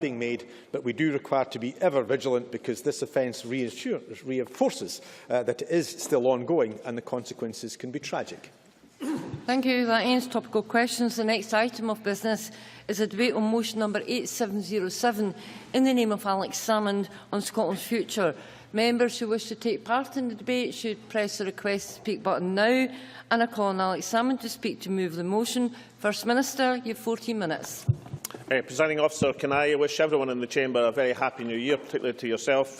being made, but we do require to be ever vigilant because this offence reinforces that it is still ongoing and the consequences can be tragic. Thank you. That ends topical questions. The next item of business is a debate on motion number 8707 in the name of Alex Salmond on Scotland's future. Members who wish to take part in the debate should press the request to speak button now, and I call on Alex Salmond to speak to move the motion. First Minister, you have 14 minutes. Presiding Officer, can I wish everyone in the Chamber a very happy New Year, particularly to yourself,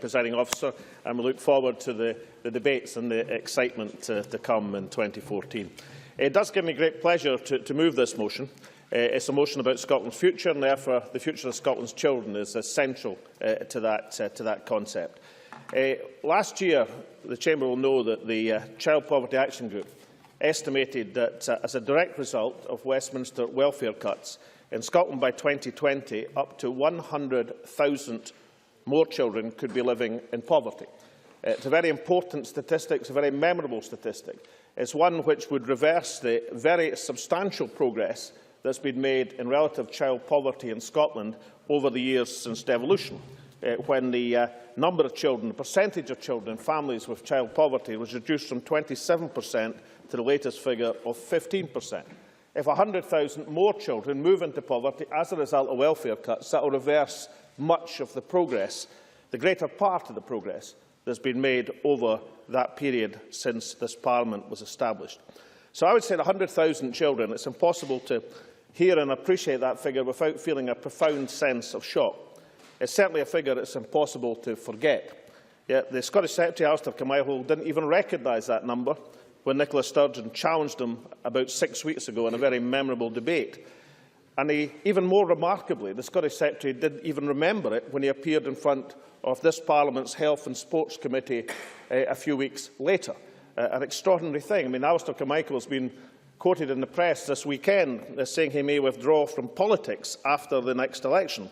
Presiding Officer, and we look forward to the debates and the excitement to come in 2014. It does give me great pleasure to move this motion. It's a motion about Scotland's future, and therefore the future of Scotland's children is essential to that concept. Last year, the Chamber will know that the Child Poverty Action Group estimated that, as a direct result of Westminster welfare cuts, in Scotland by 2020, up to 100,000 more children could be living in poverty. It's a very important statistic, it's a very memorable statistic. It's one which would reverse the very substantial progress that's been made in relative child poverty in Scotland over the years since devolution, when the number of children, the percentage of children in families with child poverty was reduced from 27% to the latest figure of 15%. If 100,000 more children move into poverty as a result of welfare cuts, that will reverse much of the progress, the greater part of the progress that has been made over that period since this Parliament was established. So I would say that 100,000 children, it's impossible to hear and appreciate that figure without feeling a profound sense of shock. It's certainly a figure that's impossible to forget. Yet the Scottish Secretary, Alistair Carmichael, didn't even recognise that number when Nicola Sturgeon challenged him about 6 weeks ago in a very memorable debate. And even more remarkably, the Scottish Secretary didn't even remember it when he appeared in front of this Parliament's Health and Sports Committee a few weeks later. An extraordinary thing. I mean, Alistair Carmichael has been quoted in the press this weekend saying he may withdraw from politics after the next election.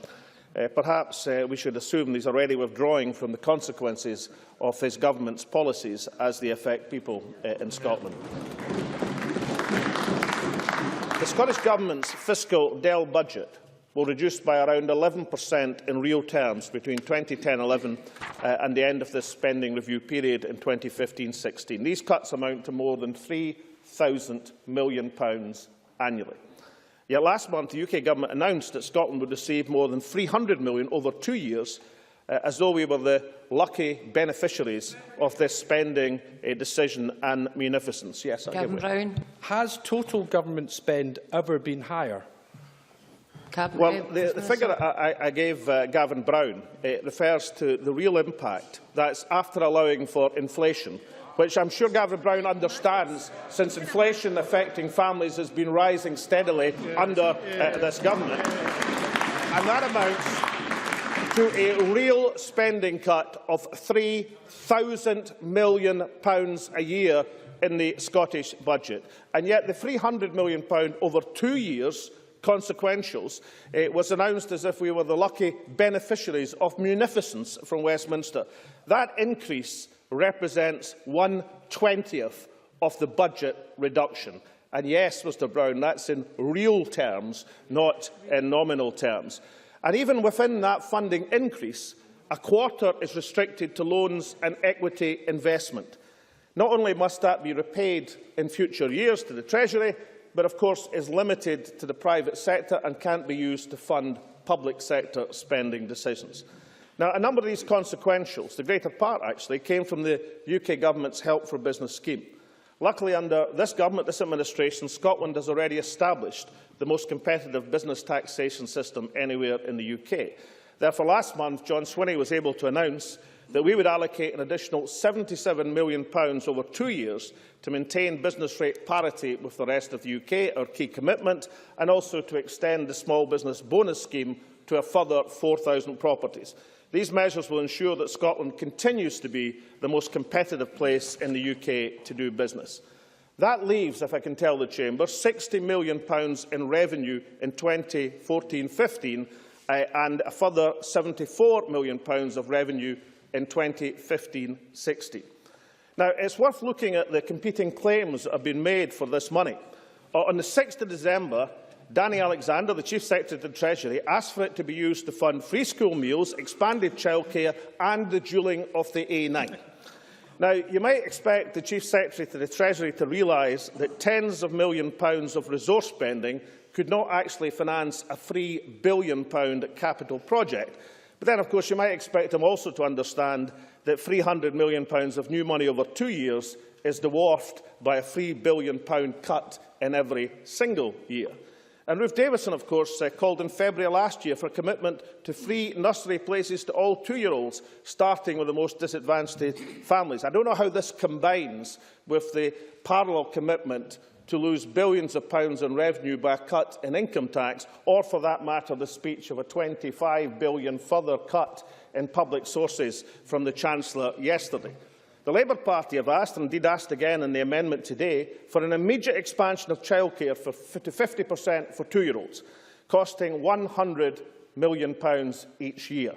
Perhaps we should assume he's already withdrawing from the consequences of his government's policies as they affect people in Scotland. The Scottish Government's fiscal DEL budget will reduce by around 11% in real terms between 2010-11 and the end of this spending review period in 2015-16. These cuts amount to more than £3,000 million annually. Yet last month, the UK Government announced that Scotland would receive more than £300 million over 2 years, as though we were the lucky beneficiaries of this spending decision and munificence. Yes, I give it. Has total government spend ever been higher? Well, the figure I gave Gavin Brown refers to the real impact. That's after allowing for inflation, which I'm sure Gavin Brown understands, since inflation affecting families has been rising steadily under this government. And that amounts to a real spending cut of £3,000 million a year in the Scottish budget. And yet the £300 million over 2 years, consequentials, was announced as if we were the lucky beneficiaries of munificence from Westminster. That increase represents 1/20th of the budget reduction. And yes, Mr Brown, that's in real terms, not in nominal terms. And even within that funding increase, a quarter is restricted to loans and equity investment. Not only must that be repaid in future years to the Treasury, but of course is limited to the private sector and can't be used to fund public sector spending decisions. Now, a number of these consequentials, the greater part actually, came from the UK Government's Help for Business scheme. Luckily, under this government, this administration, Scotland has already established the most competitive business taxation system anywhere in the UK. Therefore, last month, John Swinney was able to announce that we would allocate an additional £77 million over 2 years to maintain business rate parity with the rest of the UK, our key commitment, and also to extend the small business bonus scheme to a further 4,000 properties. These measures will ensure that Scotland continues to be the most competitive place in the UK to do business. That leaves, if I can tell the Chamber, £60 million in revenue in 2014-15 and a further £74 million of revenue in 2015-16. Now, it's worth looking at the competing claims that have been made for this money. On the 6th of December, Danny Alexander, the Chief Secretary to the Treasury, asked for it to be used to fund free school meals, expanded childcare and the dualling of the A9. Now, you might expect the Chief Secretary to the Treasury to realise that tens of millions of pounds of resource spending could not actually finance a £3 billion capital project. But then, of course, you might expect him also to understand that £300 million of new money over 2 years is dwarfed by a £3 billion cut in every single year. And Ruth Davison, of course, called in February last year for a commitment to free nursery places to all 2-year-olds, starting with the most disadvantaged families. I don't know how this combines with the parallel commitment to lose billions of pounds in revenue by a cut in income tax, or, for that matter, the speech of a £25 billion further cut in public sources from the Chancellor yesterday. The Labour Party have asked, and indeed asked again in the amendment today, for an immediate expansion of childcare to 50% for 2-year-olds, costing £100 million each year,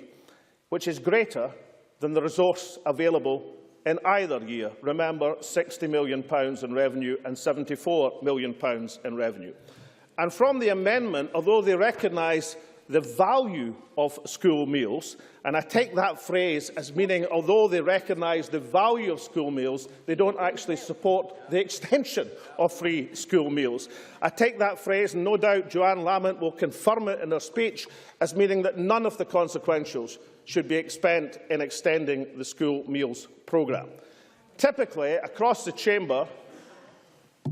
which is greater than the resource available in either year. Remember, £60 million in revenue and £74 million in revenue. And from the amendment, although they recognise the value of school meals, and I take that phrase as meaning although they recognise the value of school meals, they don't actually support the extension of free school meals. I take that phrase, and no doubt Joanne Lamont will confirm it in her speech, as meaning that none of the consequentials should be spent in extending the school meals programme. Typically, across the chamber,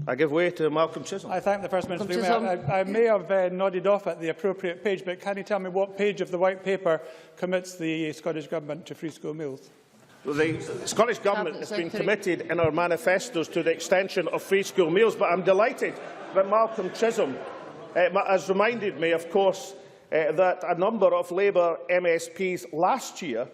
I give way to Malcolm Chisholm. I thank the First Minister. I may have nodded off at the appropriate page, but can you tell me what page of the White Paper commits the Scottish Government to free school meals? Well, the Scottish Government has been committed in our manifestos to the extension of free school meals, but I'm delighted that Malcolm Chisholm has reminded me, of course, that a number of Labour MSPs last year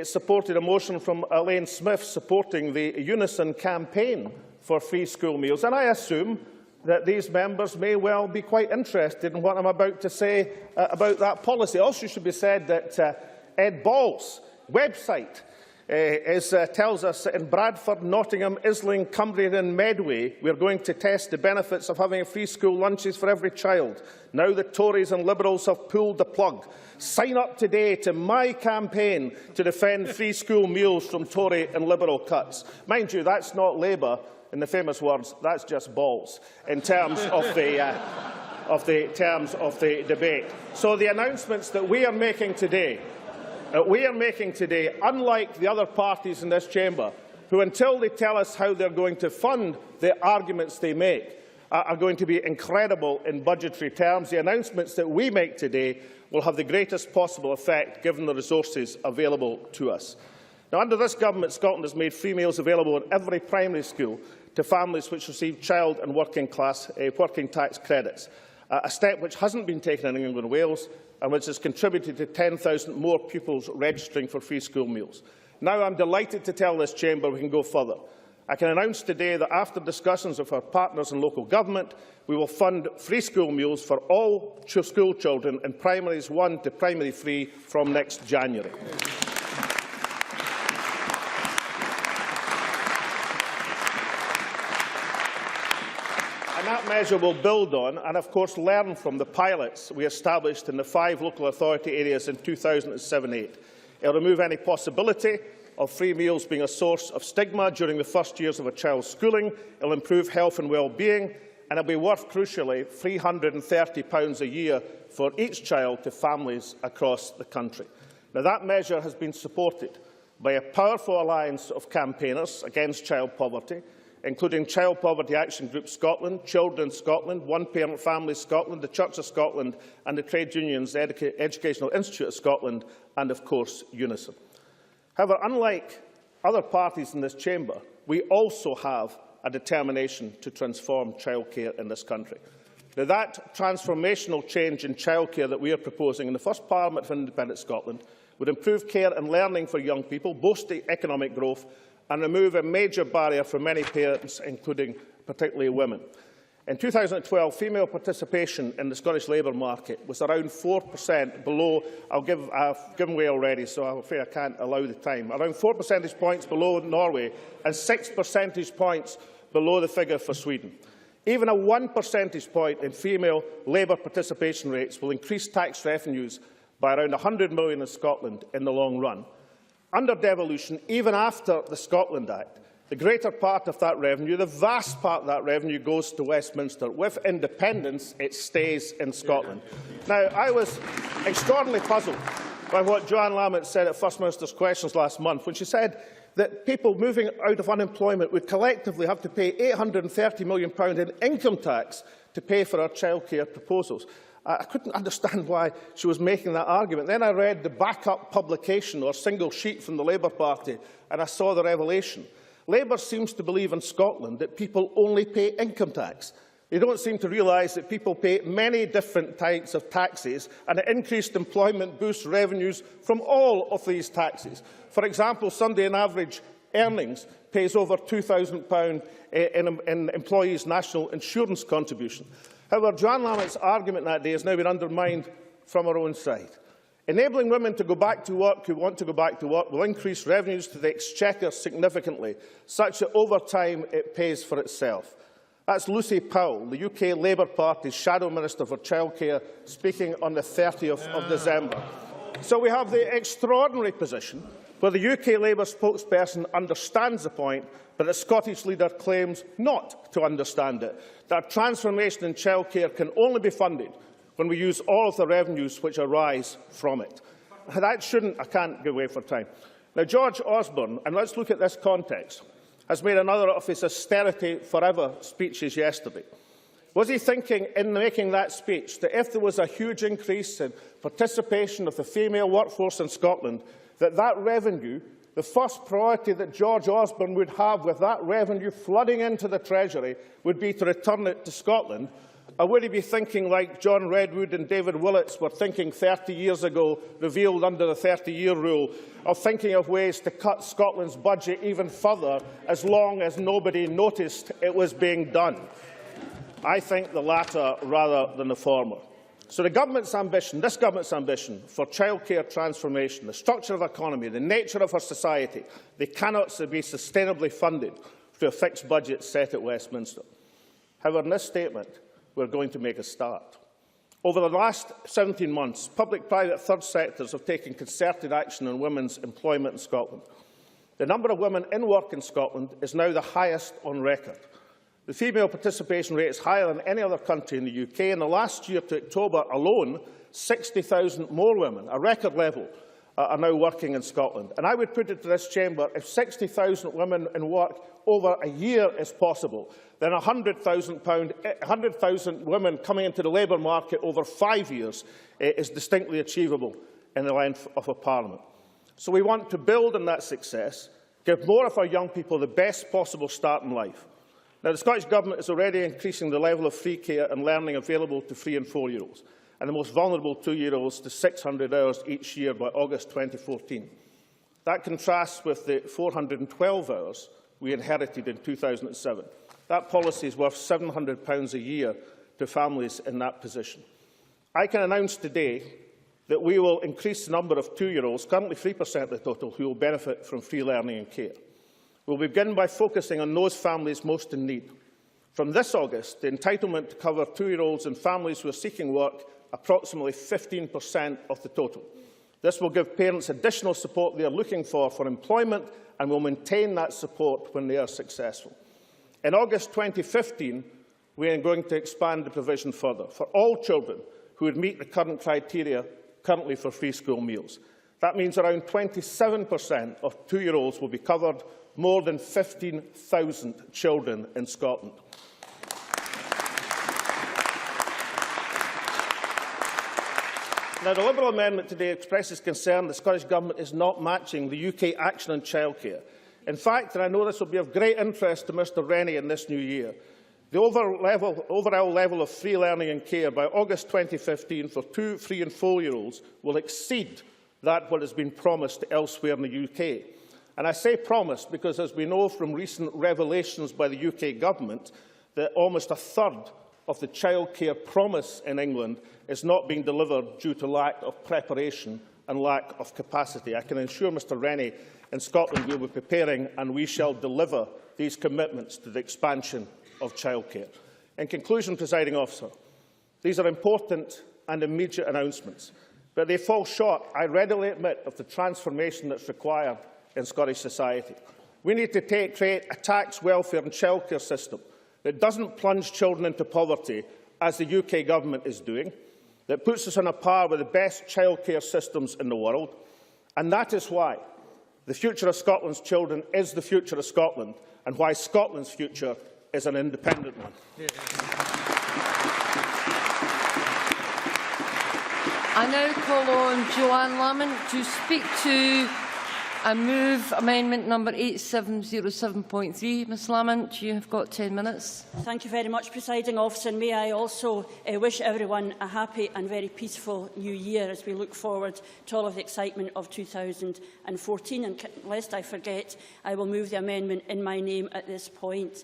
supported a motion from Elaine Smith supporting the Unison campaign for free school meals. And I assume that these members may well be quite interested in what I'm about to say about that policy. It also should be said that Ed Ball's website tells us that in Bradford, Nottingham, Islington, Cumbria and Medway, we are going to test the benefits of having free school lunches for every child. Now the Tories and Liberals have pulled the plug. Sign up today to my campaign to defend free school meals from Tory and Liberal cuts. Mind you, that's not Labour. In the famous words, that's just balls in terms of the debate. So the announcements that we are making today, unlike the other parties in this chamber, who until they tell us how they're going to fund the arguments they make, are going to be incredible in budgetary terms. The announcements that we make today will have the greatest possible effect given the resources available to us. Now, under this government, Scotland has made free meals available in every primary school to families which receive child and working tax credits, a step which hasn't been taken in England and Wales and which has contributed to 10,000 more pupils registering for free school meals. Now I'm delighted to tell this chamber we can go further. I can announce today that after discussions with our partners in local government, we will fund free school meals for all school children in primaries 1 to primary 3 from next January. That measure will build on and, of course, learn from the pilots we established in the 5 local authority areas in 2007-8. It will remove any possibility of free meals being a source of stigma during the first years of a child's schooling. It will improve health and well-being, and it will be worth, crucially, £330 a year for each child to families across the country. Now, that measure has been supported by a powerful alliance of campaigners against child poverty, including Child Poverty Action Group Scotland, Children Scotland, One Parent Families Scotland, the Church of Scotland and the Trade Unions Educational Institute of Scotland and, of course, Unison. However, unlike other parties in this chamber, we also have a determination to transform childcare in this country. Now, that transformational change in childcare that we are proposing in the first Parliament for Independent Scotland would improve care and learning for young people, boost economic growth and remove a major barrier for many parents, including particularly women. In 2012, female participation in the Scottish labour market was around 4% below. I've given way already, so I'm afraid I can't allow the time. Around 4 percentage points below Norway and 6 percentage points below the figure for Sweden. Even a 1 percentage point in female labour participation rates will increase tax revenues by around £100 million in Scotland in the long run. Under devolution, even after the Scotland Act, the greater part of that revenue, the vast part of that revenue, goes to Westminster. With independence, it stays in Scotland. Now, I was extraordinarily puzzled by what Joanne Lamont said at First Minister's Questions last month, when she said that people moving out of unemployment would collectively have to pay £830 million in income tax to pay for our childcare proposals. I couldn't understand why she was making that argument. Then I read the backup publication or single sheet from the Labour Party, and I saw the revelation. Labour seems to believe in Scotland that people only pay income tax. They don't seem to realise that people pay many different types of taxes, and that increased employment boosts revenues from all of these taxes. For example, Sunday on average earnings pays over £2,000 in employees' national insurance contribution. However, Joanne Lamont's argument that day has now been undermined from her own side. Enabling women to go back to work who want to go back to work will increase revenues to the Exchequer significantly, such that over time it pays for itself. That's Lucy Powell, the UK Labour Party's Shadow Minister for Childcare, speaking on the 30th of December. So we have the extraordinary position where the UK Labour spokesperson understands the point, but the Scottish leader claims not to understand it. That transformation in childcare can only be funded when we use all of the revenues which arise from it. That shouldn't— I can't give way for time. Now, George Osborne, and let's look at this context, has made another of his austerity forever speeches yesterday. Was he thinking in making that speech that if there was a huge increase in participation of the female workforce in Scotland, that revenue, the first priority that George Osborne would have with that revenue flooding into the Treasury, would be to return it to Scotland? Or would he be thinking like John Redwood and David Willits were thinking 30 years ago, revealed under the 30-year rule, of thinking of ways to cut Scotland's budget even further as long as nobody noticed it was being done? I think the latter rather than the former. So the government's ambition, this government's ambition for childcare transformation, the structure of the economy, the nature of our society, they cannot be sustainably funded through a fixed budget set at Westminster. However, in this statement, we're going to make a start. Over the last 17 months, public, private, third sectors have taken concerted action on women's employment in Scotland. The number of women in work in Scotland is now the highest on record. The female participation rate is higher than any other country in the UK. In the last year to October alone, 60,000 more women, a record level, are now working in Scotland. And I would put it to this chamber, if 60,000 women in work over a year is possible, then 100,000 women coming into the labour market over 5 years is distinctly achievable in the length of a parliament. So we want to build on that success, give more of our young people the best possible start in life. Now, the Scottish Government is already increasing the level of free care and learning available to 3- and 4-year-olds, and the most vulnerable 2-year-olds to 600 hours each year by August 2014. That contrasts with the 412 hours we inherited in 2007. That policy is worth £700 a year to families in that position. I can announce today that we will increase the number of 2-year-olds, currently 3% of the total, who will benefit from free learning and care. We will begin by focusing on those families most in need. From this August, the entitlement to cover 2-year-olds and families who are seeking work approximately 15% of the total. This will give parents additional support they are looking for employment and will maintain that support when they are successful. In August 2015, we are going to expand the provision further for all children who would meet the current criteria currently for free school meals. That means around 27% of 2-year-olds will be covered, more than 15,000 children in Scotland. Now, the Liberal amendment today expresses concern the Scottish Government is not matching the UK action on childcare. In fact, and I know this will be of great interest to Mr Rennie in this new year, the overall level of free learning and care by August 2015 for 2-, 3- and 4-year-olds will exceed that what has been promised elsewhere in the UK. And I say promised because, as we know from recent revelations by the UK Government, that almost a third of the childcare promise in England is not being delivered due to lack of preparation and lack of capacity. I can assure Mr Rennie in Scotland we will be preparing and we shall deliver these commitments to the expansion of childcare. In conclusion, Presiding Officer, these are important and immediate announcements, but they fall short, I readily admit, of the transformation that's required in Scottish society. We need to create a tax, welfare and childcare system that doesn't plunge children into poverty, as the UK Government is doing, that puts us on a par with the best childcare systems in the world. And that is why the future of Scotland's children is the future of Scotland, and why Scotland's future is an independent one. I now call on Joanne Lamont to speak to and move amendment number 8707.3. Ms Lamont, you have got 10 minutes. Thank you very much, Presiding Officer. And may I also wish everyone a happy and very peaceful new year as we look forward to all of the excitement of 2014. And lest I forget, I will move the amendment in my name at this point.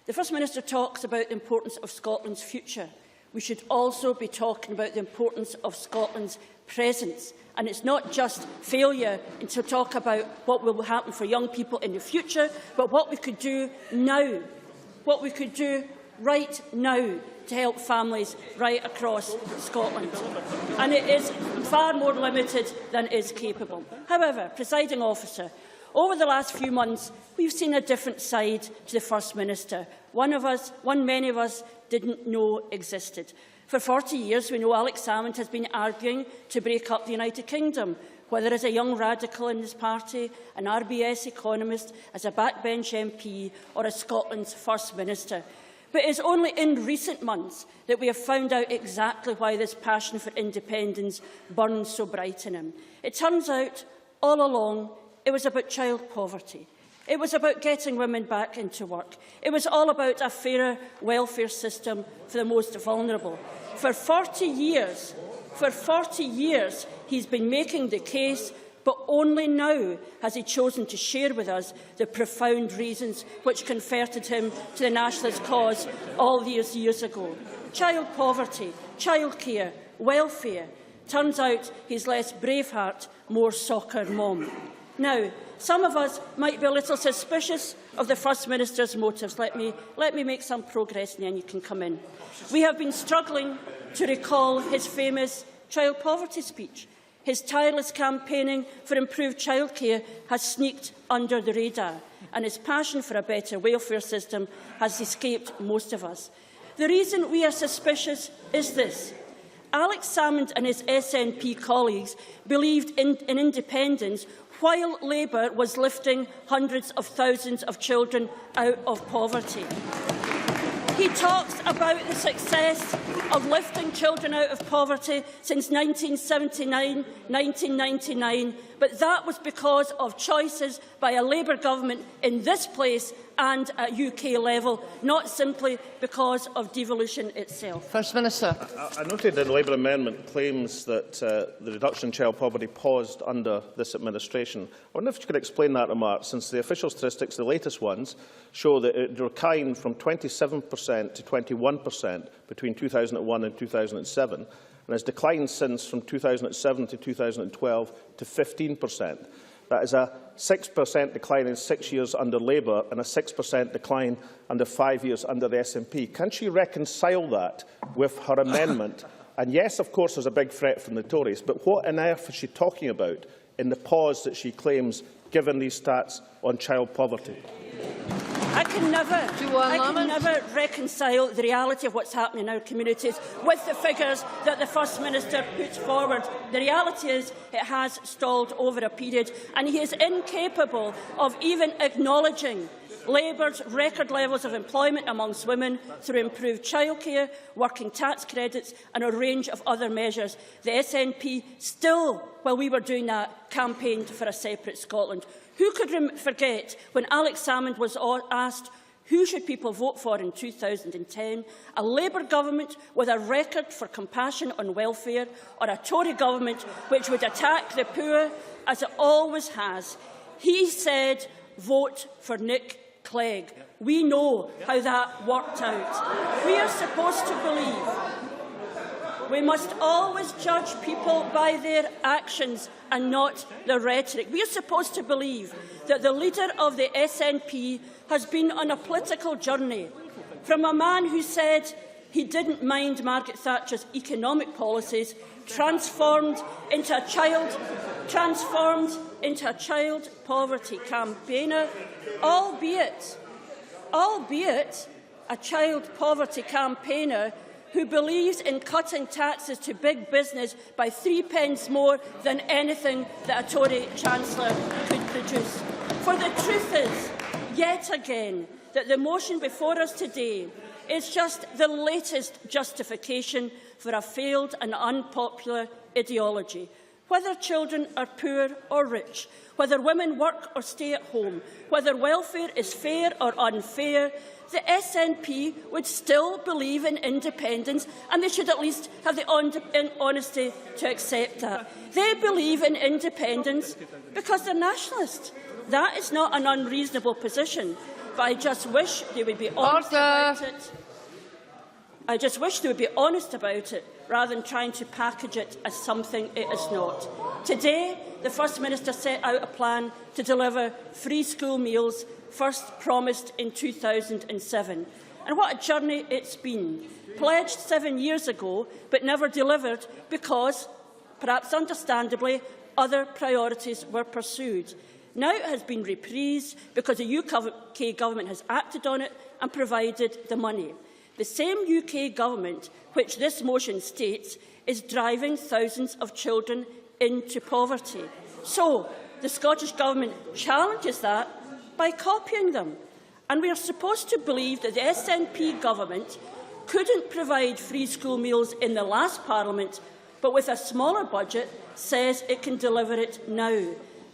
The First Minister talks about the importance of Scotland's future. We should also be talking about the importance of Scotland's presence. And it's not just failure to talk about what will happen for young people in the future, but what we could do now, what we could do right now to help families right across Scotland. And it is far more limited than is capable. However, Presiding Officer, over the last few months, we've seen a different side to the First Minister, one many of us didn't know existed. For 40 years, we know Alex Salmond has been arguing to break up the United Kingdom, whether as a young radical in his party, an RBS economist, as a backbench MP or as Scotland's First Minister. But it is only in recent months that we have found out exactly why this passion for independence burns so bright in him. It turns out, all along, it was about child poverty. It was about getting women back into work. It was all about a fairer welfare system for the most vulnerable. For 40 years, he's been making the case, but only now has he chosen to share with us the profound reasons which converted him to the nationalist cause all these years ago. Child poverty, childcare, welfare. Turns out he's less Braveheart, more soccer mom. Now, some of us might be a little suspicious of the First Minister's motives. Let me make some progress and then you can come in. We have been struggling to recall his famous child poverty speech. His tireless campaigning for improved childcare has sneaked under the radar, and his passion for a better welfare system has escaped most of us. The reason we are suspicious is this. Alex Salmond and his SNP colleagues believed in independence while Labour was lifting hundreds of thousands of children out of poverty. He talks about the success of lifting children out of poverty since 1979, 1999, but that was because of choices by a Labour government in this place and at UK level, not simply because of devolution itself. First Minister. I noted that the Labour amendment claims that the reduction in child poverty paused under this administration. I wonder if you could explain that remark, since the official statistics, the latest ones, show that it declined from 27% to 21% between 2001 and 2007, and has declined since from 2007 to 2012 to 15%. That is a 6% decline in 6 years under Labour and a 6% decline under 5 years under the SNP. Can she reconcile that with her amendment? And yes, of course, there's a big threat from the Tories, but what on earth is she talking about in the pause that she claims, given these stats on child poverty? I can never reconcile the reality of what's happening in our communities with the figures that the First Minister puts forward. The reality is it has stalled over a period, and he is incapable of even acknowledging Labour's record levels of employment amongst women through improved childcare, working tax credits and a range of other measures. The SNP still, while we were doing that, campaigned for a separate Scotland. Who could forget when Alex Salmond was asked who should people vote for in 2010, a Labour government with a record for compassion on welfare, or a Tory government which would attack the poor, as it always has? He said, vote for Nick Clegg. We know how that worked out. We are supposed to believe we must always judge people by their actions and not their rhetoric. We are supposed to believe that the leader of the SNP has been on a political journey from a man who said he didn't mind Margaret Thatcher's economic policies, transformed into a child poverty campaigner, albeit a child poverty campaigner who believes in cutting taxes to big business by 3 pence more than anything that a Tory Chancellor could produce. For the truth is, yet again, that the motion before us today is just the latest justification for a failed and unpopular ideology. Whether children are poor or rich, whether women work or stay at home, whether welfare is fair or unfair, the SNP would still believe in independence, and they should at least have the honesty to accept that. They believe in independence because they're nationalists. That is not an unreasonable position, but I just wish they would be honest about it. I just wish they would be honest about it, rather than trying to package it as something it is not. Today, the First Minister set out a plan to deliver free school meals, first promised in 2007. And what a journey it's been. Pledged 7 years ago, but never delivered because, perhaps understandably, other priorities were pursued. Now it has been reprised because the UK government has acted on it and provided the money. The same UK government, which this motion states, is driving thousands of children into poverty. So, the Scottish Government challenges that by copying them. And we are supposed to believe that the SNP government couldn't provide free school meals in the last Parliament, but with a smaller budget says it can deliver it now.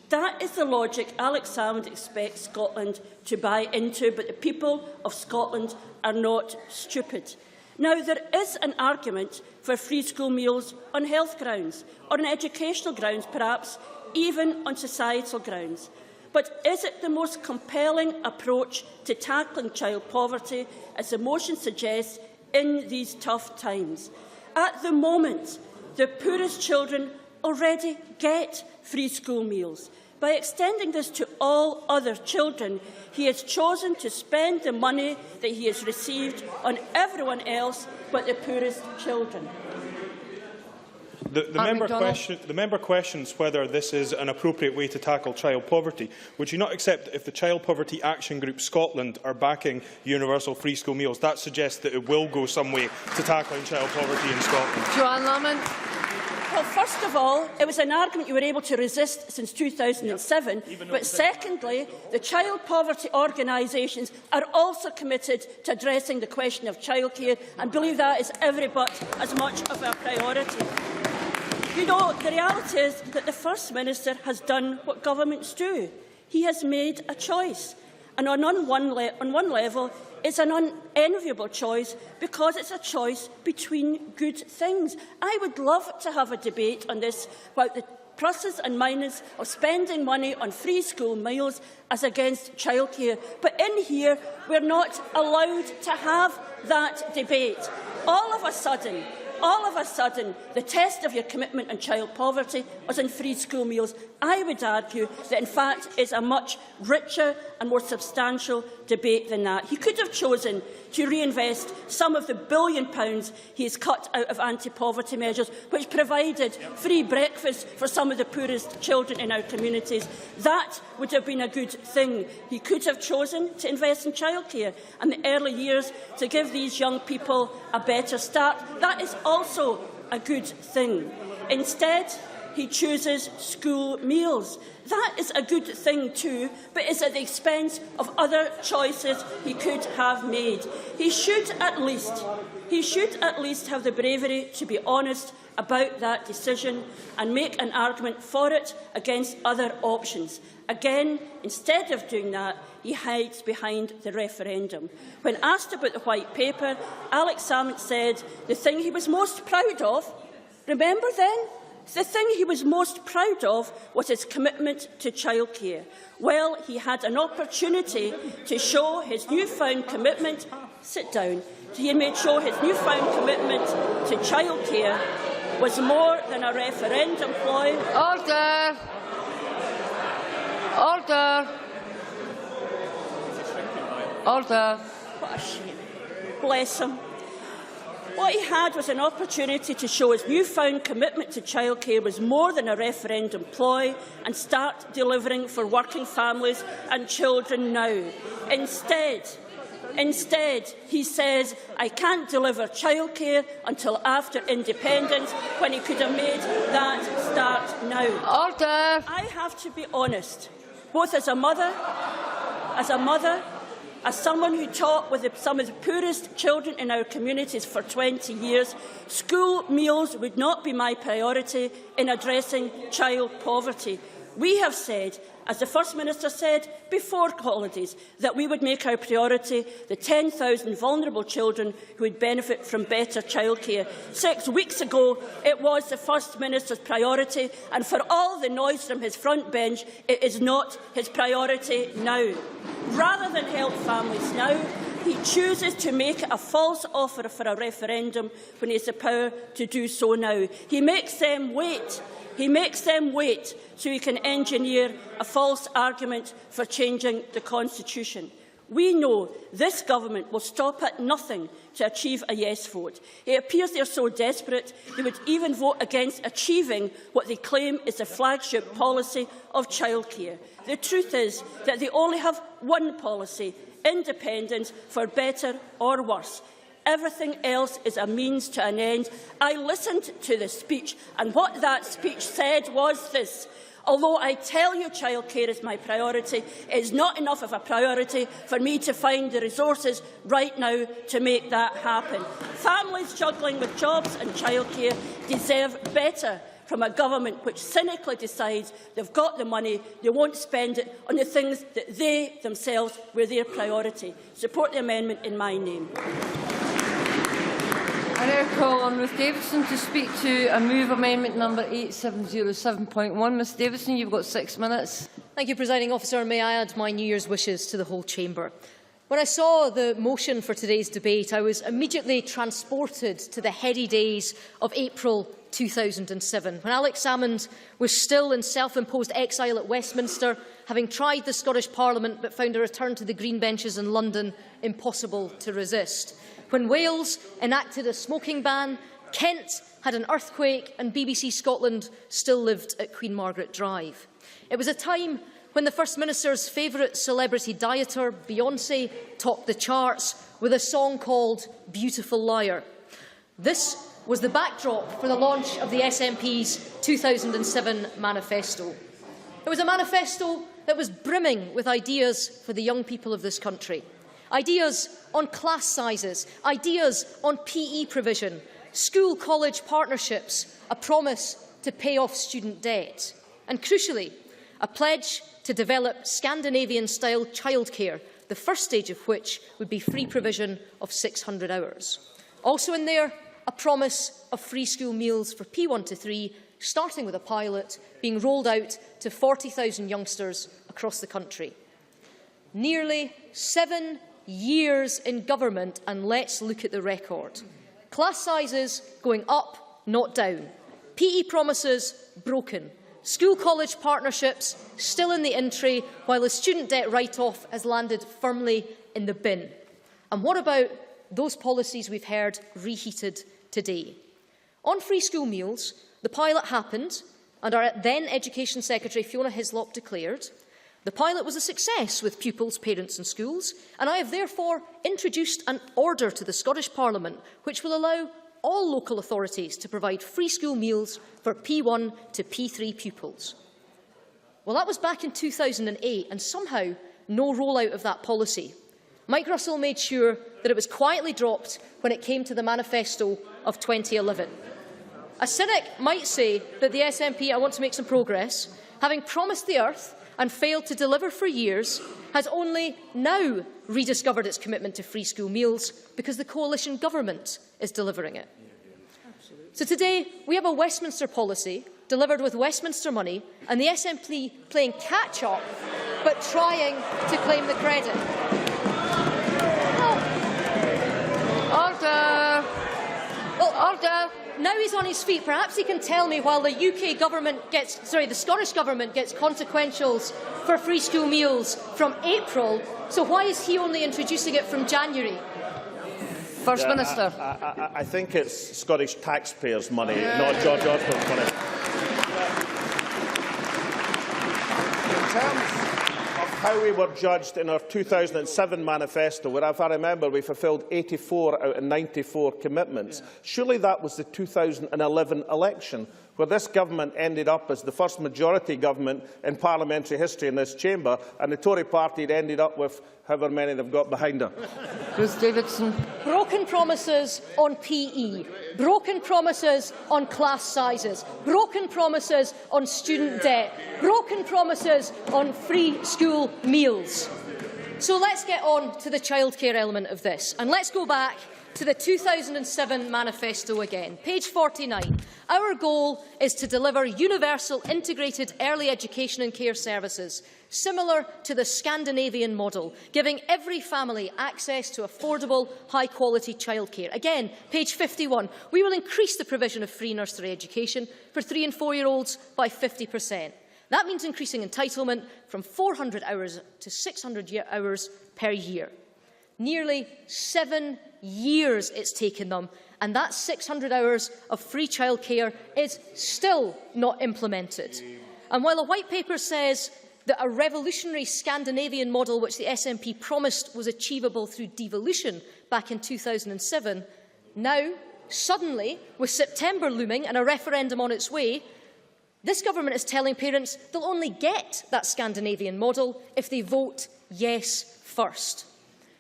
That is the logic Alex Salmond expects Scotland to buy into, but the people of Scotland are not stupid. Now, there is an argument for free school meals on health grounds, or on educational grounds perhaps, even on societal grounds. But is it the most compelling approach to tackling child poverty, as the motion suggests, in these tough times? At the moment, the poorest children already get free school meals. By extending this to all other children, he has chosen to spend the money that he has received on everyone else but the poorest children. The member questions whether this is an appropriate way to tackle child poverty. Would you not accept that if the Child Poverty Action Group Scotland are backing universal free school meals, that suggests that it will go some way to tackling child poverty in Scotland? Joanne Lamont. Well, first of all, it was an argument you were able to resist since 2007, but secondly, the child poverty organisations are also committed to addressing the question of childcare and believe that is every but as much of a priority. You know, the reality is that the First Minister has done what governments do. He has made a choice. And on one level, it's an unenviable choice because it's a choice between good things. I would love to have a debate on this about the pluses and minuses of spending money on free school meals as against childcare. But in here, we're not allowed to have that debate. All of a sudden, the test of your commitment on child poverty was in free school meals. I would argue that, in fact, it's a much richer and more substantial debate than that. He could have chosen to reinvest some of the £1 billion he has cut out of anti-poverty measures, which provided free breakfast for some of the poorest children in our communities. That would have been a good thing. He could have chosen to invest in childcare and the early years to give these young people a better start. That is also a good thing. Instead, he chooses school meals. That is a good thing too, but is at the expense of other choices he could have made. He should at least have the bravery to be honest about that decision and make an argument for it against other options. Again, instead of doing that, he hides behind the referendum. When asked about the White Paper, Alex Salmond said the thing he was most proud of, remember then? The thing he was most proud of was his commitment to childcare. Well, he had an opportunity to show his newfound commitment. Sit down. He made sure his newfound commitment to childcare was more than a referendum ploy. Order. Order. Order. What a shame. bless him. What he had was an opportunity to show his newfound commitment to childcare was more than a referendum ploy and start delivering for working families and children now. Instead, he says, I can't deliver childcare until after independence, when he could have made that start now. Order. I have to be honest, both as a mother, as someone who taught with some of the poorest children in our communities for 20 years, school meals would not be my priority in addressing child poverty. We have said, as the First Minister said before holidays, that we would make our priority the 10,000 vulnerable children who would benefit from better childcare. 6 weeks ago, it was the First Minister's priority, and for all the noise from his front bench, it is not his priority now. Rather than help families now, he chooses to make a false offer for a referendum when he has the power to do so now. He makes them wait. So he can engineer a false argument for changing the Constitution. We know this government will stop at nothing to achieve a yes vote. It appears they are so desperate they would even vote against achieving what they claim is the flagship policy of childcare. The truth is that they only have one policy: independence, for better or worse. Everything else is a means to an end. I listened to the speech, and what that speech said was this: although I tell you childcare is my priority, it is not enough of a priority for me to find the resources right now to make that happen. Families juggling with jobs and childcare deserve better from a government which cynically decides they've got the money, they won't spend it on the things that they themselves were their priority. Support the amendment in my name. I now call on Ruth Davidson to speak to a move amendment number 8707.1. Ms Davidson, you've got 6 minutes. Thank you, Presiding Officer. May I add my New Year's wishes to the whole Chamber. When I saw the motion for today's debate, I was immediately transported to the heady days of April 2007, when Alex Salmond was still in self-imposed exile at Westminster, having tried the Scottish Parliament but found a return to the green benches in London impossible to resist. When Wales enacted a smoking ban, Kent had an earthquake and BBC Scotland still lived at Queen Margaret Drive. It was a time when the First Minister's favourite celebrity dieter, Beyoncé, topped the charts with a song called Beautiful Liar. This was the backdrop for the launch of the SNP's 2007 manifesto. It was a manifesto that was brimming with ideas for the young people of this country. Ideas on class sizes, ideas on PE provision, school-college partnerships, a promise to pay off student debt, and crucially, a pledge to develop Scandinavian-style childcare, the first stage of which would be free provision of 600 hours. Also in there, a promise of free school meals for P1 to 3, starting with a pilot being rolled out to 40,000 youngsters across the country. Nearly 7 years in government, and let's look at the record. Class sizes going up, not down. PE promises broken. School-college partnerships still in the in-tray, while the student debt write-off has landed firmly in the bin. And what about those policies we've heard reheated today? On free school meals, the pilot happened, and our then Education Secretary Fiona Hislop declared, the pilot was a success with pupils, parents and schools, and I have therefore introduced an order to the Scottish Parliament which will allow all local authorities to provide free school meals for P1 to P3 pupils. Well, that was back in 2008, and somehow no rollout of that policy. Mike Russell made sure that it was quietly dropped when it came to the manifesto of 2011. A cynic might say that the SNP, I want to make some progress, having promised the earth and failed to deliver for years, has only now rediscovered its commitment to free school meals because the coalition government is delivering it. So today we have a Westminster policy delivered with Westminster money and the SNP playing catch-up but trying to claim the credit. Order! Well, order! Now he's on his feet. Perhaps he can tell me, while the the Scottish Government gets consequentials for free school meals from April, so why is he only introducing it from January? First Minister. I think it's Scottish taxpayers' money, not George Osborne's money. In terms of how we were judged in our 2007 manifesto, where, if I remember, we fulfilled 84 out of 94 commitments, surely that was the 2011 election, where this government ended up as the first majority government in parliamentary history in this chamber, and the Tory party had ended up with however many they've got behind her. Bruce Davidson. Broken promises on PE, broken promises on class sizes, broken promises on student debt, broken promises on free school meals. So let's get on to the childcare element of this, and let's go back to the 2007 manifesto again. Page 49. Our goal is to deliver universal integrated early education and care services, similar to the Scandinavian model, giving every family access to affordable, high-quality childcare. Again, page 51. We will increase the provision of free nursery education for 3- and 4-year-olds by 50%. That means increasing entitlement from 400 hours to 600 hours per year. Nearly 7 years it's taken them, and that 600 hours of free childcare is still not implemented. And while the White Paper says that a revolutionary Scandinavian model, which the SNP promised was achievable through devolution back in 2007, now, suddenly, with September looming and a referendum on its way, this government is telling parents they'll only get that Scandinavian model if they vote yes first.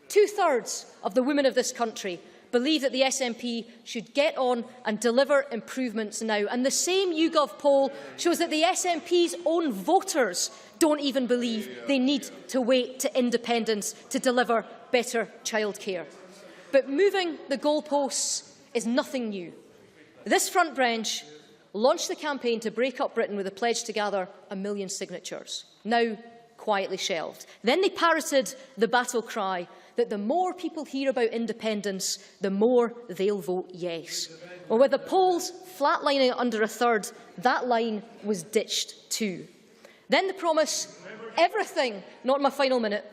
2/3 of the women of this country believe that the SNP should get on and deliver improvements now. And the same YouGov poll shows that the SNP's own voters don't even believe they need to wait to independence to deliver better childcare. But moving the goalposts is nothing new. This front bench launched the campaign to break up Britain with a pledge to gather 1 million signatures, now quietly shelved. Then they parroted the battle cry that the more people hear about independence, the more they'll vote yes. Well, with the polls flatlining at under 1/3, that line was ditched too. Then the promise, everything, not in my final minute,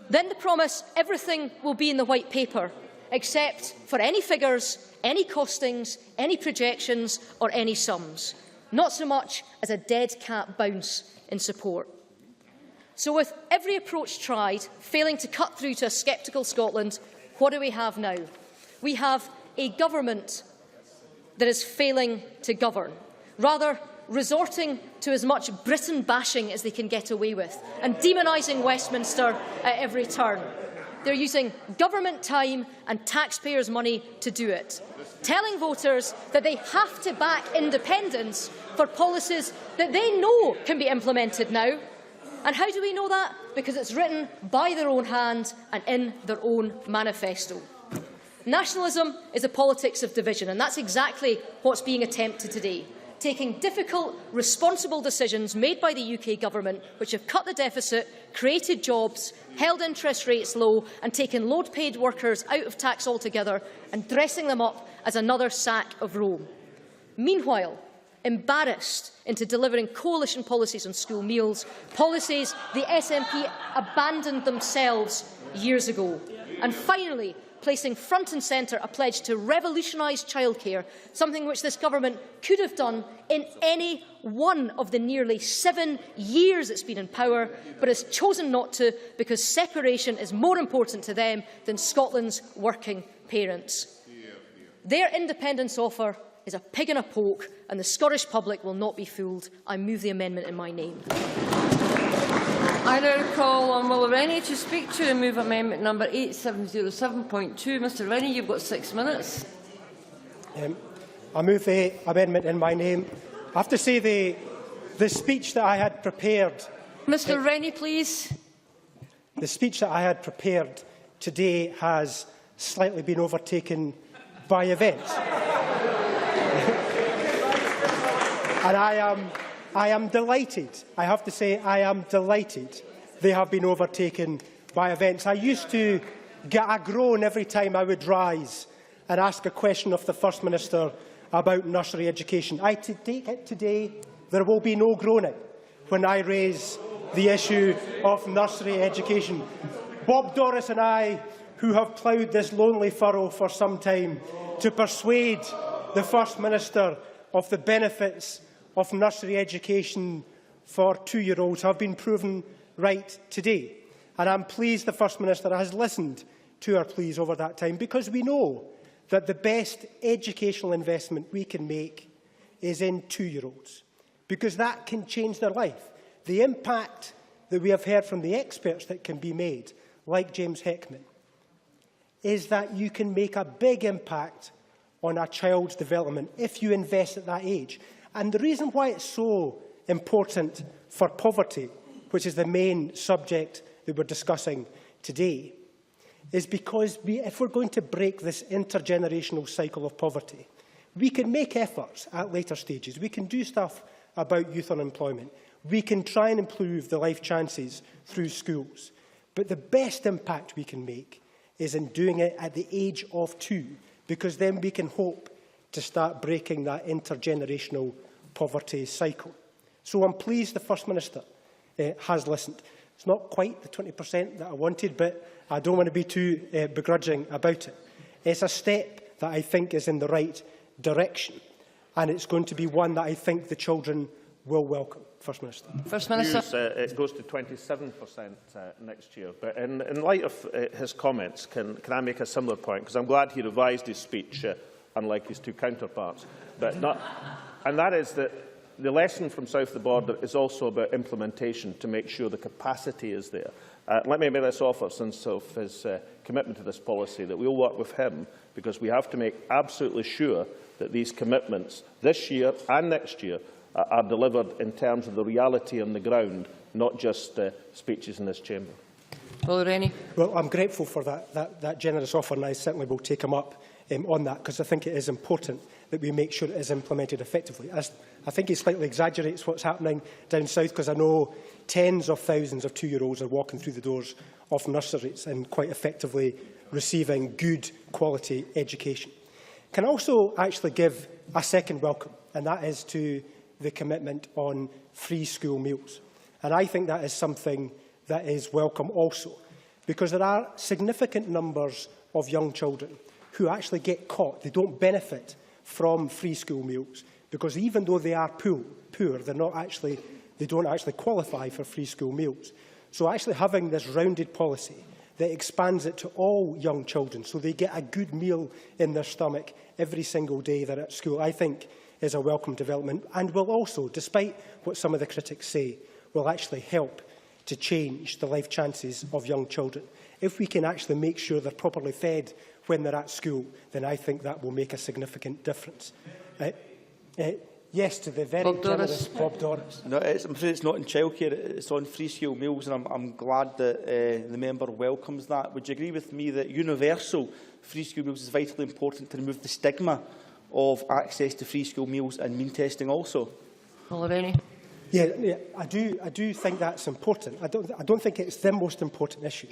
then the promise, everything will be in the White Paper, except for any figures, any costings, any projections or any sums. Not so much as a dead cat bounce in support. So with every approach tried, failing to cut through to a sceptical Scotland, what do we have now? We have a government that is failing to govern, rather resorting to as much Britain bashing as they can get away with and demonising Westminster at every turn. They're using government time and taxpayers' money to do it, telling voters that they have to back independence for policies that they know can be implemented now. And how do we know that? Because it's written by their own hand and in their own manifesto. Nationalism is a politics of division, and that's exactly what's being attempted today. Taking difficult, responsible decisions made by the UK government, which have cut the deficit, created jobs, held interest rates low, and taken low-paid workers out of tax altogether, and dressing them up as another sack of Rome. Meanwhile, embarrassed into delivering coalition policies on school meals, policies the SNP abandoned themselves years ago. And finally, placing front and centre a pledge to revolutionise childcare, something which this government could have done in any one of the nearly 7 years it's been in power, but has chosen not to because separation is more important to them than Scotland's working parents. Their independence offer is a pig in a poke, and the Scottish public will not be fooled. I move the amendment in my name. I now call on Will Rennie to speak to and move amendment number 8707.2. Mr Rennie, you've got 6 minutes. I move the amendment in my name. I have to say the speech that I had prepared... Mr Rennie, please. The speech that I had prepared today has slightly been overtaken by events. And I am delighted. I have to say I am delighted they have been overtaken by events. I used to get a groan every time I would rise and ask a question of the First Minister about nursery education. I take it today there will be no groaning when I raise the issue of nursery education. Bob Doris and I who have ploughed this lonely furrow for some time to persuade the First Minister of the benefits of nursery education for 2-year-olds have been proven right today. And I'm pleased the First Minister has listened to our pleas over that time, because we know that the best educational investment we can make is in 2-year-olds, because that can change their life. The impact that we have heard from the experts that can be made, like James Heckman, is that you can make a big impact on a child's development if you invest at that age. And the reason why it's so important for poverty, which is the main subject that we're discussing today, is because if we're going to break this intergenerational cycle of poverty, we can make efforts at later stages. We can do stuff about youth unemployment. We can try and improve the life chances through schools. But the best impact we can make is in doing it at the age of 2, because then we can hope to start breaking that intergenerational poverty cycle. So I'm pleased the First Minister has listened. It's not quite the 20% that I wanted, but I don't want to be too begrudging about it. It's a step that I think is in the right direction, and it's going to be one that I think the children will welcome. First Minister. First Minister. It goes to 27% next year. But in light of his comments, can I make a similar point? Because I'm glad he revised his speech, unlike his 2 counterparts. But not, and that is that the lesson from south of the border is also about implementation, to make sure the capacity is there. Let me make this offer, since of his commitment to this policy, that we'll work with him, because we have to make absolutely sure that these commitments this year and next year are delivered in terms of the reality on the ground, not just speeches in this chamber. Well, I'm grateful for that generous offer, and I certainly will take him up on that, because I think it is important that we make sure it is implemented effectively. I think he slightly exaggerates what's happening down south, because I know tens of thousands of 2-year-olds are walking through the doors of nurseries and quite effectively receiving good quality education. Can also actually give a second welcome, and that is to the commitment on free school meals. And I think that is something that is welcome also, because there are significant numbers of young children who actually get caught. They don't benefit from free school meals, because even though they are poor, they don't actually qualify for free school meals. So actually having this rounded policy that expands it to all young children, so they get a good meal in their stomach every single day they're at school, I think is a welcome development, and will also, despite what some of the critics say, will actually help to change the life chances of young children. If we can actually make sure they're properly fed when they're at school, then I think that will make a significant difference. Yes, to the very generous Bob Doris. No, I'm afraid it's not in childcare, it's on free school meals, and I'm glad that the member welcomes that. Would you agree with me that universal free school meals is vitally important to remove the stigma of access to free school meals and mean testing also? Yeah, I do think that's important. I don't think it's the most important issue.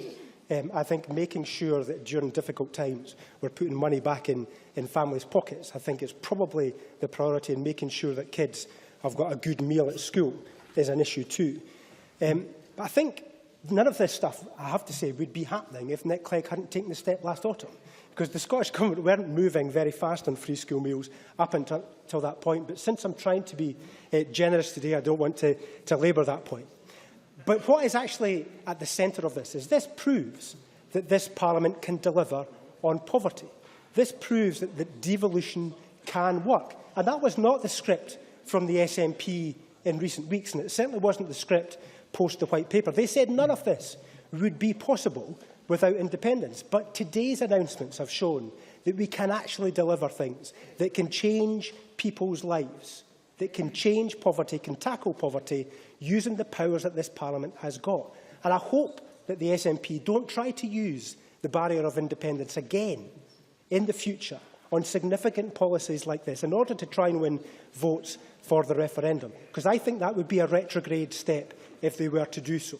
I think making sure that during difficult times we're putting money back in families' pockets, I think is probably the priority, and making sure that kids have got a good meal at school is an issue too. But I think none of this stuff, I have to say, would be happening if Nick Clegg hadn't taken the step last autumn, because the Scottish Government weren't moving very fast on free school meals up until that point. But since I'm trying to be generous today, I don't want to labour that point. But what is actually at the centre of this proves that this Parliament can deliver on poverty. This proves that devolution can work. And that was not the script from the SNP in recent weeks, and it certainly wasn't the script post the White Paper. They said none of this would be possible without independence. But today's announcements have shown that we can actually deliver things that can change people's lives, that can change poverty, can tackle poverty, using the powers that this Parliament has got. And I hope that the SNP don't try to use the barrier of independence again in the future on significant policies like this in order to try and win votes for the referendum, because I think that would be a retrograde step if they were to do so.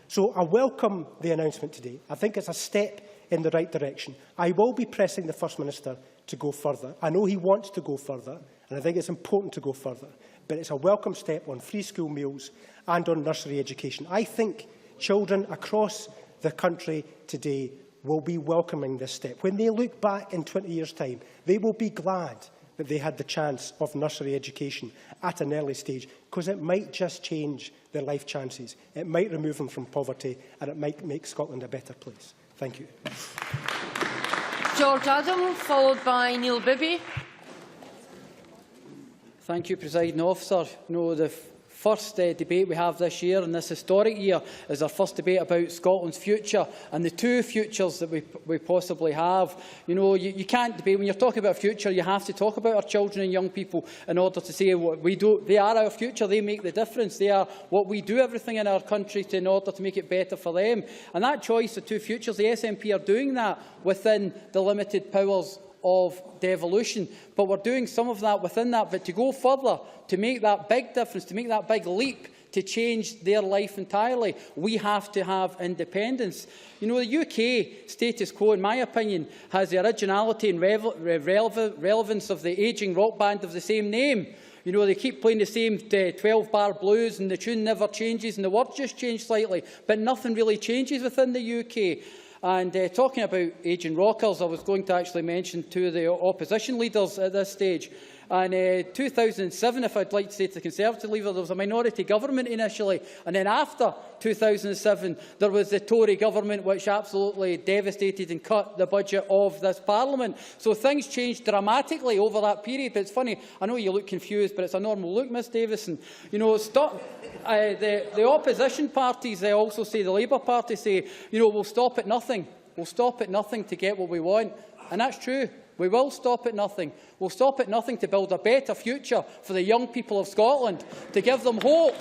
So I welcome the announcement today. I think it's a step in the right direction. I will be pressing the First Minister to go further. I know he wants to go further, and I think it's important to go further. But it's a welcome step on free school meals and on nursery education. I think children across the country today will be welcoming this step. When they look back in 20 years' time, they will be glad that they had the chance of nursery education at an early stage, because it might just change their life chances. It might remove them from poverty, and it might make Scotland a better place. Thank you. George Adam, followed by Neil Bibby. Thank you, Presiding Officer. The first debate we have this year, and this historic year, is our first debate about Scotland's future and the two futures that we possibly have. You can't debate. When you're talking about a future, you have to talk about our children and young people in order to say what we do. They are our future. They make the difference. They are what we do everything in our country in order to make it better for them. And that choice of two futures, the SNP are doing that within the limited powers of devolution, but we're doing some of that within that. But to go further, to make that big difference, to make that big leap, to change their life entirely, we have to have independence. The UK status quo, in my opinion, has the originality and relevance of the ageing rock band of the same name. They keep playing the same 12-bar blues, and the tune never changes, and the words just change slightly, but nothing really changes within the UK. And talking about ageing rockers, I was going to actually mention two of the opposition leaders at this stage. And 2007, if I'd like to say to the Conservative leader, there was a minority government initially, and then after 2007 there was the Tory government, which absolutely devastated and cut the budget of this Parliament. So things changed dramatically over that period. But it's funny, I know you look confused, but it's a normal look, Ms Davison. The opposition parties, they also say, the Labour Party say, we'll stop at nothing. We'll stop at nothing to get what we want. And that's true. We will stop at nothing. We'll stop at nothing to build a better future for the young people of Scotland, to give them hope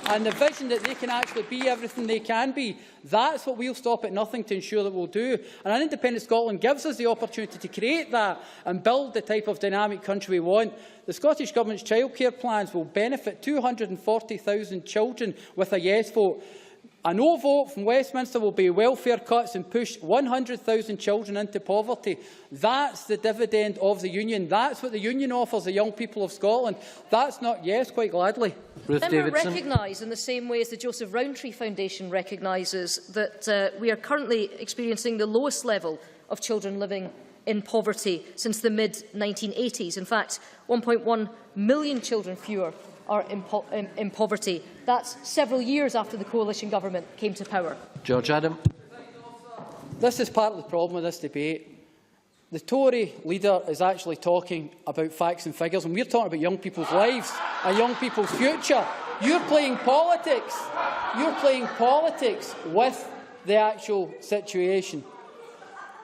and the vision that they can actually be everything they can be. That's what we'll stop at nothing to ensure that we'll do. And an independent Scotland gives us the opportunity to create that and build the type of dynamic country we want. The Scottish Government's childcare plans will benefit 240,000 children with a yes vote. A no vote from Westminster will be welfare cuts and push 100,000 children into poverty. That's the dividend of the Union. That's what the Union offers the young people of Scotland. That's not yes, quite gladly. Then we recognise, in the same way as the Joseph Rowntree Foundation recognises, that we are currently experiencing the lowest level of children living in poverty since the mid-1980s. In fact, 1.1 million children fewer are in poverty. That's several years after the coalition government came to power. George Adam. This is part of the problem with this debate. The Tory leader is actually talking about facts and figures, and we're talking about young people's lives and young people's future. You're playing politics. You're playing politics with the actual situation.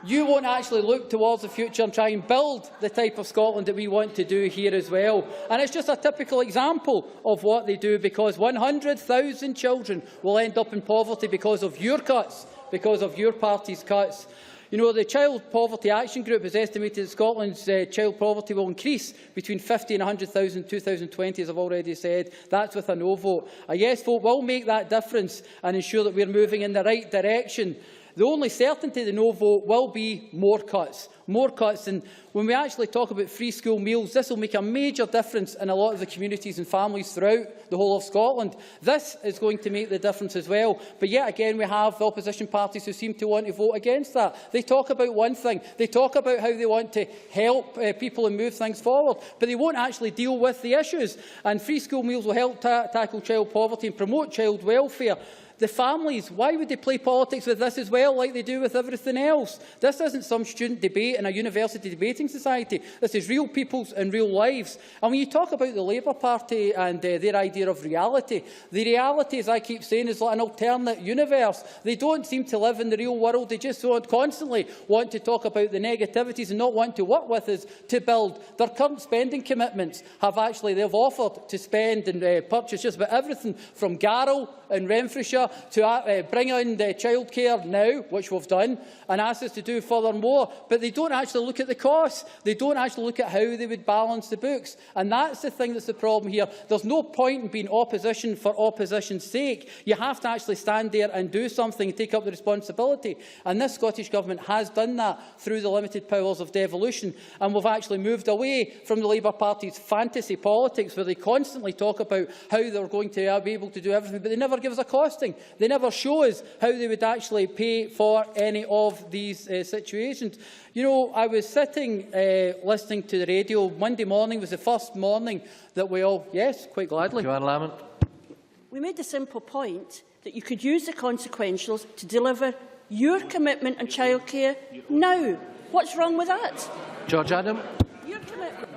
You won't actually look towards the future and try and build the type of Scotland that we want to do here as well. And it's just a typical example of what they do, because 100,000 children will end up in poverty because of your cuts, because of your party's cuts. The Child Poverty Action Group has estimated that Scotland's child poverty will increase between 50 and 100,000 in 2020, as I've already said. That's with a no vote. A yes vote will make that difference and ensure that we're moving in the right direction. The only certainty of the no vote will be more cuts. More cuts. And when we actually talk about free school meals, this will make a major difference in a lot of the communities and families throughout the whole of Scotland. This is going to make the difference as well. But yet again, we have the opposition parties who seem to want to vote against that. They talk about one thing. They talk about how they want to help people and move things forward, but they won't actually deal with the issues. And free school meals will help tackle child poverty and promote child welfare. The families, why would they play politics with this as well, like they do with everything else? This isn't some student debate in a university debating society. This is real people's and real lives. And when you talk about the Labour Party and their idea of reality, the reality, as I keep saying, is like an alternate universe. They don't seem to live in the real world. They just constantly want to talk about the negativities and not want to work with us to build. Their current spending commitments they've offered to spend and purchase just about everything from Garrow in Renfrewshire to bring in childcare now, which we've done, and ask us to do furthermore. But they don't actually look at the cost. cuts. They don't actually look at how they would balance the books. And that's the thing that's the problem here. There's no point in being opposition for opposition's sake. You have to actually stand there and do something and take up the responsibility. And this Scottish Government has done that through the limited powers of devolution. And we've actually moved away from the Labour Party's fantasy politics, where they constantly talk about how they're going to be able to do everything, but they never give us a costing. They never show us how they would actually pay for any of these situations. You know, I was sitting listening to the radio. Monday morning was the first morning that we all... Yes, quite gladly. Joanne Lamont. We made the simple point that you could use the consequentials to deliver your commitment on childcare now. What's wrong with that? George Adam. Your commitment.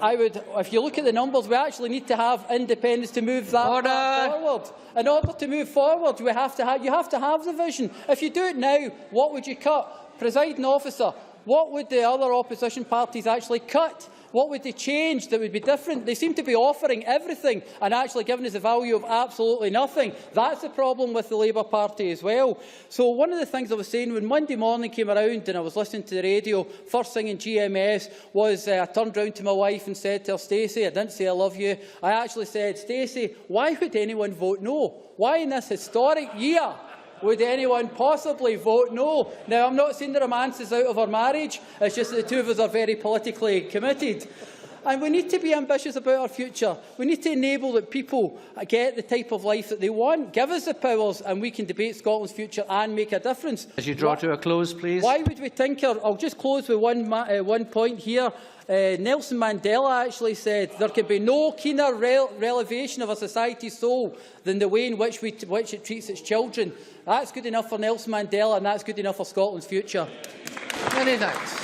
If you look at the numbers, we actually need to have independence to move that forward. In order to move forward, you have to have the vision. If you do it now, what would you cut? Presiding officer, what would the other opposition parties actually cut? What would they change that would be different? They seem to be offering everything and actually giving us the value of absolutely nothing. That's the problem with the Labour Party as well. So one of the things I was saying when Monday morning came around and I was listening to the radio, first thing in GMS was I turned round to my wife and said to her, Stacey, I didn't say I love you. I actually said, Stacey, why would anyone vote no? Why in this historic year would anyone possibly vote no? Now, I'm not saying the romance is out of our marriage. It's just that the two of us are very politically committed. And we need to be ambitious about our future. We need to enable that people get the type of life that they want. Give us the powers and we can debate Scotland's future and make a difference. As you draw to a close, please. Why would we tinker? I'll just close with one point here. Nelson Mandela actually said there can be no keener revelation of a society's soul than the way in which it treats its children. That's good enough for Nelson Mandela and that's good enough for Scotland's future. Many thanks.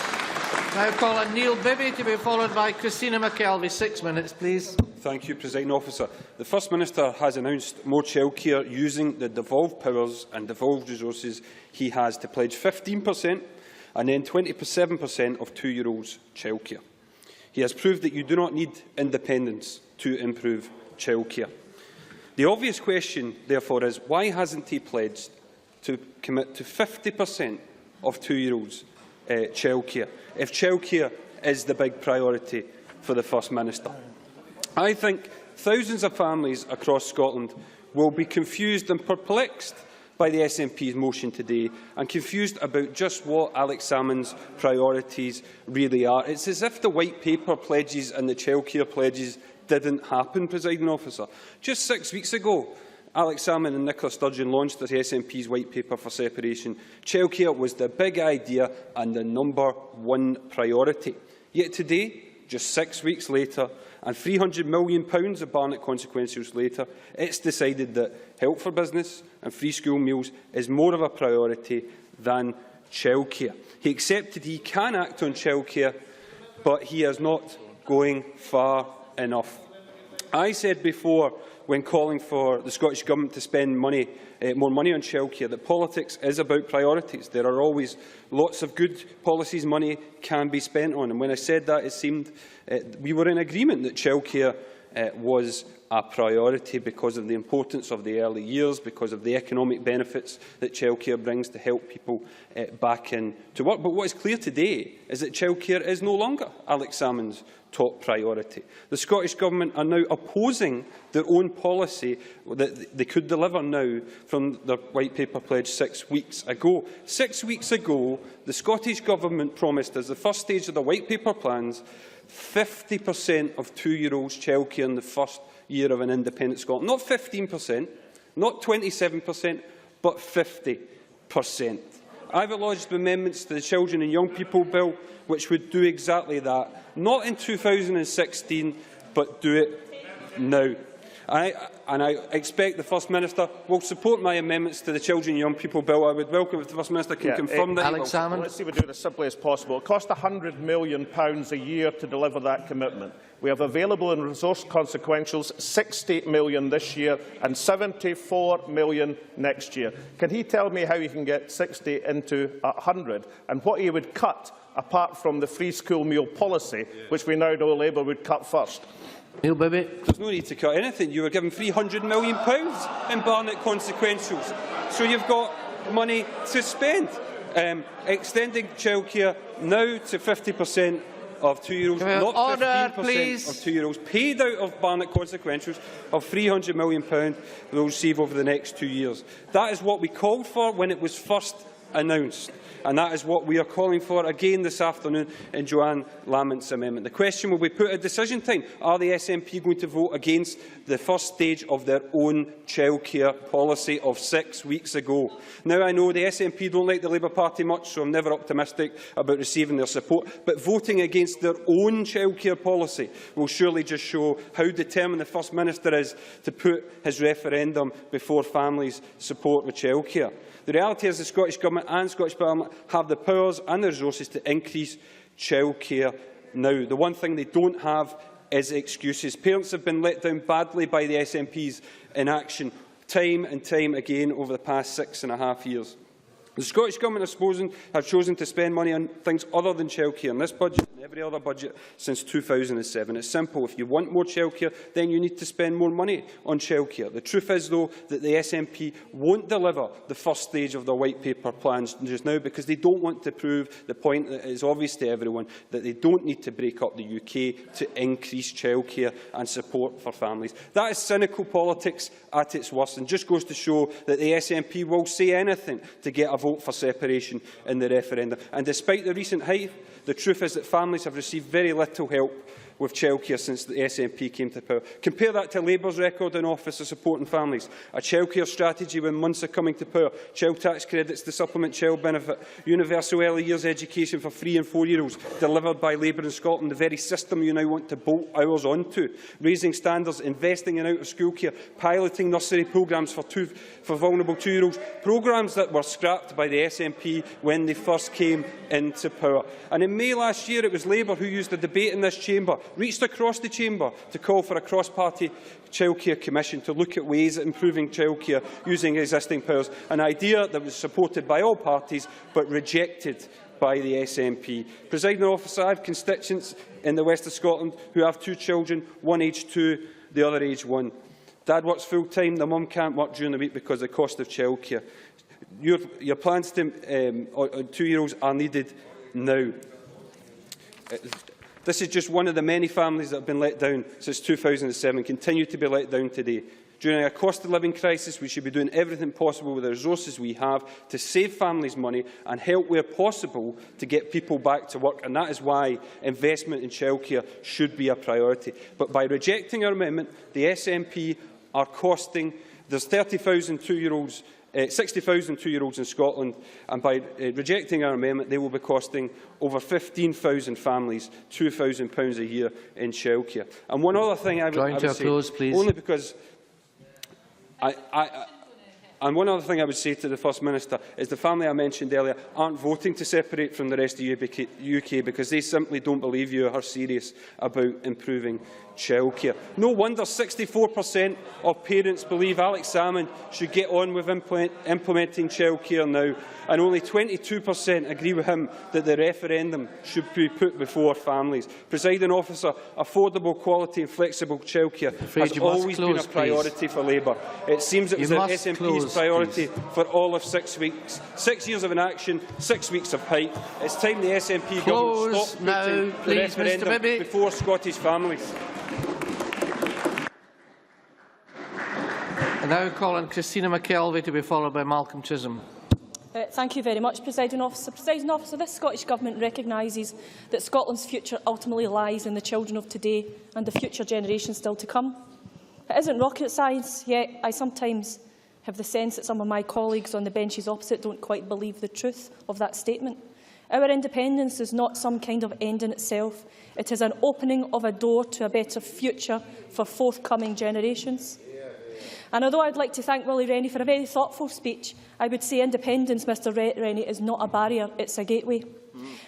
Now call on Neil Bibby to be followed by Christina McKelvey. 6 minutes, please. Thank you, Presiding Officer. The First Minister has announced more childcare using the devolved powers and devolved resources he has to pledge 15% and then 27% of 2-year-olds' childcare. He has proved that you do not need independence to improve childcare. The obvious question, therefore, is why hasn't he pledged to commit to 50% of 2-year-olds' childcare, if childcare is the big priority for the First Minister? I think thousands of families across Scotland will be confused and perplexed by the SNP's motion today and confused about just what Alex Salmond's priorities really are. It's as if the White Paper pledges and the childcare pledges didn't happen, Presiding Officer. Just 6 weeks ago, Alex Salmond and Nicola Sturgeon launched the SNP's White Paper for separation. Childcare was the big idea and the #1 priority. Yet today, just 6 weeks later, and £300 million of Barnett consequentials later, it's decided that help for business and free school meals is more of a priority than childcare. He accepted he can act on childcare, but he is not going far enough. I said before, when calling for the Scottish Government to spend more money on childcare, that politics is about priorities. There are always lots of good policies money can be spent on. And when I said that, it seemed we were in agreement that childcare was a priority because of the importance of the early years, because of the economic benefits that childcare brings to help people back into work. But what is clear today is that childcare is no longer Alex Salmond's top priority. The Scottish Government are now opposing their own policy that they could deliver now from their White Paper pledge 6 weeks ago. 6 weeks ago, the Scottish Government promised, as the first stage of the White Paper plans, 50% of 2-year-olds' childcare in the first year of an independent Scotland. Not 15%, not 27%, but 50%. I've lodged amendments to the Children and Young People Bill, which would do exactly that. Not in 2016, but do it now. And I expect the First Minister will support my amendments to the Children and Young People Bill. I would welcome if the First Minister can confirm that. Alex Salmond. Let's see if we do it as simply as possible. It costs £100 million a year to deliver that commitment. We have available in resource consequentials £60 million this year and £74 million next year. Can he tell me how he can get 60 into 100 and what he would cut apart from the free school meal policy, which we now know Labour would cut first? Neil Bibby. There's no need to cut anything. You were given £300 million in Barnett consequentials, so you've got money to spend. Extending childcare now to 50% of 2-year-olds, not 15% of 2-year-olds, paid out of Barnett consequentials of £300 million they'll receive over the next 2 years. That is what we called for when it was first announced, and that is what we are calling for again this afternoon in Joanne Lamont's amendment. The question will be put at decision time. Are the SNP going to vote against the first stage of their own childcare policy of 6 weeks ago? Now, I know the SNP don't like the Labour Party much, so I'm never optimistic about receiving their support, but voting against their own childcare policy will surely just show how determined the First Minister is to put his referendum before families' support with childcare. The reality is the Scottish Government and Scottish Parliament have the powers and the resources to increase childcare now. The one thing they don't have is excuses. Parents have been let down badly by the SNP's inaction time and time again over the past 6.5 years. The Scottish Government have chosen to spend money on things other than childcare in this budget and every other budget since 2007. It's simple. If you want more childcare, then you need to spend more money on childcare. The truth is, though, that the SNP won't deliver the first stage of their White Paper plans just now because they don't want to prove the point that is obvious to everyone, that they don't need to break up the UK to increase childcare and support for families. That is cynical politics at its worst and just goes to show that the SNP will say anything to get a vote for separation in the referendum. And despite the recent hype, the truth is that families have received very little help with childcare since the SNP came to power. Compare that to Labour's record in office of supporting families. A childcare strategy when months of coming to power, child tax credits to supplement child benefit, universal early years education for 3- and 4-year-olds delivered by Labour in Scotland, the very system you now want to bolt hours onto, raising standards, investing in out-of-school care, piloting nursery programmes for vulnerable 2-year-olds, programmes that were scrapped by the SNP when they first came into power. And in May last year, it was Labour who used a debate in this chamber, reached across the chamber to call for a cross-party childcare commission to look at ways of improving childcare using existing powers, an idea that was supported by all parties but rejected by the SNP. Presiding Officer, I have constituents in the west of Scotland who have 2 children, one aged 2, the other aged 1. Dad works full-time, the mum can't work during the week because of the cost of childcare. Your plans to, on 2-year-olds are needed now. This is just one of the many families that have been let down since 2007 and continue to be let down today. During a cost-of-living crisis, we should be doing everything possible with the resources we have to save families money and help where possible to get people back to work. And that is why investment in childcare should be a priority. But by rejecting our amendment, the SNP are costing. There's 30,000 2-year-olds 60,000 2-year-olds in Scotland, and by rejecting our amendment, they will be costing over 15,000 families £2,000 a year in childcare. And one other thing I would say, only because and one other thing I would say to the First Minister is the family I mentioned earlier aren't voting to separate from the rest of the UK because they simply don't believe you are serious about improving childcare. No wonder 64% of parents believe Alex Salmond should get on with implementing childcare now, and only 22% agree with him that the referendum should be put before families. Presiding Officer, affordable, quality and flexible childcare has always been a priority for Labour. It seems it was the SNP's priority for all of 6 weeks. 6 years of inaction, 6 weeks of hype. It's time the SNP government stopped putting the referendum before Scottish families. I now call on Christina McKelvey to be followed by Malcolm Chisholm. Thank you very much, Presiding Officer. Presiding Officer, this Scottish Government recognises that Scotland's future ultimately lies in the children of today and the future generations still to come. It isn't rocket science, yet I sometimes have the sense that some of my colleagues on the benches opposite don't quite believe the truth of that statement. Our independence is not some kind of end in itself. It is an opening of a door to a better future for forthcoming generations. And although I'd like to thank Willie Rennie for a very thoughtful speech, I would say independence, Mr Rennie, is not a barrier, it's a gateway.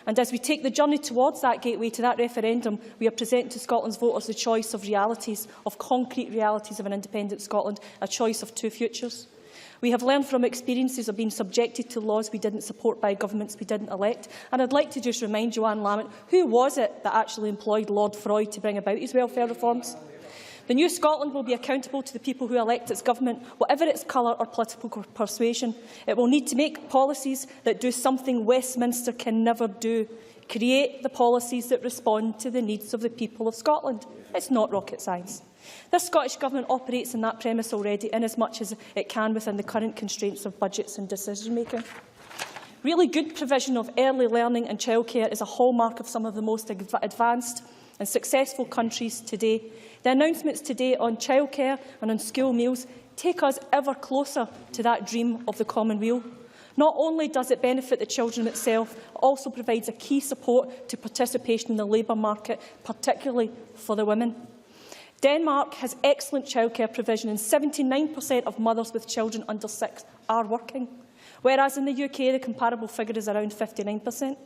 And as we take the journey towards that gateway, to that referendum, we are presenting to Scotland's voters the choice of realities, of concrete realities of an independent Scotland, a choice of 2 futures. We have learned from experiences of being subjected to laws we didn't support by governments we didn't elect. And I'd like to just remind Joanne Lamont, who was it that actually employed Lord Freud to bring about his welfare reforms? The new Scotland will be accountable to the people who elect its government, whatever its colour or political persuasion. It will need to make policies that do something Westminster can never do: create the policies that respond to the needs of the people of Scotland. It's not rocket science. This Scottish Government operates on that premise already, inasmuch as it can within the current constraints of budgets and decision-making. Really good provision of early learning and childcare is a hallmark of some of the most advanced and successful countries today. The announcements today on childcare and on school meals take us ever closer to that dream of the commonweal. Not only does it benefit the children itself, it also provides a key support to participation in the labour market, particularly for the women. Denmark has excellent childcare provision, and 79% of mothers with children under 6 are working, whereas in the UK the comparable figure is around 59%.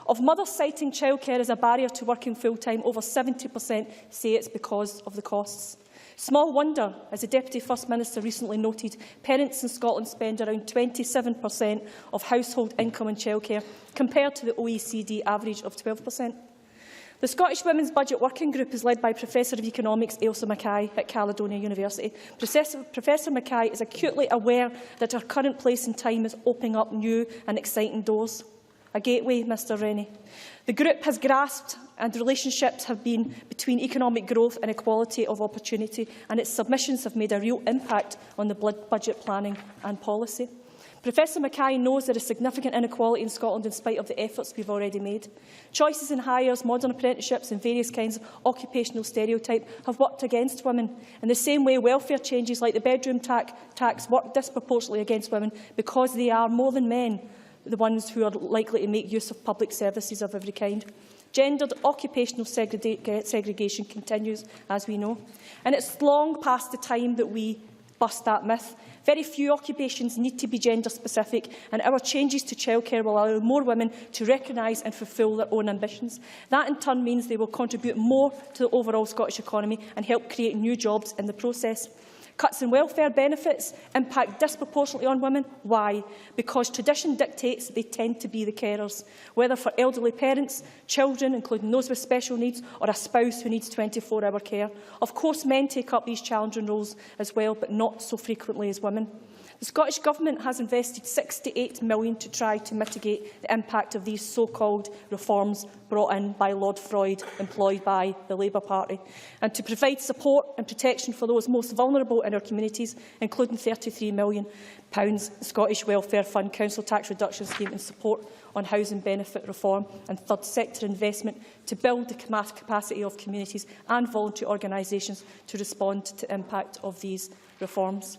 Of mothers citing childcare as a barrier to working full-time, over 70% say it's because of the costs. Small wonder, as the Deputy First Minister recently noted, parents in Scotland spend around 27% of household income on childcare, compared to the OECD average of 12%. The Scottish Women's Budget Working Group is led by Professor of Economics Ailsa Mackay at Caledonia University. Professor Mackay is acutely aware that her current place in time is opening up new and exciting doors. A gateway, Mr Rennie. The group has grasped, and relationships have been between economic growth and equality of opportunity, and its submissions have made a real impact on the budget planning and policy. Professor Mackay knows there is significant inequality in Scotland in spite of the efforts we've already made. Choices in hires, modern apprenticeships and various kinds of occupational stereotype have worked against women. In the same way, welfare changes like the bedroom tax work disproportionately against women because they are, more than men, the ones who are likely to make use of public services of every kind. Gendered occupational segregation continues, as we know, and it's long past the time that we bust that myth. Very few occupations need to be gender-specific, and our changes to childcare will allow more women to recognise and fulfil their own ambitions. That, in turn, means they will contribute more to the overall Scottish economy and help create new jobs in the process. Cuts in welfare benefits impact disproportionately on women. Why? Because tradition dictates that they tend to be the carers, whether for elderly parents, children, including those with special needs, or a spouse who needs 24-hour care. Of course, men take up these challenging roles as well, but not so frequently as women. The Scottish Government has invested £68 million to try to mitigate the impact of these so-called reforms brought in by Lord Freud, employed by the Labour Party, and to provide support and protection for those most vulnerable in our communities, including £33 million Scottish Welfare Fund Council Tax Reduction Scheme and support on housing benefit reform and third sector investment to build the capacity of communities and voluntary organisations to respond to the impact of these reforms.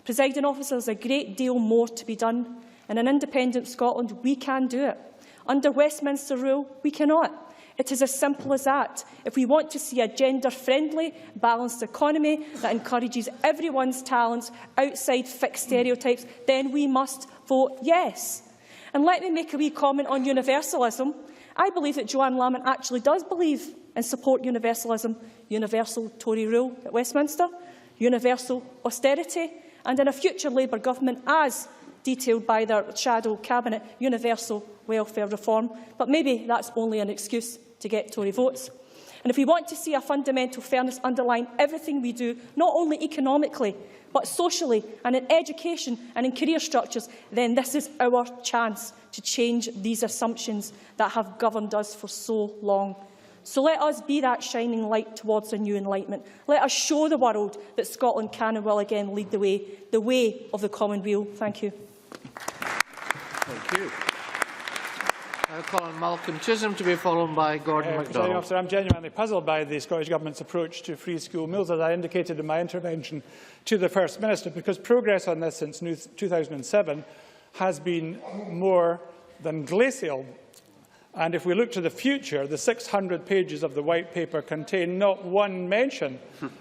Presiding Officer, there is a great deal more to be done. In an independent Scotland, we can do it. Under Westminster rule, we cannot. It is as simple as that. If we want to see a gender-friendly, balanced economy that encourages everyone's talents outside fixed stereotypes, then we must vote yes. And let me make a wee comment on universalism. I believe that Joanne Lamont actually does believe and support universalism. Universal Tory rule at Westminster, universal austerity, and in a future Labour government, as detailed by their shadow cabinet, universal welfare reform. But maybe that's only an excuse to get Tory votes. And if we want to see a fundamental fairness underlying everything we do, not only economically, but socially and in education and in career structures, then this is our chance to change these assumptions that have governed us for so long. So let us be that shining light towards a new enlightenment. Let us show the world that Scotland can and will again lead the way of the commonweal. Thank you. Thank you. I call on Malcolm Chisholm to be followed by Gordon MacDonald. Officer, I'm genuinely puzzled by the Scottish Government's approach to free school meals, as I indicated in my intervention to the First Minister, because progress on this since 2007 has been more than glacial. And if we look to the future, the 600 pages of the White Paper contain not one mention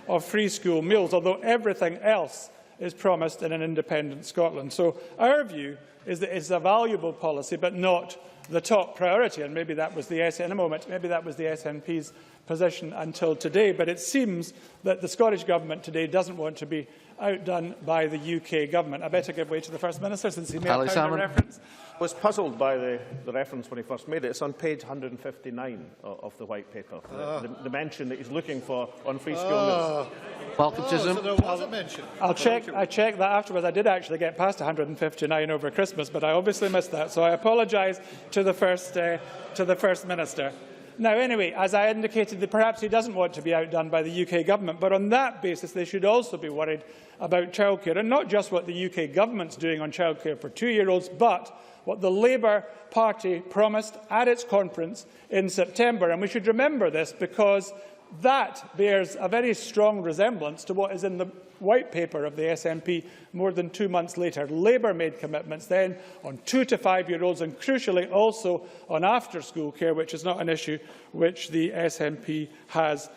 of free school meals, although everything else is promised in an independent Scotland. So our view is that it's a valuable policy, but not the top priority. And maybe that was the SNP's position until today. But it seems that the Scottish Government today doesn't want to be outdone by the UK Government. I better give way to the First Minister, since he made a reference. I was puzzled by the reference when he first made it. It's on page 159 of the White Paper, the mention that he's looking for on free school meals. I'll check. I checked that afterwards. I did actually get past 159 over Christmas, but I obviously missed that. So I apologise to the First Minister. Now, anyway, as I indicated, that perhaps he doesn't want to be outdone by the UK Government, but on that basis they should also be worried about childcare, and not just what the UK Government's doing on childcare for 2-year-olds, but what the Labour Party promised at its conference in September. And we should remember this, because that bears a very strong resemblance to what is in the White Paper of the SNP more than 2 months later. Labour made commitments then on 2- to 5-year-olds, and crucially also on after-school care, which is not an issue which the SNP has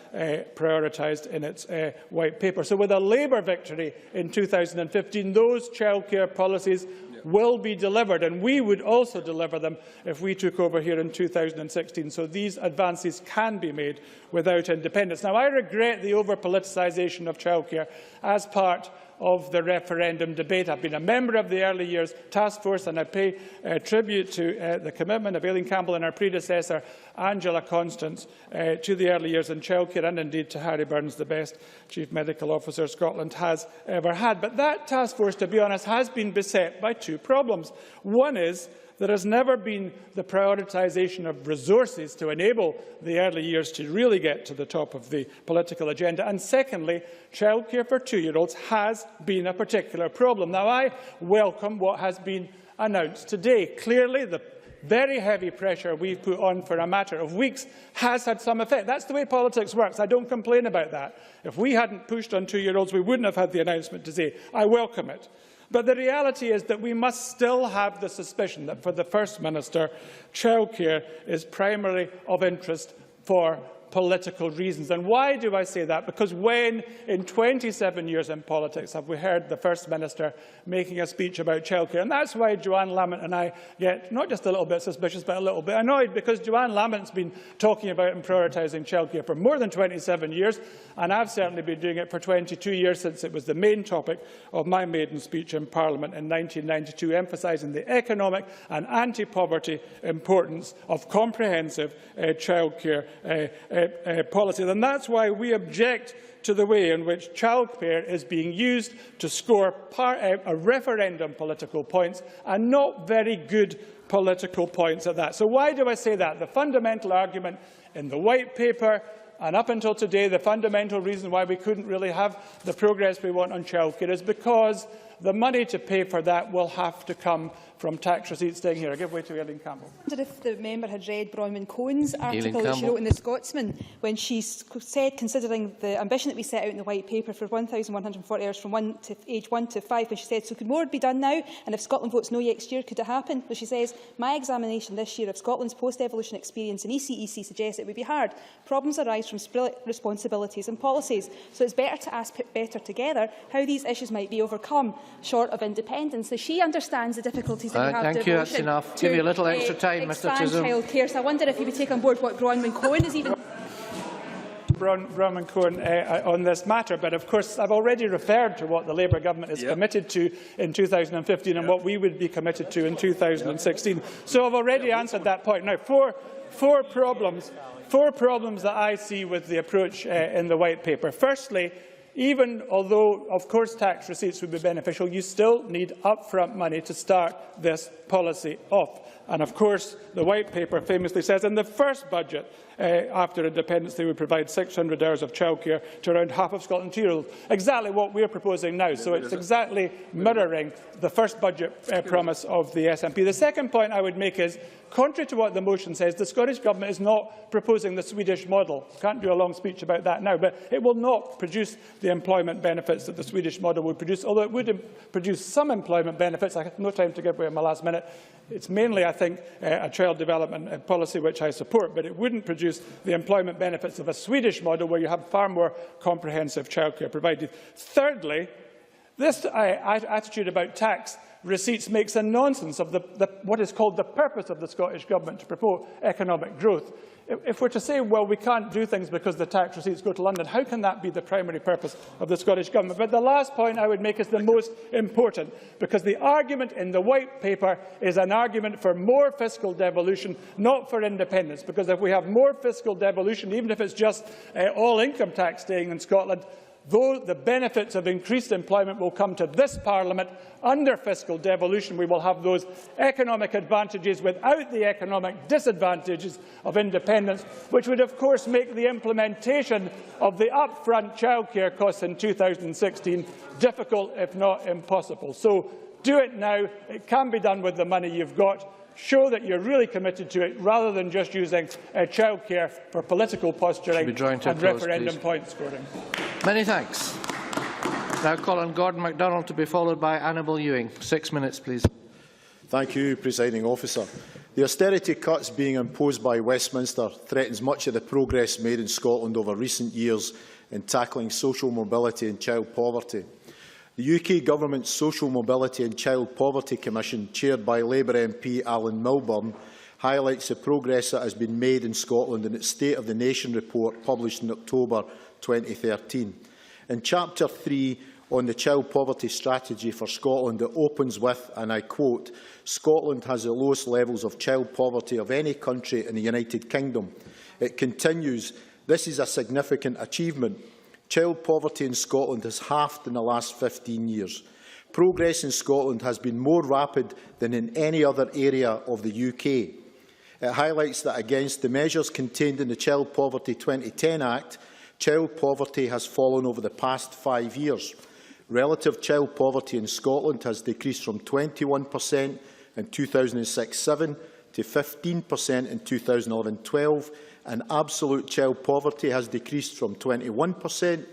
prioritised in its White Paper. So with a Labour victory in 2015, those childcare policies will be delivered, and we would also deliver them if we took over here in 2016. So these advances can be made without independence. Now, I regret the over-politicisation of childcare as part of the referendum debate. I've been a member of the Early Years Task Force, and I pay tribute to the commitment of Aileen Campbell and her predecessor, Angela Constance, to the early years in childcare, and indeed to Harry Burns, the best Chief Medical Officer Scotland has ever had. But that task force, to be honest, has been beset by 2 problems. One is there has never been the prioritisation of resources to enable the early years to really get to the top of the political agenda. And secondly, childcare for 2-year-olds has been a particular problem. Now, I welcome what has been announced today. Clearly, the very heavy pressure we've put on for a matter of weeks has had some effect. That's the way politics works. I don't complain about that. If we hadn't pushed on 2-year-olds, we wouldn't have had the announcement today. I welcome it. But the reality is that we must still have the suspicion that for the First Minister, childcare is primarily of interest for political reasons. And why do I say that? Because when, in 27 years in politics, have we heard the First Minister making a speech about childcare? And that's why Joanne Lamont and I get not just a little bit suspicious, but a little bit annoyed, because Joanne Lamont's been talking about and prioritising childcare for more than 27 years, and I've certainly been doing it for 22 years, since it was the main topic of my maiden speech in Parliament in 1992, emphasising the economic and anti-poverty importance of comprehensive childcare policy. And that's why we object to the way in which childcare is being used to score referendum political points, and not very good political points at that. So why do I say that? The fundamental argument in the White Paper, and up until today, the fundamental reason why we couldn't really have the progress we want on childcare is because the money to pay for that will have to come from tax receipts staying here. I give way to Aileen Campbell. I wondered if the member had read Bronwyn-Cohen's article that she wrote in The Scotsman, when she said, considering the ambition that we set out in the White Paper for 1,140 hours from age 1 to 5, when she said, so could more be done now? And if Scotland votes no next year, could it happen? Well, she says, my examination this year of Scotland's post-evolution experience in ECEC suggests it would be hard. Problems arise from split responsibilities and policies. So it's better to ask better together how these issues might be overcome, short of independence. So she understands the difficulties that we have thank you, that's enough. Give you a little extra time, Mr. Chisholm. Childcare. So I wonder if you would take on board what Bronwyn-Cohen is even... Bronwyn-Cohen on this matter, but of course I've already referred to what the Labour Government is committed to in 2015 and what we would be committed to in 2016. So I've already answered that point. Now, four problems that I see with the approach in the White Paper. Firstly, even although, of course, tax receipts would be beneficial, you still need upfront money to start this policy off. And, of course, the White Paper famously says in the first budget after independence they would provide 600 hours of childcare to around half of Scotland's 2-year-olds. Exactly what we are proposing now. So it's exactly mirroring the first budget promise of the SNP. The second point I would make is, contrary to what the motion says, the Scottish Government is not proposing the Swedish model. I can't do a long speech about that now, but it will not produce the employment benefits that the Swedish model would produce, although it would produce some employment benefits. I have no time to give away in my last minute. It's mainly, I think, a child development policy which I support, but it wouldn't produce the employment benefits of a Swedish model where you have far more comprehensive childcare provided. Thirdly, This attitude about tax receipts makes a nonsense of what is called the purpose of the Scottish Government to promote economic growth. If we're to say, well, we can't do things because the tax receipts go to London, how can that be the primary purpose of the Scottish Government? But the last point I would make is the most important, because the argument in the White Paper is an argument for more fiscal devolution, not for independence. Because if we have more fiscal devolution, even if it's just all income tax staying in Scotland, though the benefits of increased employment will come to this Parliament, under fiscal devolution we will have those economic advantages without the economic disadvantages of independence, which would of course make the implementation of the upfront childcare costs in 2016 difficult, if not impossible. So do it now. It can be done with the money you've got. Show that you're really committed to it, rather than just using childcare for political posturing and referendum point scoring. Many thanks. Now call on Gordon MacDonald to be followed by Annabel Ewing. 6 minutes, please. Thank you, Presiding Officer. The austerity cuts being imposed by Westminster threatens much of the progress made in Scotland over recent years in tackling social mobility and child poverty. The UK Government's Social Mobility and Child Poverty Commission, chaired by Labour MP Alan Milburn, highlights the progress that has been made in Scotland in its State of the Nation report published in October 2013. In Chapter 3 on the Child Poverty Strategy for Scotland, it opens with, and I quote, "Scotland has the lowest levels of child poverty of any country in the United Kingdom." It continues, "This is a significant achievement. Child poverty in Scotland has halved in the last 15 years. Progress in Scotland has been more rapid than in any other area of the UK. It highlights that against the measures contained in the Child Poverty 2010 Act, child poverty has fallen over the past 5 years. Relative child poverty in Scotland has decreased from 21% in 2006-07 to 15% in 2011-12, and absolute child poverty has decreased from 21%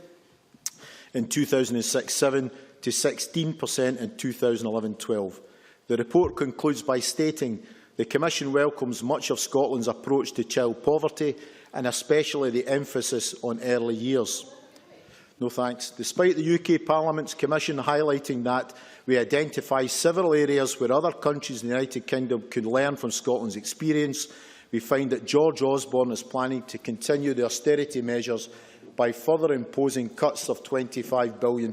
in 2006-07 to 16% in 2011-12. The report concludes by stating the Commission welcomes much of Scotland's approach to child poverty, and especially the emphasis on early years. No thanks. Despite the UK Parliament's Commission highlighting that we identify several areas where other countries in the United Kingdom could learn from Scotland's experience, we find that George Osborne is planning to continue the austerity measures by further imposing cuts of £25 billion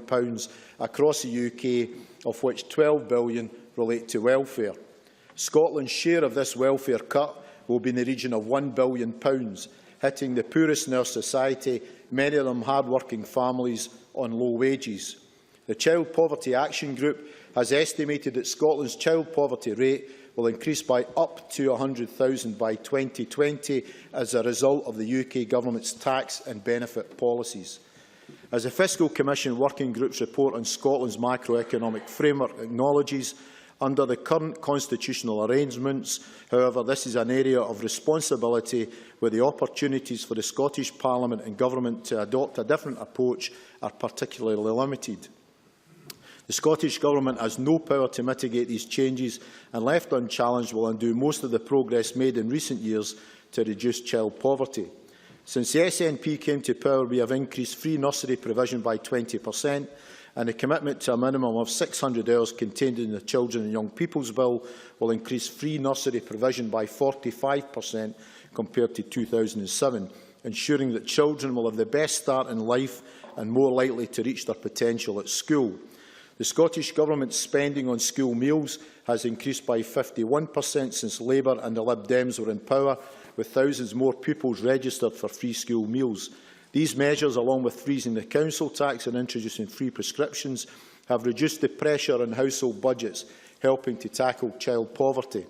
across the UK, of which £12 billion relate to welfare. Scotland's share of this welfare cut will be in the region of £1 billion, hitting the poorest in our society, many of them hard-working families on low wages. The Child Poverty Action Group has estimated that Scotland's child poverty rate will increase by up to 100,000 by 2020 as a result of the UK Government's tax and benefit policies. As the Fiscal Commission Working Group's report on Scotland's macroeconomic framework acknowledges, under the current constitutional arrangements, however, this is an area of responsibility where the opportunities for the Scottish Parliament and Government to adopt a different approach are particularly limited. The Scottish Government has no power to mitigate these changes, and left unchallenged will undo most of the progress made in recent years to reduce child poverty. Since the SNP came to power, we have increased free nursery provision by 20%, and the commitment to a minimum of 600 hours contained in the Children and Young People's Bill will increase free nursery provision by 45% compared to 2007, ensuring that children will have the best start in life and more likely to reach their potential at school. The Scottish Government's spending on school meals has increased by 51% since Labour and the Lib Dems were in power, with thousands more pupils registered for free school meals. These measures, along with freezing the council tax and introducing free prescriptions, have reduced the pressure on household budgets, helping to tackle child poverty.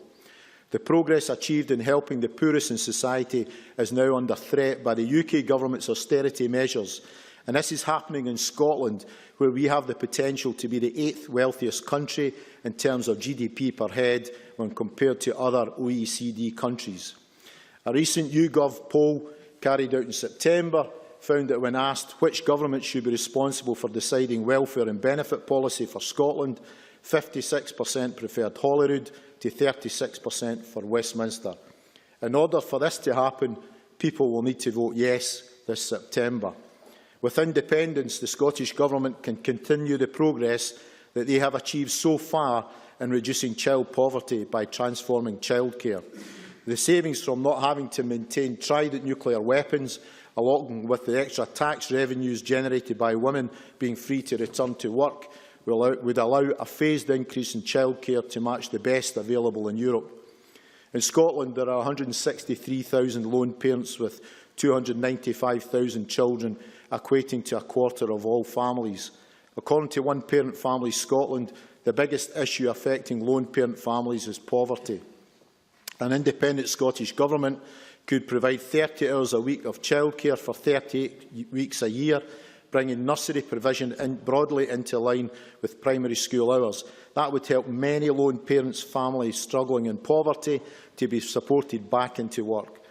The progress achieved in helping the poorest in society is now under threat by the UK Government's austerity measures, and this is happening in Scotland, where we have the potential to be the 8th wealthiest country in terms of GDP per head when compared to other OECD countries. A recent YouGov poll carried out in September found that when asked which government should be responsible for deciding welfare and benefit policy for Scotland, 56% preferred Holyrood to 36% for Westminster. In order for this to happen, people will need to vote yes this September. With independence, the Scottish Government can continue the progress that they have achieved so far in reducing child poverty by transforming childcare. The savings from not having to maintain Trident nuclear weapons, along with the extra tax revenues generated by women being free to return to work, would allow a phased increase in childcare to match the best available in Europe. In Scotland, there are 163,000 lone parents with 295,000 children, equating to a quarter of all families. According to One Parent Families Scotland, the biggest issue affecting lone parent families is poverty. An independent Scottish Government could provide 30 hours a week of childcare for 38 weeks a year, bringing nursery provision broadly into line with primary school hours. That would help many lone parents' families struggling in poverty to be supported back into work.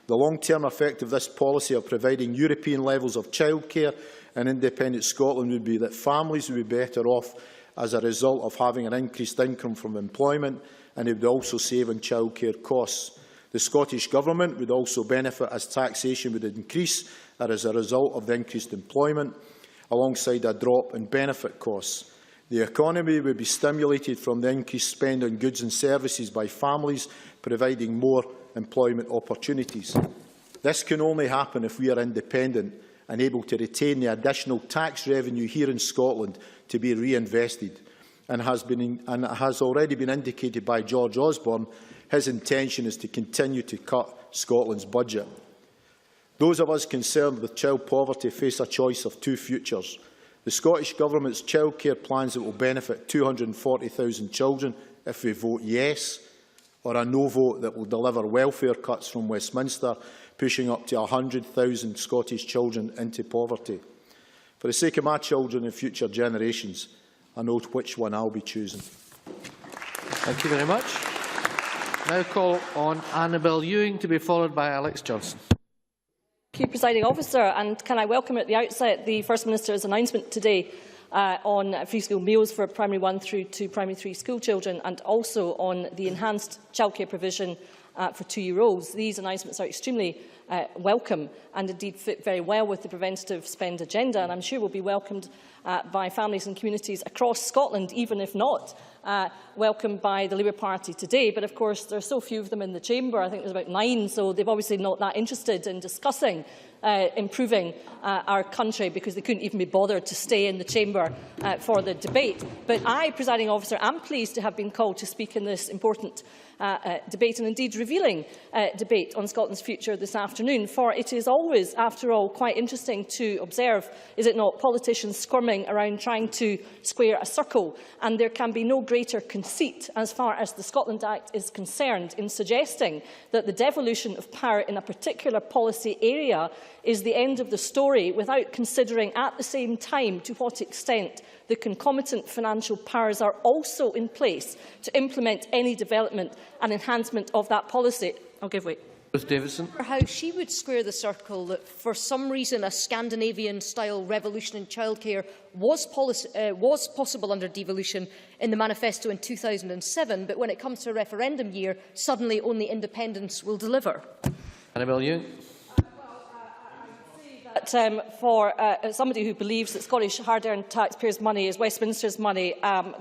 The long-term effect of this policy of providing European levels of childcare in independent Scotland would be that families would be better off as a result of having an increased income from employment, and it would also save on childcare costs. The Scottish Government would also benefit as taxation would increase as a result of the increased employment, alongside a drop in benefit costs. The economy would be stimulated from the increased spend on goods and services by families, providing more employment opportunities. This can only happen if we are independent and able to retain the additional tax revenue here in Scotland to be reinvested, and has already been indicated by George Osborne. His intention is to continue to cut Scotland's budget. Those of us concerned with child poverty face a choice of two futures. The Scottish Government's childcare plans that will benefit 240,000 children if we vote yes, or a no vote that will deliver welfare cuts from Westminster, pushing up to 100,000 Scottish children into poverty. For the sake of my children and future generations, I know which one I'll be choosing. Thank you very much. Now call on Annabel Ewing to be followed by Alex Johnson. Thank you, Presiding Officer, and can I welcome at the outset the First Minister's announcement today on free school meals for primary 1 through to primary 3 school children, and also on the enhanced childcare provision for 2-year-olds. These announcements are extremely welcome and indeed fit very well with the preventative spend agenda, and I'm sure will be welcomed by families and communities across Scotland, even if not welcomed by the Labour Party today. But of course there are so few of them in the chamber. I think there's about 9, so they've obviously not that interested in discussing improving our country, because they couldn't even be bothered to stay in the chamber for the debate. But I, Presiding Officer, am pleased to have been called to speak in this important debate, and indeed revealing debate on Scotland's future this afternoon, for it is always, after all, quite interesting to observe, is it not, politicians squirming around trying to square a circle, and there can be no greater conceit as far as the Scotland Act is concerned in suggesting that the devolution of power in a particular policy area is the end of the story, without considering at the same time to what extent the concomitant financial powers are also in place to implement any development and enhancement of that policy. I'll give way. Ruth Davidson. How she would square the circle that for some reason a Scandinavian-style revolution in childcare was possible under devolution in the manifesto in 2007, but when it comes to a referendum year, suddenly only independence will deliver. Annabel Ewing. For somebody who believes that Scottish hard-earned taxpayers' money is Westminster's money,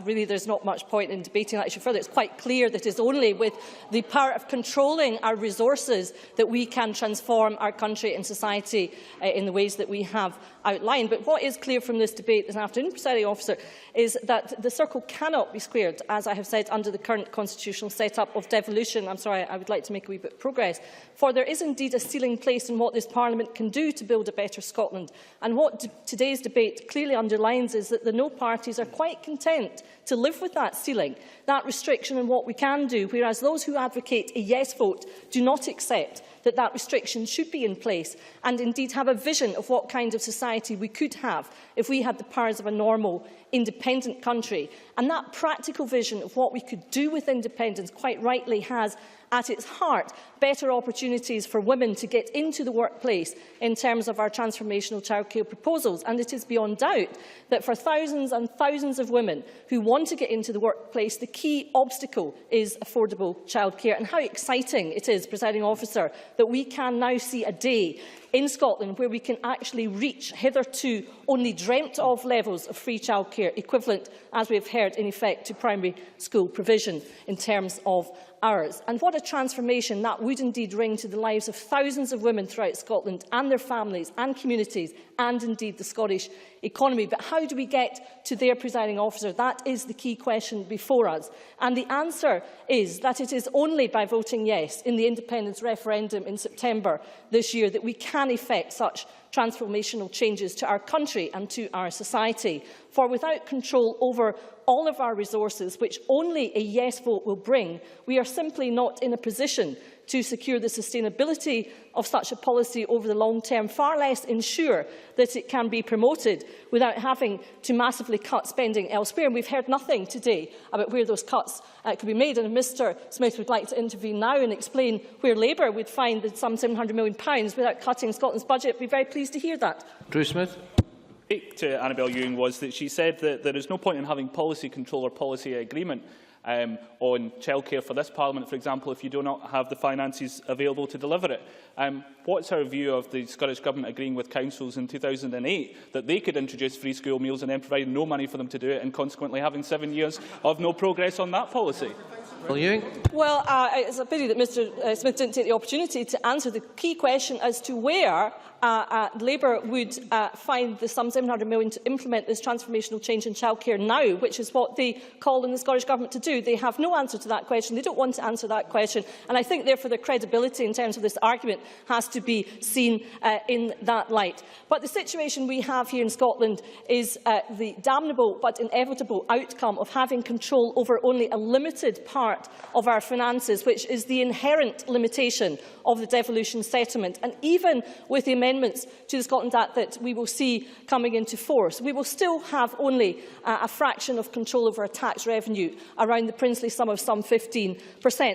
really there's not much point in debating that issue further. It's quite clear that it is only with the power of controlling our resources that we can transform our country and society in the ways that we have outlined. But what is clear from this debate this afternoon, Presiding Officer, is that the circle cannot be squared, as I have said, under the current constitutional set-up of devolution. I'm sorry, I would like to make a wee bit of progress. For there is indeed a ceiling placed in what this Parliament can do to build a better Scotland. And what today's debate clearly underlines is that the no parties are quite content to live with that ceiling, that restriction on what we can do, whereas those who advocate a yes vote do not accept that that restriction should be in place, and indeed have a vision of what kind of society we could have if we had the powers of a normal independent country. And that practical vision of what we could do with independence quite rightly has at its heart better opportunities for women to get into the workplace in terms of our transformational childcare proposals. And it is beyond doubt that for thousands and thousands of women who want to get into the workplace, the key obstacle is affordable childcare. And how exciting it is, Presiding Officer, that we can now see a day in Scotland where we can actually reach hitherto only dreamt of levels of free childcare equivalent, as we have heard, in effect to primary school provision in terms of hours. And what a transformation that would indeed bring to the lives of thousands of women throughout Scotland and their families and communities and indeed the Scottish economy. But how do we get to their, Presiding Officer? That is the key question before us. And the answer is that it is only by voting yes in the independence referendum in September this year that we can effect such transformational changes to our country and to our society. For without control over all of our resources, which only a yes vote will bring, we are simply not in a position to secure the sustainability of such a policy over the long term, far less ensure that it can be promoted without having to massively cut spending elsewhere. And we've heard nothing today about where those cuts could be made. And if Mr Smith would like to intervene now and explain where Labour would find the some £700 million without cutting Scotland's budget, I'd be very pleased to hear that. Drew Smith. To Annabel Ewing was that she said that there is no point in having policy control or policy agreement on childcare for this Parliament, for example, if you do not have the finances available to deliver it. What's her view of the Scottish Government agreeing with councils in 2008 that they could introduce free school meals and then providing no money for them to do it, and consequently having 7 years of no progress on that policy? Well, it's a pity that Mr Smith didn't take the opportunity to answer the key question as to where Labour would find the some £700 million to implement this transformational change in childcare now, which is what they call on the Scottish Government to do. They have no answer to that question. They don't want to answer that question. And I think, therefore, their credibility in terms of this argument has to be seen in that light. But the situation we have here in Scotland is the damnable but inevitable outcome of having control over only a limited part of our finances, which is the inherent limitation of the devolution settlement. And even with the amendments to the Scotland Act that we will see coming into force, we will still have only a fraction of control over a tax revenue, around the princely sum of some 15%.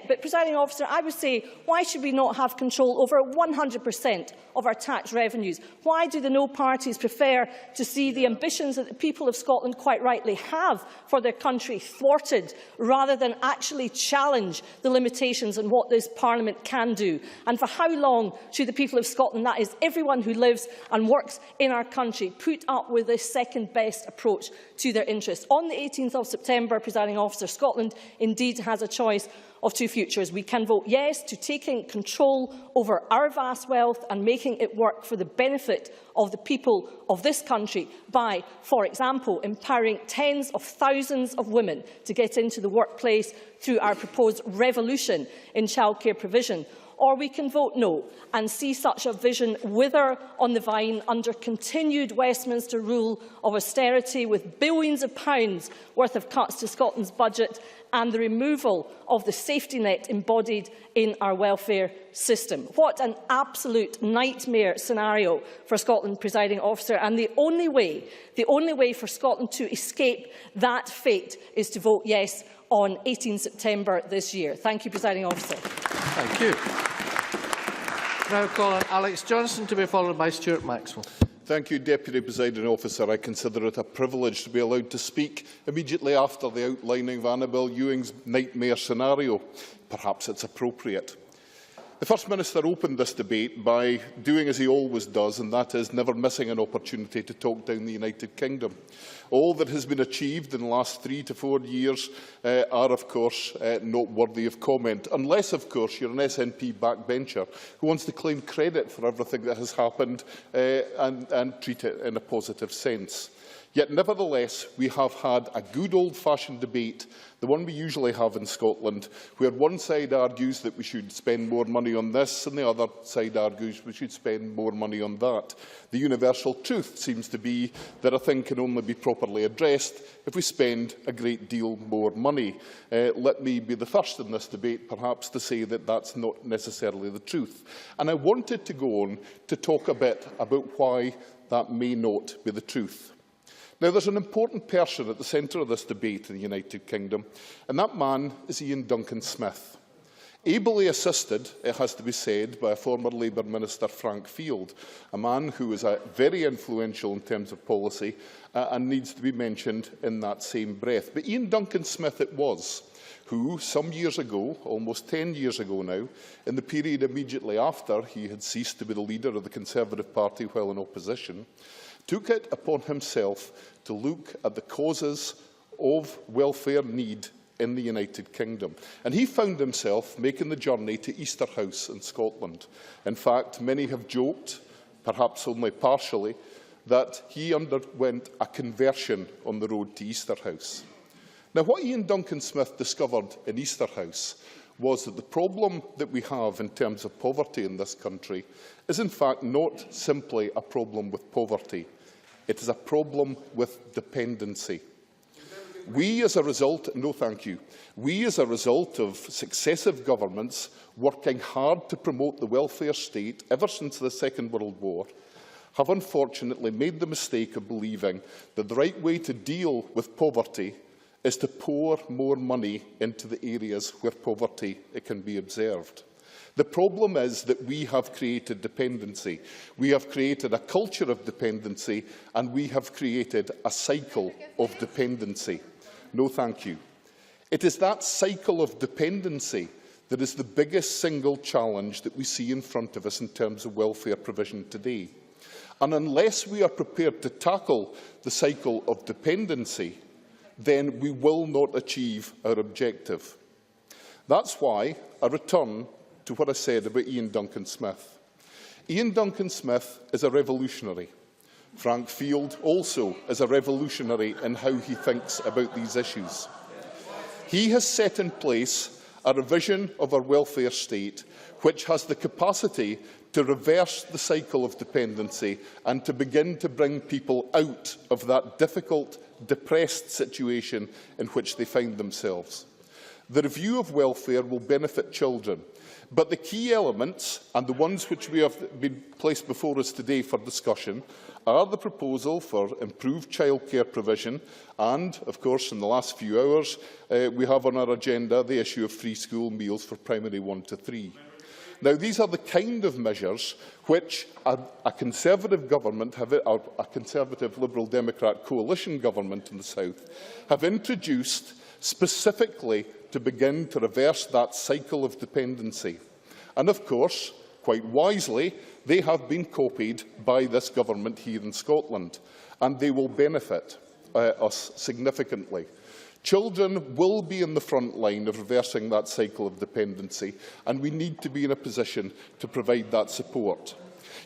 But, Presiding Officer, I would say, why should we not have control over 100% of our tax revenues? Why do the no parties prefer to see the ambitions that the people of Scotland quite rightly have for their country thwarted, rather than actually challenge the limitations on what this Parliament can do? And for how long should the people of Scotland, that is everyone who lives and works in our country, put up with this second-best approach to their interests? On the 18th of September, Presiding Officer, Scotland indeed has a choice of two futures. We can vote yes to taking control over our vast wealth and making it work for the benefit of the people of this country by, for example, empowering tens of thousands of women to get into the workplace through our proposed revolution in childcare provision. Or we can vote no and see such a vision wither on the vine under continued Westminster rule of austerity, with billions of pounds worth of cuts to Scotland's budget and the removal of the safety net embodied in our welfare system. What an absolute nightmare scenario for Scotland, Presiding Officer. And the only way for Scotland to escape that fate is to vote yes on 18 September this year. Thank you, Presiding Officer. Thank you. Now call on Alex Johnson to be followed by Stuart Maxwell. Thank you, Deputy Presiding Officer. I consider it a privilege to be allowed to speak immediately after the outlining of Annabel Ewing's nightmare scenario. Perhaps it's appropriate. The First Minister opened this debate by doing as he always does, and that is never missing an opportunity to talk down the United Kingdom. All that has been achieved in the last 3 to 4 years are, of course, not worthy of comment, unless, of course, you're an SNP backbencher who wants to claim credit for everything that has happened and treat it in a positive sense. Yet, nevertheless, we have had a good old-fashioned debate, the one we usually have in Scotland, where one side argues that we should spend more money on this and the other side argues we should spend more money on that. The universal truth seems to be that a thing can only be properly addressed if we spend a great deal more money. Let me be the first in this debate, perhaps, to say that that's not necessarily the truth. And I wanted to go on to talk a bit about why that may not be the truth. Now, there's an important person at the centre of this debate in the United Kingdom, and that man is Ian Duncan Smith. Ably assisted, it has to be said, by a former Labour Minister, Frank Field, a man who is very influential in terms of policy and needs to be mentioned in that same breath. But Ian Duncan Smith it was who, some years ago, almost 10 years ago now, in the period immediately after he had ceased to be the leader of the Conservative Party while in opposition, took it upon himself to look at the causes of welfare need in the United Kingdom. And he found himself making the journey to Easterhouse in Scotland. In fact, many have joked, perhaps only partially, that he underwent a conversion on the road to Easterhouse. Now, what Ian Duncan Smith discovered in Easterhouse was that the problem that we have in terms of poverty in this country is in fact not simply a problem with poverty. It is a problem with dependency. We, as a result, no thank you, we, as a result of successive governments working hard to promote the welfare state ever since the Second World War, have unfortunately made the mistake of believing that the right way to deal with poverty is to pour more money into the areas where poverty can be observed. The problem is that we have created dependency. We have created a culture of dependency, and we have created a cycle of dependency. No thank you. It is that cycle of dependency that is the biggest single challenge that we see in front of us in terms of welfare provision today. And unless we are prepared to tackle the cycle of dependency, then we will not achieve our objective. That's why I return to what I said about Ian Duncan Smith. Ian Duncan Smith is a revolutionary. Frank Field also is a revolutionary in how he thinks about these issues. He has set in place a revision of our welfare state which has the capacity to reverse the cycle of dependency and to begin to bring people out of that difficult, depressed situation in which they find themselves. The review of welfare will benefit children, but the key elements, and the ones which we have been placed before us today for discussion, are the proposal for improved childcare provision and, of course, in the last few hours, we have on our agenda the issue of free school meals for primary 1 to 3. Now, these are the kind of measures which a Conservative government, a Conservative Liberal Democrat coalition government in the South, have introduced specifically to begin to reverse that cycle of dependency. And, of course, quite wisely, they have been copied by this government here in Scotland, and they will benefit us significantly. Children will be in the front line of reversing that cycle of dependency, and we need to be in a position to provide that support.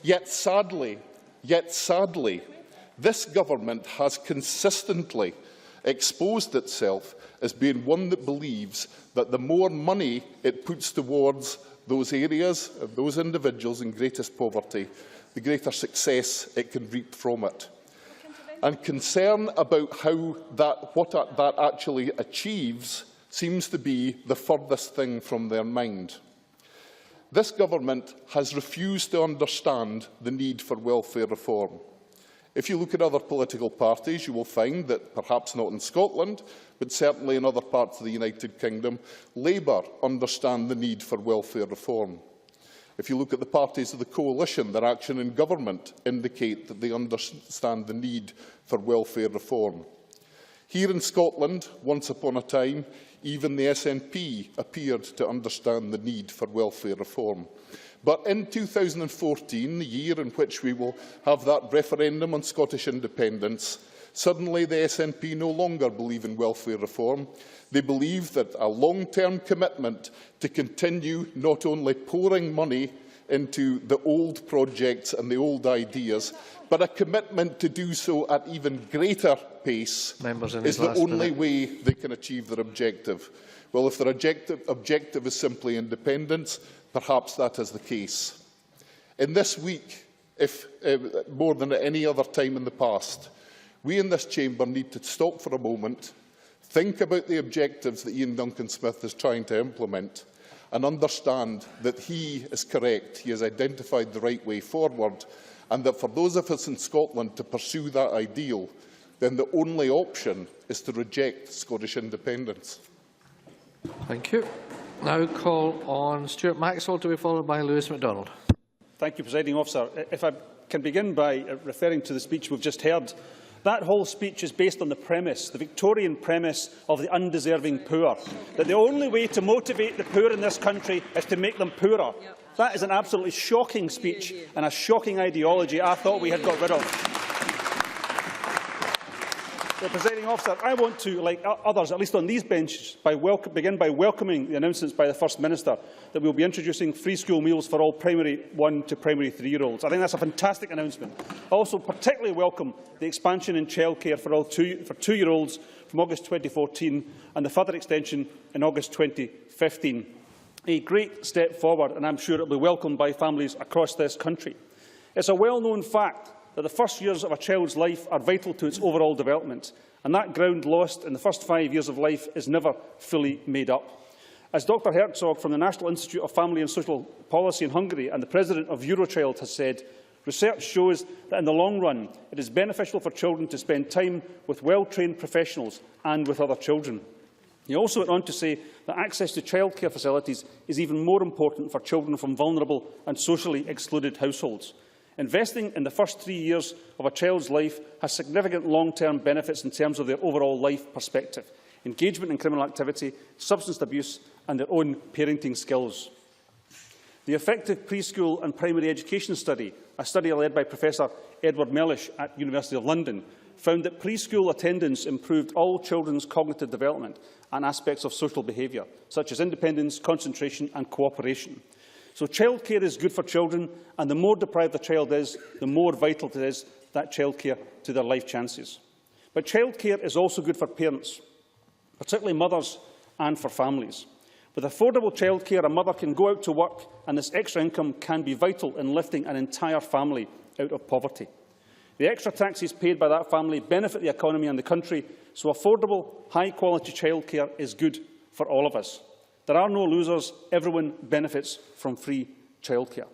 Yet sadly, this government has consistently exposed itself as being one that believes that the more money it puts towards those areas, those individuals in greatest poverty, the greater success it can reap from it. And concern about what that actually achieves seems to be the furthest thing from their mind. This government has refused to understand the need for welfare reform. If you look at other political parties, you will find that, perhaps not in Scotland, but certainly in other parts of the United Kingdom, Labour understand the need for welfare reform. If you look at the parties of the coalition, their action in government indicate that they understand the need for welfare reform. Here in Scotland, once upon a time, even the SNP appeared to understand the need for welfare reform. But in 2014, the year in which we will have that referendum on Scottish independence, suddenly the SNP no longer believe in welfare reform. They believe that a long-term commitment to continue not only pouring money into the old projects and the old ideas, but a commitment to do so at even greater pace is the only way they can achieve their objective. Well, if their objective is simply independence, perhaps that is the case. In this week, more than at any other time in the past, we in this chamber need to stop for a moment, think about the objectives that Ian Duncan Smith is trying to implement, and understand that he is correct. He has identified the right way forward, and that for those of us in Scotland to pursue that ideal, then the only option is to reject Scottish independence. Thank you. Now call on Stuart Maxwell to be followed by Lewis MacDonald. Thank you, Presiding Officer. If I can begin by referring to the speech we've just heard, that whole speech is based on the premise, the Victorian premise of the undeserving poor, that the only way to motivate the poor in this country is to make them poorer. That is an absolutely shocking speech and a shocking ideology I thought we had got rid of. Presiding Officer, I want to, like others, at least on these benches, begin by welcoming the announcements by the First Minister that we will be introducing free school meals for all primary 1 to primary 3-year-olds. I think that's a fantastic announcement. I also particularly welcome the expansion in childcare for 2-year-olds from August 2014 and the further extension in August 2015. A great step forward, and I'm sure it will be welcomed by families across this country. It's a well-known fact that the first years of a child's life are vital to its overall development, and that ground lost in the first 5 years of life is never fully made up. As Dr Herzog from the National Institute of Family and Social Policy in Hungary and the President of Eurochild has said, research shows that in the long run it is beneficial for children to spend time with well-trained professionals and with other children. He also went on to say that access to childcare facilities is even more important for children from vulnerable and socially excluded households. Investing in the first 3 years of a child's life has significant long-term benefits in terms of their overall life perspective, engagement in criminal activity, substance abuse and their own parenting skills. The Effective Preschool and Primary Education Study, a study led by Professor Edward Mellish at the University of London, found that preschool attendance improved all children's cognitive development and aspects of social behaviour, such as independence, concentration and cooperation. So childcare is good for children, and the more deprived the child is, the more vital it is that childcare to their life chances. But childcare is also good for parents, particularly mothers and for families. With affordable childcare, a mother can go out to work, and this extra income can be vital in lifting an entire family out of poverty. The extra taxes paid by that family benefit the economy and the country, so affordable, high-quality childcare is good for all of us. There are no losers. Everyone benefits from free childcare.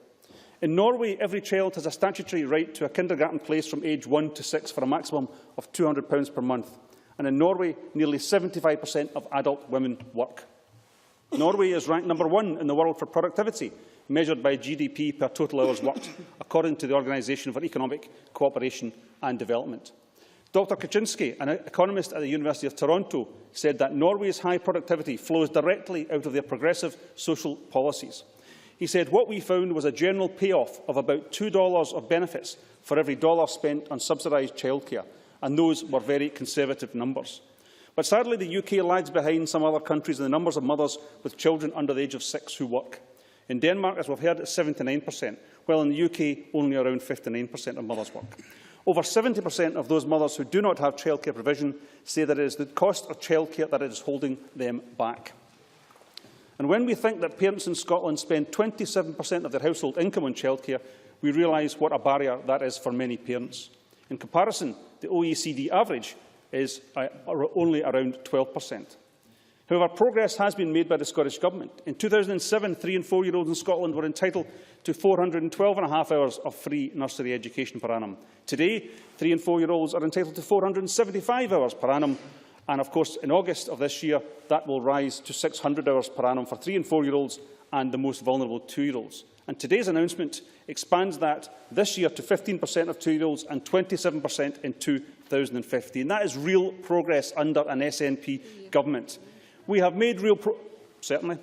In Norway, every child has a statutory right to a kindergarten place from age 1 to 6 for a maximum of £200 per month. And in Norway, nearly 75% of adult women work. Norway is ranked number 1 in the world for productivity, measured by GDP per total hours worked, according to the Organisation for Economic Cooperation and Development. Dr Kaczynski, an economist at the University of Toronto, said that Norway's high productivity flows directly out of their progressive social policies. He said, what we found was a general payoff of about $2 of benefits for every dollar spent on subsidised childcare, and those were very conservative numbers. But sadly, the UK lags behind some other countries in the numbers of mothers with children under the age of 6 who work. In Denmark, as we've heard, it's 79%, while in the UK only around 59% of mothers work. Over 70% of those mothers who do not have childcare provision say that it is the cost of childcare that is holding them back. And when we think that parents in Scotland spend 27% of their household income on childcare, we realise what a barrier that is for many parents. In comparison, the OECD average is only around 12%. However, progress has been made by the Scottish Government. In 2007, 3- and 4-year-olds in Scotland were entitled to 412.5 hours of free nursery education per annum. Today, 3- and 4-year-olds are entitled to 475 hours per annum, and of course, in August of this year, that will rise to 600 hours per annum for 3- and 4-year-olds and the most vulnerable 2-year-olds. And today's announcement expands that this year to 15% of 2-year-olds and 27% in 2015. That is real progress under an SNP government. We have made real certainly.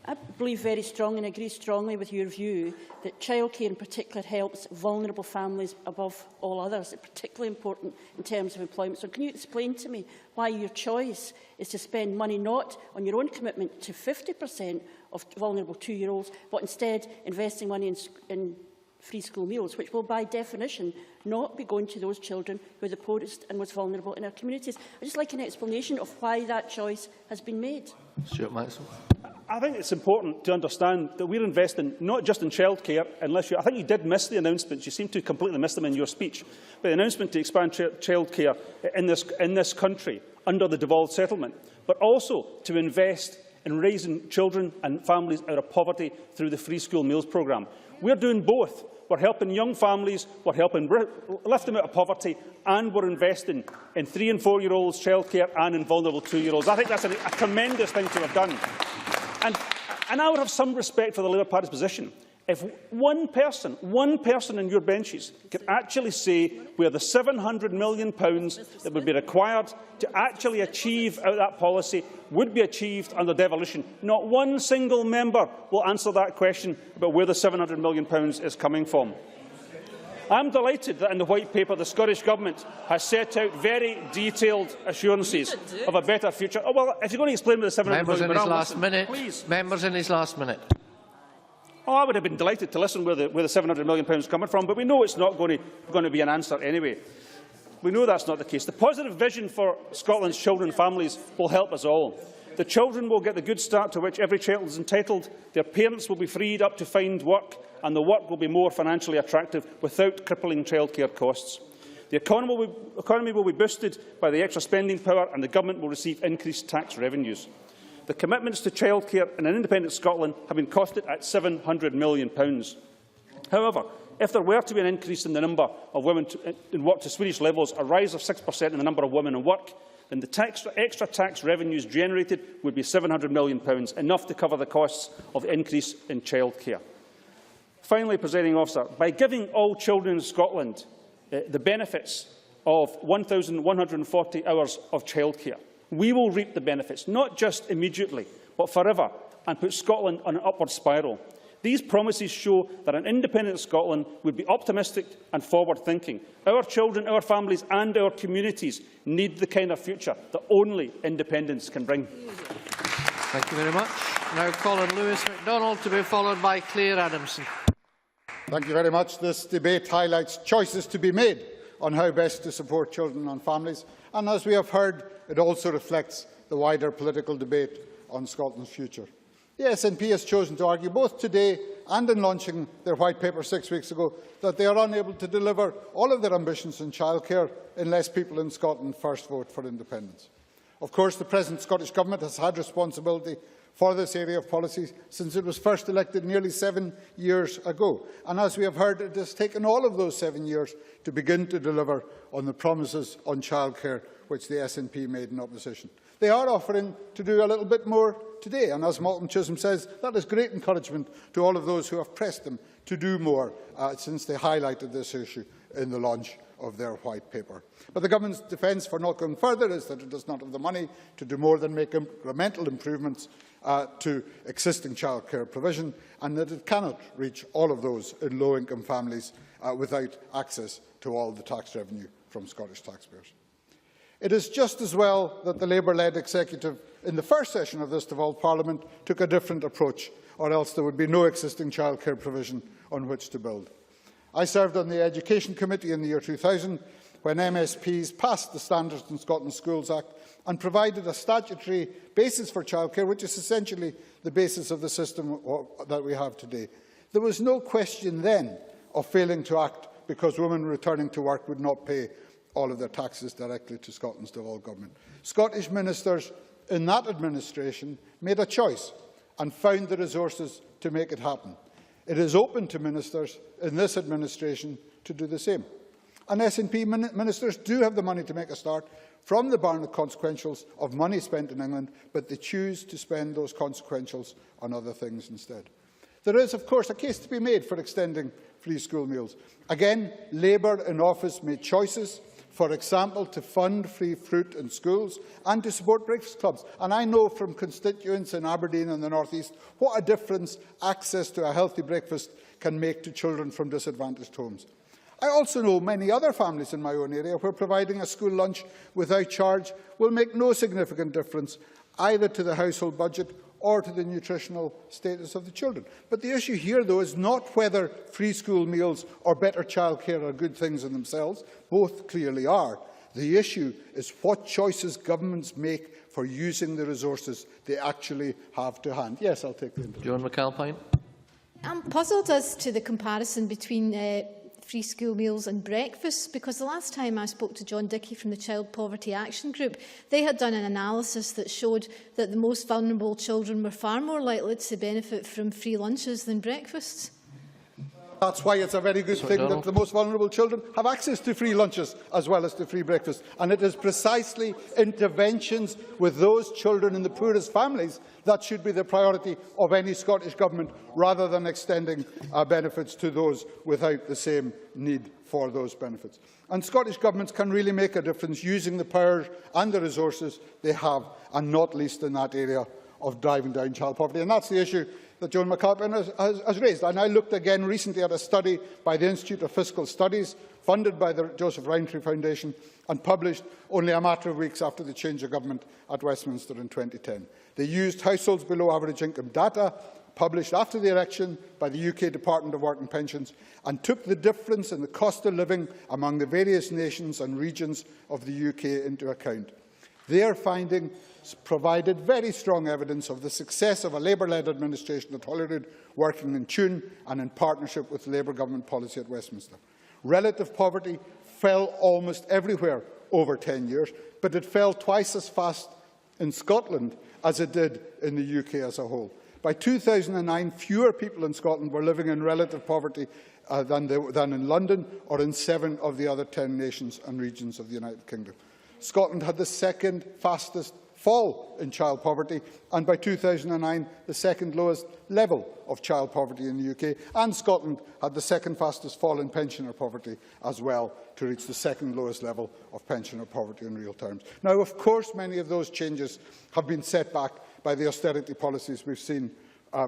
I believe very strongly and agree strongly with your view that childcare in particular helps vulnerable families above all others. It's particularly important in terms of employment. So can you explain to me why your choice is to spend money not on your own commitment to 50% of vulnerable 2-year-olds, but instead investing money in free school meals, which will by definition not be going to those children who are the poorest and most vulnerable in our communities? I'd just like an explanation of why that choice has been made. Stuart Maxwell. I think it's important to understand that we're investing not just in childcare, I think you did miss the announcements. You seem to completely miss them in your speech. But the announcement to expand childcare in this country under the devolved settlement, but also to invest in raising children and families out of poverty through the free school meals programme. We're doing both. We're helping young families, we're helping lift them out of poverty, and we're investing in 3- and 4-year-olds childcare and in vulnerable 2-year-olds. I think that's a tremendous thing to have done. And I would have some respect for the Labour Party's position. If one person in your benches could actually say where the £700 million that would be required to actually achieve out that policy would be achieved under devolution, not one single member will answer that question about where the £700 million is coming from. I am delighted that in the White Paper the Scottish Government has set out very detailed assurances of a better future. Oh, well, if you're going to explain with the £700 million, Members in his last minute. Oh, I would have been delighted to listen where the £700 million is coming from, but we know it's not going to be an answer anyway. We know that's not the case. The positive vision for Scotland's children and families will help us all. The children will get the good start to which every child is entitled, their parents will be freed up to find work, and the work will be more financially attractive without crippling childcare costs. The economy will be boosted by the extra spending power, and the government will receive increased tax revenues. The commitments to childcare in an independent Scotland have been costed at £700 million. However, if there were to be an increase in the number of women in work to Swedish levels, a rise of 6% in the number of women in work, then the extra tax revenues generated would be £700 million, enough to cover the costs of the increase in childcare. Finally, Presiding Officer, by giving all children in Scotland the benefits of 1,140 hours of childcare, we will reap the benefits, not just immediately, but forever, and put Scotland on an upward spiral. These promises show that an independent Scotland would be optimistic and forward-thinking. Our children, our families and our communities need the kind of future that only independence can bring. Thank you very much. Now Colin Lewis MacDonald to be followed by Claire Adamson. Thank you very much. This debate highlights choices to be made on how best to support children and families, and as we have heard, it also reflects the wider political debate on Scotland's future. The SNP has chosen to argue both today and in launching their White Paper 6 weeks ago that they are unable to deliver all of their ambitions in childcare unless people in Scotland first vote for independence. Of course, the present Scottish Government has had responsibility for this area of policy since it was first elected nearly 7 years ago. And as we have heard, it has taken all of those 7 years to begin to deliver on the promises on childcare which the SNP made in opposition. They are offering to do a little bit more today, and as Malcolm Chisholm says, that is great encouragement to all of those who have pressed them to do more since they highlighted this issue in the launch of their White Paper. But the Government's defence for not going further is that it does not have the money to do more than make incremental improvements to existing childcare provision, and that it cannot reach all of those in low-income families without access to all the tax revenue from Scottish taxpayers. It is just as well that the Labour-led executive in the first session of this devolved Parliament took a different approach, or else there would be no existing childcare provision on which to build. I served on the Education Committee in the year 2000 when MSPs passed the Standards in Scotland Schools Act and provided a statutory basis for childcare, which is essentially the basis of the system that we have today. There was no question then of failing to act because women returning to work would not pay all of their taxes directly to Scotland's devolved government. Scottish ministers in that administration made a choice and found the resources to make it happen. It is open to ministers in this administration to do the same. And SNP ministers do have the money to make a start from the Barnett consequentials of money spent in England, but they choose to spend those consequentials on other things instead. There is, of course, a case to be made for extending free school meals. Again, Labour in office made choices, for example, to fund free fruit in schools and to support breakfast clubs. And I know from constituents in Aberdeen and the North East what a difference access to a healthy breakfast can make to children from disadvantaged homes. I also know many other families in my own area where providing a school lunch without charge will make no significant difference either to the household budget or to the nutritional status of the children. But the issue here, though, is not whether free school meals or better childcare are good things in themselves. Both clearly are. The issue is what choices governments make for using the resources they actually have to hand. Yes, I'll take the interview. John McAlpine. I'm puzzled as to the comparison between free school meals and breakfasts? Because the last time I spoke to John Dickey from the Child Poverty Action Group, they had done an analysis that showed that the most vulnerable children were far more likely to benefit from free lunches than breakfasts. That's why it's a very good thing that the most vulnerable children have access to free lunches as well as to free breakfast. And it is precisely interventions with those children in the poorest families that should be the priority of any Scottish Government, rather than extending benefits to those without the same need for those benefits. And Scottish Governments can really make a difference using the powers and the resources they have, and not least in that area of driving down child poverty. And that's the issue that Joan McAlpin has raised. And I looked again recently at a study by the Institute of Fiscal Studies, funded by the Joseph Rowntree Foundation, and published only a matter of weeks after the change of government at Westminster in 2010. They used households below average income data, published after the election by the UK Department of Work and Pensions, and took the difference in the cost of living among the various nations and regions of the UK into account. Their findings provided very strong evidence of the success of a Labour-led administration at Holyrood, working in tune and in partnership with Labour government policy at Westminster. Relative poverty fell almost everywhere over 10 years, but it fell twice as fast in Scotland as it did in the UK as a whole. By 2009, fewer people in Scotland were living in relative poverty than in London or in 7 of the other 10 nations and regions of the United Kingdom. Scotland had the second fastest fall in child poverty, and by 2009 the second lowest level of child poverty in the UK, and Scotland had the second fastest fall in pensioner poverty as well, to reach the second lowest level of pensioner poverty in real terms. Now, of course, many of those changes have been set back by the austerity policies we've seen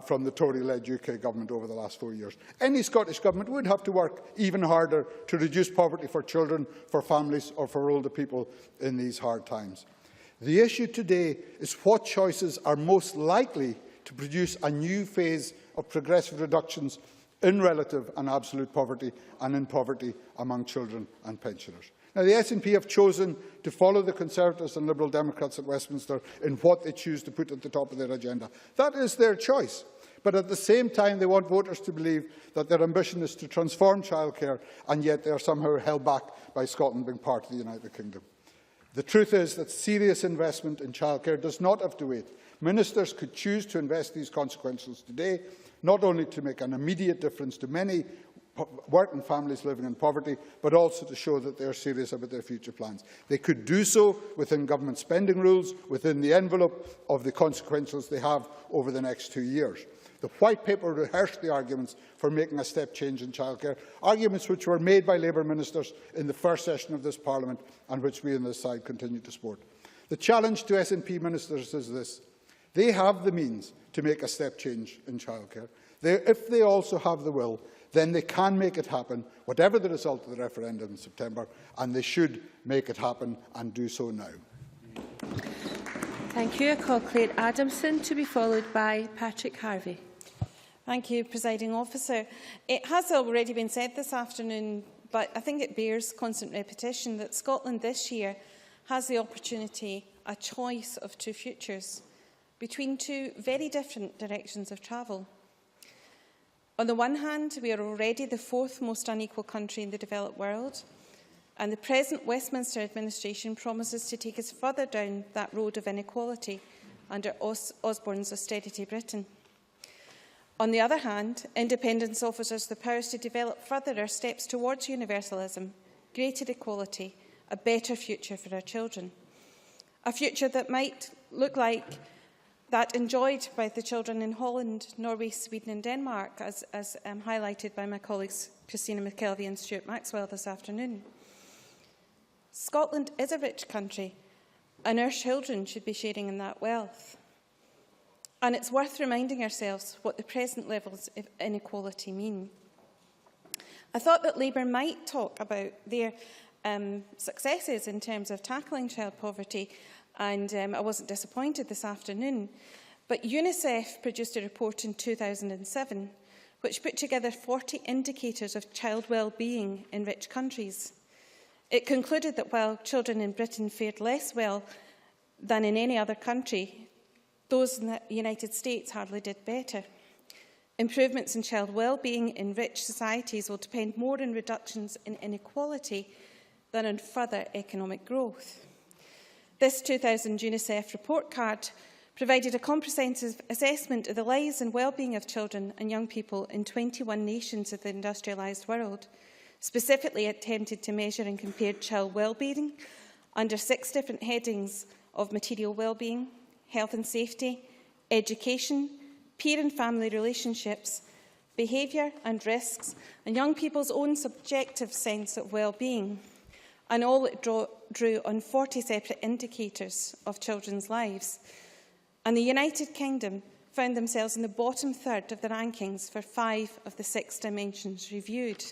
from the Tory-led UK government over the last 4 years. Any Scottish government would have to work even harder to reduce poverty for children, for families or for older people in these hard times. The issue today is what choices are most likely to produce a new phase of progressive reductions in relative and absolute poverty, and in poverty among children and pensioners. Now, the SNP have chosen to follow the Conservatives and Liberal Democrats at Westminster in what they choose to put at the top of their agenda. That is their choice. But at the same time, they want voters to believe that their ambition is to transform childcare, and yet they are somehow held back by Scotland being part of the United Kingdom. The truth is that serious investment in childcare does not have to wait. Ministers could choose to invest these consequences today, not only to make an immediate difference to many working families living in poverty, but also to show that they are serious about their future plans. They could do so within government spending rules, within the envelope of the consequences they have over the next 2 years. The White Paper rehearsed the arguments for making a step change in childcare, arguments which were made by Labour ministers in the first session of this Parliament, and which we on this side continue to support. The challenge to SNP ministers is this: they have the means to make a step change in childcare. If they also have the will, then they can make it happen, whatever the result of the referendum in September, and they should make it happen and do so now. Thank you. I call Claire Adamson, to be followed by Patrick Harvey. Thank you, Presiding Officer. It has already been said this afternoon, but I think it bears constant repetition, that Scotland this year has the opportunity, a choice of two futures, between two very different directions of travel. On the one hand, we are already the 4th most unequal country in the developed world, and the present Westminster administration promises to take us further down that road of inequality under Osborne's austerity Britain. On the other hand, independence offers us the powers to develop further our steps towards universalism, greater equality, a better future for our children. A future that might look like that enjoyed by the children in Holland, Norway, Sweden and Denmark, as highlighted by my colleagues Christina McKelvey and Stuart Maxwell this afternoon. Scotland is a rich country, and our children should be sharing in that wealth. And it's worth reminding ourselves what the present levels of inequality mean. I thought that Labour might talk about their successes in terms of tackling child poverty, and I wasn't disappointed this afternoon. But UNICEF produced a report in 2007 which put together 40 indicators of child well-being in rich countries. It concluded that while children in Britain fared less well than in any other country, those in the United States hardly did better. Improvements in child well-being in rich societies will depend more on reductions in inequality than on further economic growth. This 2000 UNICEF report card provided a comprehensive assessment of the lives and well-being of children and young people in 21 nations of the industrialised world. Specifically, it attempted to measure and compare child well-being under 6 different headings of material well-being, health and safety, education, peer and family relationships, behaviour and risks, and young people's own subjective sense of well-being. And all it drew on 40 separate indicators of children's lives. And the United Kingdom found themselves in the bottom third of the rankings for 5 of the 6 dimensions reviewed.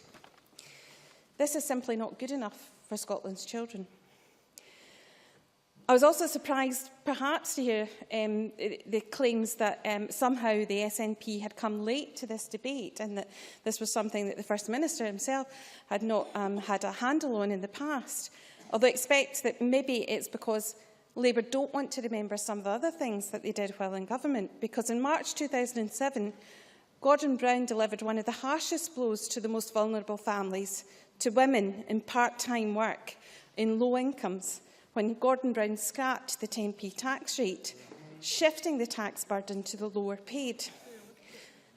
This is simply not good enough for Scotland's children. I was also surprised, perhaps, to hear the claims that somehow the SNP had come late to this debate and that this was something that the First Minister himself had not had a handle on in the past. Although I expect that maybe it's because Labour don't want to remember some of the other things that they did while in government, because in March 2007, Gordon Brown delivered one of the harshest blows to the most vulnerable families, to women in part-time work, in low incomes, when Gordon Brown scrapped the 10p tax rate, shifting the tax burden to the lower paid.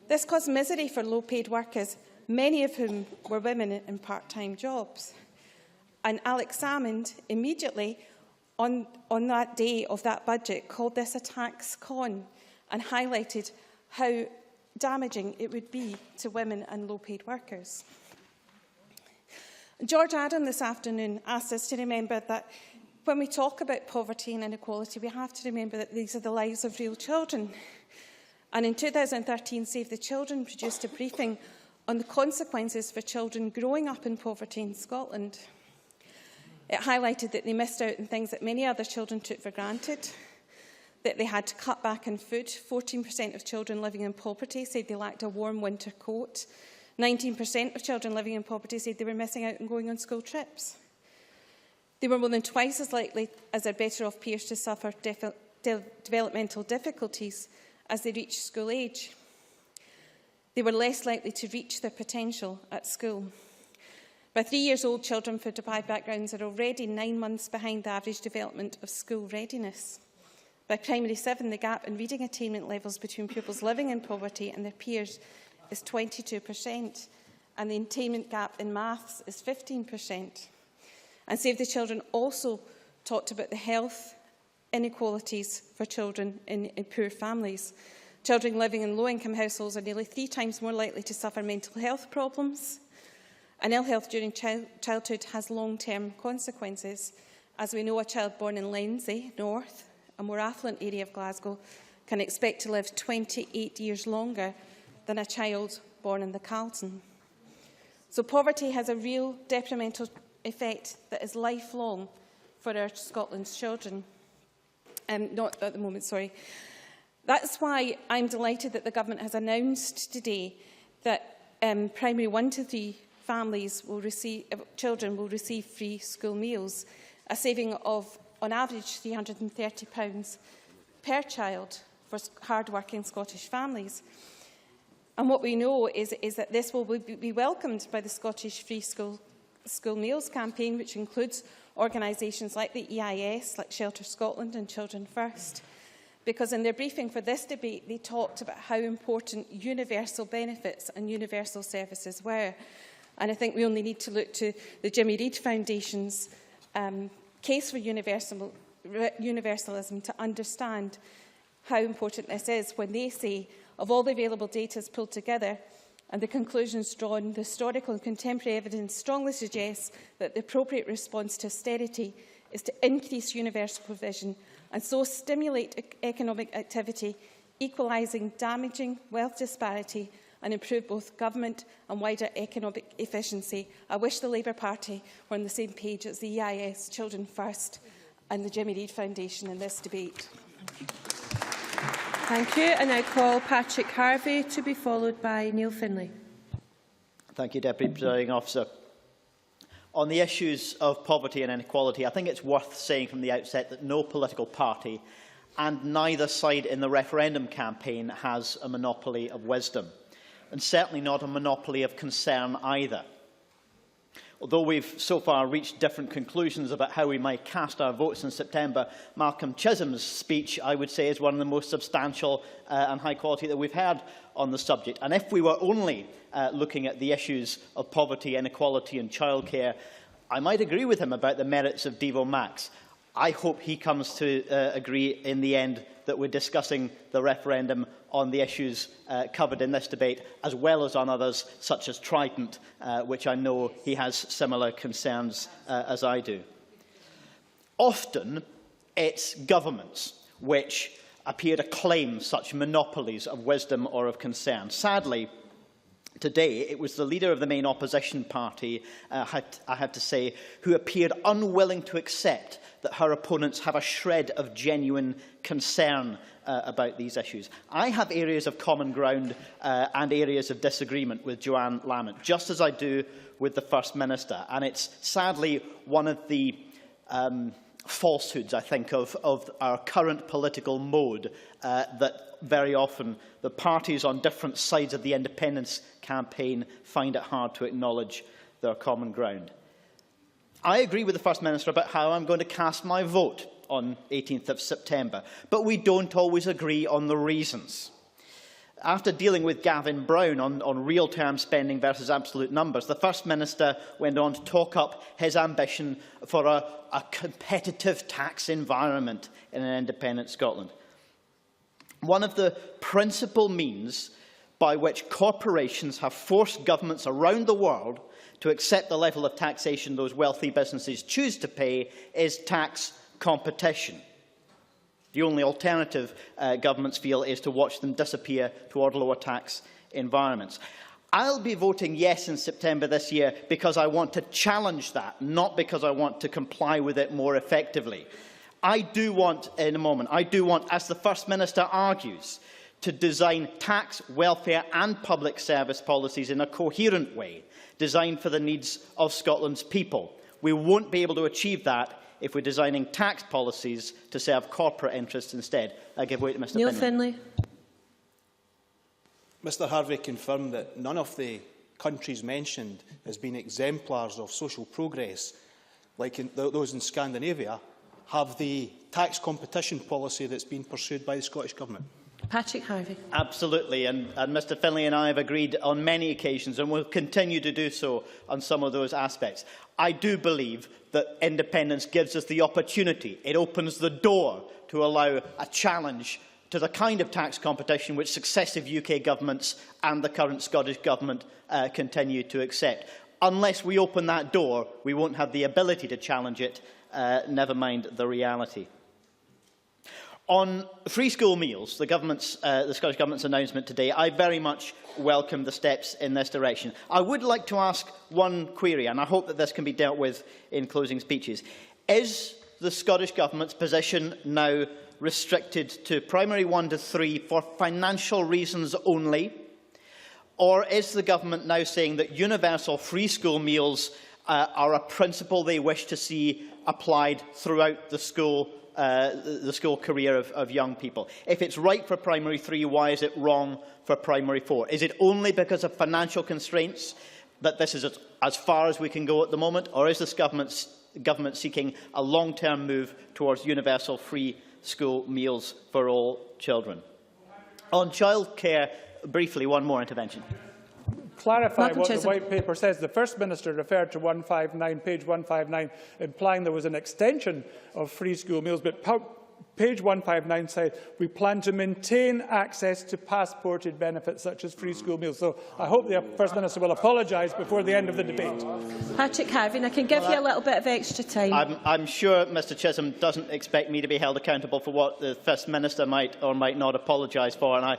This caused misery for low-paid workers, many of whom were women in part-time jobs. And Alex Salmond immediately, on that day of that budget, called this a tax con and highlighted how damaging it would be to women and low-paid workers. George Adam this afternoon asked us to remember that when we talk about poverty and inequality, we have to remember that these are the lives of real children. And in 2013, Save the Children produced a briefing on the consequences for children growing up in poverty in Scotland. It highlighted that they missed out on things that many other children took for granted, that they had to cut back on food. 14% of children living in poverty said they lacked a warm winter coat. 19% of children living in poverty said they were missing out on going on school trips. They were more than twice as likely as their better-off peers to suffer developmental difficulties as they reached school age. They were less likely to reach their potential at school. By 3 years old, children from deprived backgrounds are already 9 months behind the average development of school readiness. By primary 7, the gap in reading attainment levels between pupils living in poverty and their peers is 22%, and the attainment gap in maths is 15%. And Save the Children also talked about the health inequalities for children in poor families. Children living in low-income households are nearly 3 times more likely to suffer mental health problems. And ill health during childhood has long-term consequences. As we know, a child born in Lenzie, North, a more affluent area of Glasgow, can expect to live 28 years longer than a child born in the Carlton. So poverty has a real detrimental effect that is lifelong for our Scotland's children. Not at the moment, sorry. That's why I'm delighted that the Government has announced today that primary 1 to 3 families will receive, children will receive free school meals, a saving of, on average, £330 per child for hard-working Scottish families. And what we know is that this will be welcomed by the Scottish Free School Meals campaign, which includes organisations like the EIS, like Shelter Scotland and Children First, because in their briefing for this debate, they talked about how important universal benefits and universal services were. And I think we only need to look to the Jimmy Reid Foundation's case for universalism to understand how important this is when they say, of all the available data pulled together, and the conclusions drawn, the historical and contemporary evidence strongly suggests that the appropriate response to austerity is to increase universal provision and so stimulate economic activity, equalising damaging wealth disparity and improve both government and wider economic efficiency. I wish the Labour Party were on the same page as the EIS, Children First and the Jimmy Reid Foundation in this debate. Thank you. And I call Patrick Harvey to be followed by Neil Findlay. Thank you, Deputy Presiding Officer. On the issues of poverty and inequality, I think it's worth saying from the outset that no political party and neither side in the referendum campaign has a monopoly of wisdom. and certainly not a monopoly of concern either. Although we've so far reached different conclusions about how we might cast our votes in September, Malcolm Chisholm's speech, I would say, is one of the most substantial and high quality that we've heard on the subject. And if we were only looking at the issues of poverty, inequality and childcare, I might agree with him about the merits of Devo Max. I hope he comes to agree in the end that we're discussing the referendum on the issues covered in this debate, as well as on others such as Trident, which I know he has similar concerns as I do. Often, it's governments which appear to claim such monopolies of wisdom or of concern. Sadly, today, it was the leader of the main opposition party, I have to say, who appeared unwilling to accept that her opponents have a shred of genuine concern about these issues. I have areas of common ground and areas of disagreement with Joanne Lamont, just as I do with the First Minister. And it's sadly one of the falsehoods, I think, of our current political mode that very often the parties on different sides of the independence campaign find it hard to acknowledge their common ground. I agree with the First Minister about how I'm going to cast my vote on 18th of September, but we don't always agree on the reasons. After dealing with Gavin Brown on real-term spending versus absolute numbers, the First Minister went on to talk up his ambition for a competitive tax environment in an independent Scotland. One of the principal means by which corporations have forced governments around the world to accept the level of taxation those wealthy businesses choose to pay is tax competition. The only alternative governments feel is to watch them disappear toward lower tax environments. I'll be voting yes in September this year because I want to challenge that, not because I want to comply with it more effectively. I do want, as the First Minister argues, to design tax, welfare and public service policies in a coherent way, designed for the needs of Scotland's people. We won't be able to achieve that if we're designing tax policies to serve corporate interests instead. I give way to Mr Neil Finlay. Mr Harvey confirmed that none of the countries mentioned as being exemplars of social progress, like those in Scandinavia, have the tax competition policy that's been pursued by the Scottish Government. Patrick Harvey. Absolutely, and Mr Finlay and I have agreed on many occasions and will continue to do so on some of those aspects. I do believe that independence gives us the opportunity. It opens the door to allow a challenge to the kind of tax competition which successive UK governments and the current Scottish Government continue to accept. Unless we open that door, we won't have the ability to challenge it, never mind the reality. On free school meals, the Scottish Government's announcement today, I very much welcome the steps in this direction. I would like to ask one query, and I hope that this can be dealt with in closing speeches. Is the Scottish Government's position now restricted to primary 1 to 3 for financial reasons only? Or is the Government now saying that universal free school meals are a principle they wish to see applied throughout the school career of young people? If it's right for primary 3, why is it wrong for primary 4? Is it only because of financial constraints that this is as far as we can go at the moment, or is this government seeking a long-term move towards universal free school meals for all children? On childcare, briefly, one more intervention. Clarify what the White Paper says. The First Minister referred to page 159, implying there was an extension of free school meals, but page 159 said we plan to maintain access to passported benefits such as free school meals. So I hope the First Minister will apologise before the end of the debate. Patrick Harvey, I can give you a little bit of extra time. I'm sure Mr Chisholm doesn't expect me to be held accountable for what the First Minister might or might not apologise for, and I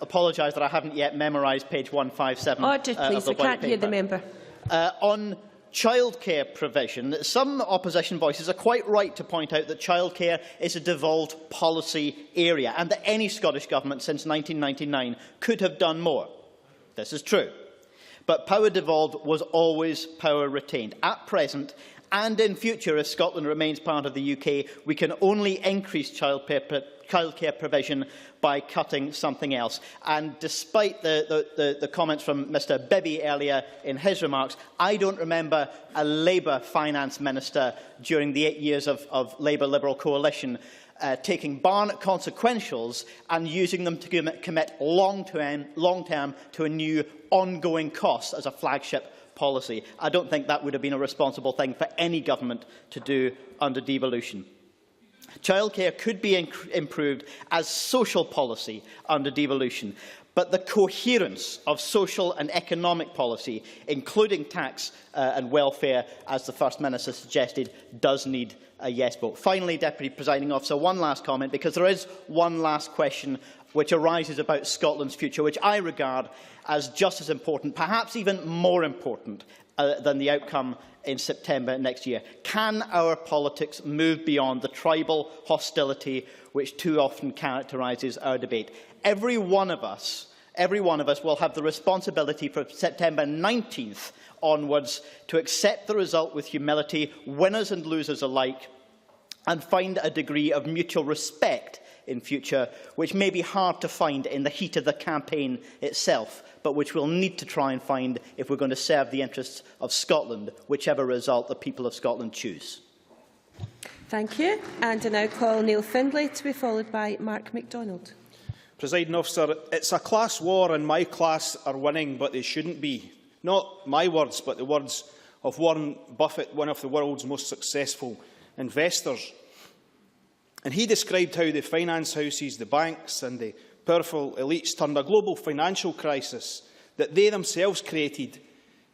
apologise that I haven't yet memorised page 157 Order, please. of the We White can't Paper. hear the member. On childcare provision, some opposition voices are quite right to point out that childcare is a devolved policy area and that any Scottish Government since 1999 could have done more. This is true. But power devolved was always power retained. At present, And in future, if Scotland remains part of the UK, we can only increase childcare provision by cutting something else. And despite the comments from Mr Bibby earlier in his remarks, I don't remember a Labour finance minister during the 8 years of Labour-Liberal coalition taking Barnett consequentials and using them to commit long-term to a new ongoing cost as a flagship policy. I don't think that would have been a responsible thing for any government to do under devolution. Childcare could be improved as social policy under devolution, but the coherence of social and economic policy, including tax and welfare, as the First Minister suggested, does need a yes vote. Finally, Deputy Presiding Officer, one last comment, because there is one last question which arises about Scotland's future, which I regard as just as important, perhaps even more important than the outcome in September next year. Can our politics move beyond the tribal hostility which too often characterises our debate? Every one of us will have the responsibility from September 19th onwards to accept the result with humility, winners and losers alike, and find a degree of mutual respect in future, which may be hard to find in the heat of the campaign itself, but which we'll need to try and find if we're going to serve the interests of Scotland, whichever result the people of Scotland choose. Thank you. And I now call Neil Findlay to be followed by Mark MacDonald. Presiding Officer, it's a class war and my class are winning, but they shouldn't be. Not my words, but the words of Warren Buffett, one of the world's most successful investors. And he described how the finance houses, the banks and the powerful elites turned a global financial crisis that they themselves created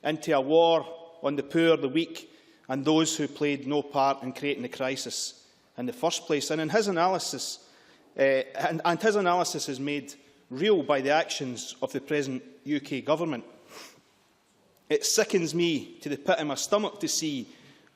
into a war on the poor, the weak and those who played no part in creating the crisis in the first place. And in his analysis, his analysis is made real by the actions of the present UK government. It sickens me to the pit of my stomach to see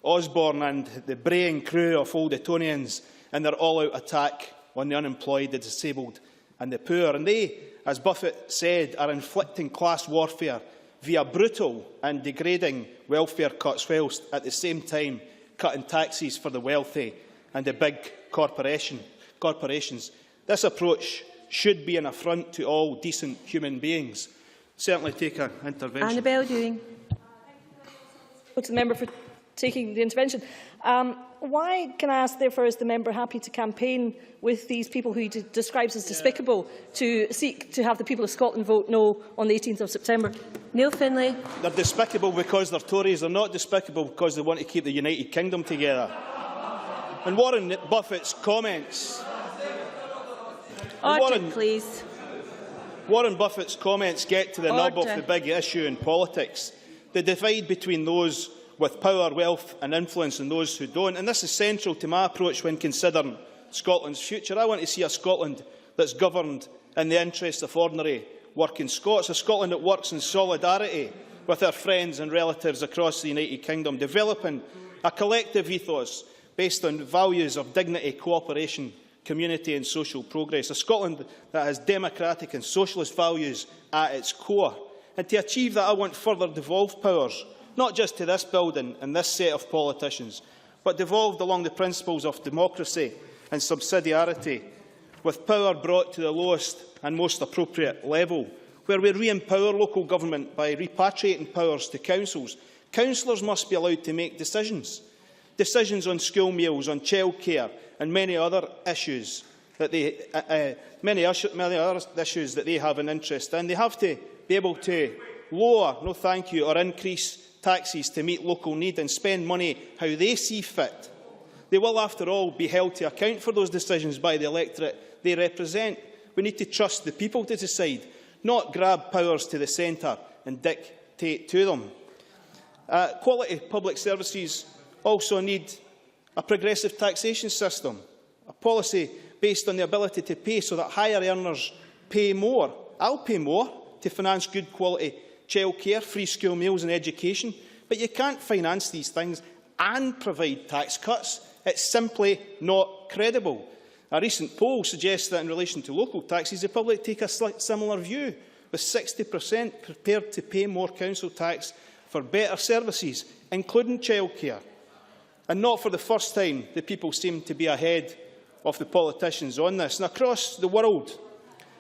Osborne and the braying crew of Old Etonians in their all-out attack on the unemployed, the disabled and the poor. And they, as Buffett said, are inflicting class warfare via brutal and degrading welfare cuts, whilst at the same time cutting taxes for the wealthy and the big corporations. This approach should be an affront to all decent human beings. Certainly take an intervention. Annabel Ewing. To the member for taking the intervention. Why, can I ask, therefore, is the member happy to campaign with these people who he describes as despicable to seek to have the people of Scotland vote no on the 18th of September? Neil Findlay. They're despicable because they're Tories. They're not despicable because they want to keep the United Kingdom together. And Warren Buffett's comments... please. Warren Buffett's comments get to the nub of the big issue in politics. The divide between those with power, wealth and influence and those who don't. And this is central to my approach when considering Scotland's future. I want to see a Scotland that's governed in the interests of ordinary working Scots, a Scotland that works in solidarity with our friends and relatives across the United Kingdom, developing a collective ethos based on values of dignity, cooperation, community and social progress, a Scotland that has democratic and socialist values at its core. And to achieve that, I want further devolved powers, not just to this building and this set of politicians, but devolved along the principles of democracy and subsidiarity, with power brought to the lowest and most appropriate level, where we re-empower local government by repatriating powers to councils. Councillors must be allowed to make decisions on school meals, on childcare and many other issues that they have an interest in. They have to be able to lower, no thank you, or increase taxes to meet local need and spend money how they see fit. They will, after all, be held to account for those decisions by the electorate they represent. We need to trust the people to decide, not grab powers to the centre and dictate to them. Quality public services also need a progressive taxation system, a policy based on the ability to pay so that higher earners pay more. I'll pay more to finance good quality childcare, free school meals and education, but you can't finance these things and provide tax cuts. It's simply not credible. A recent poll suggests that in relation to local taxes, the public take a similar view, with 60% prepared to pay more council tax for better services, including childcare. And not for the first time do people seem to be ahead of the politicians on this. And across the world,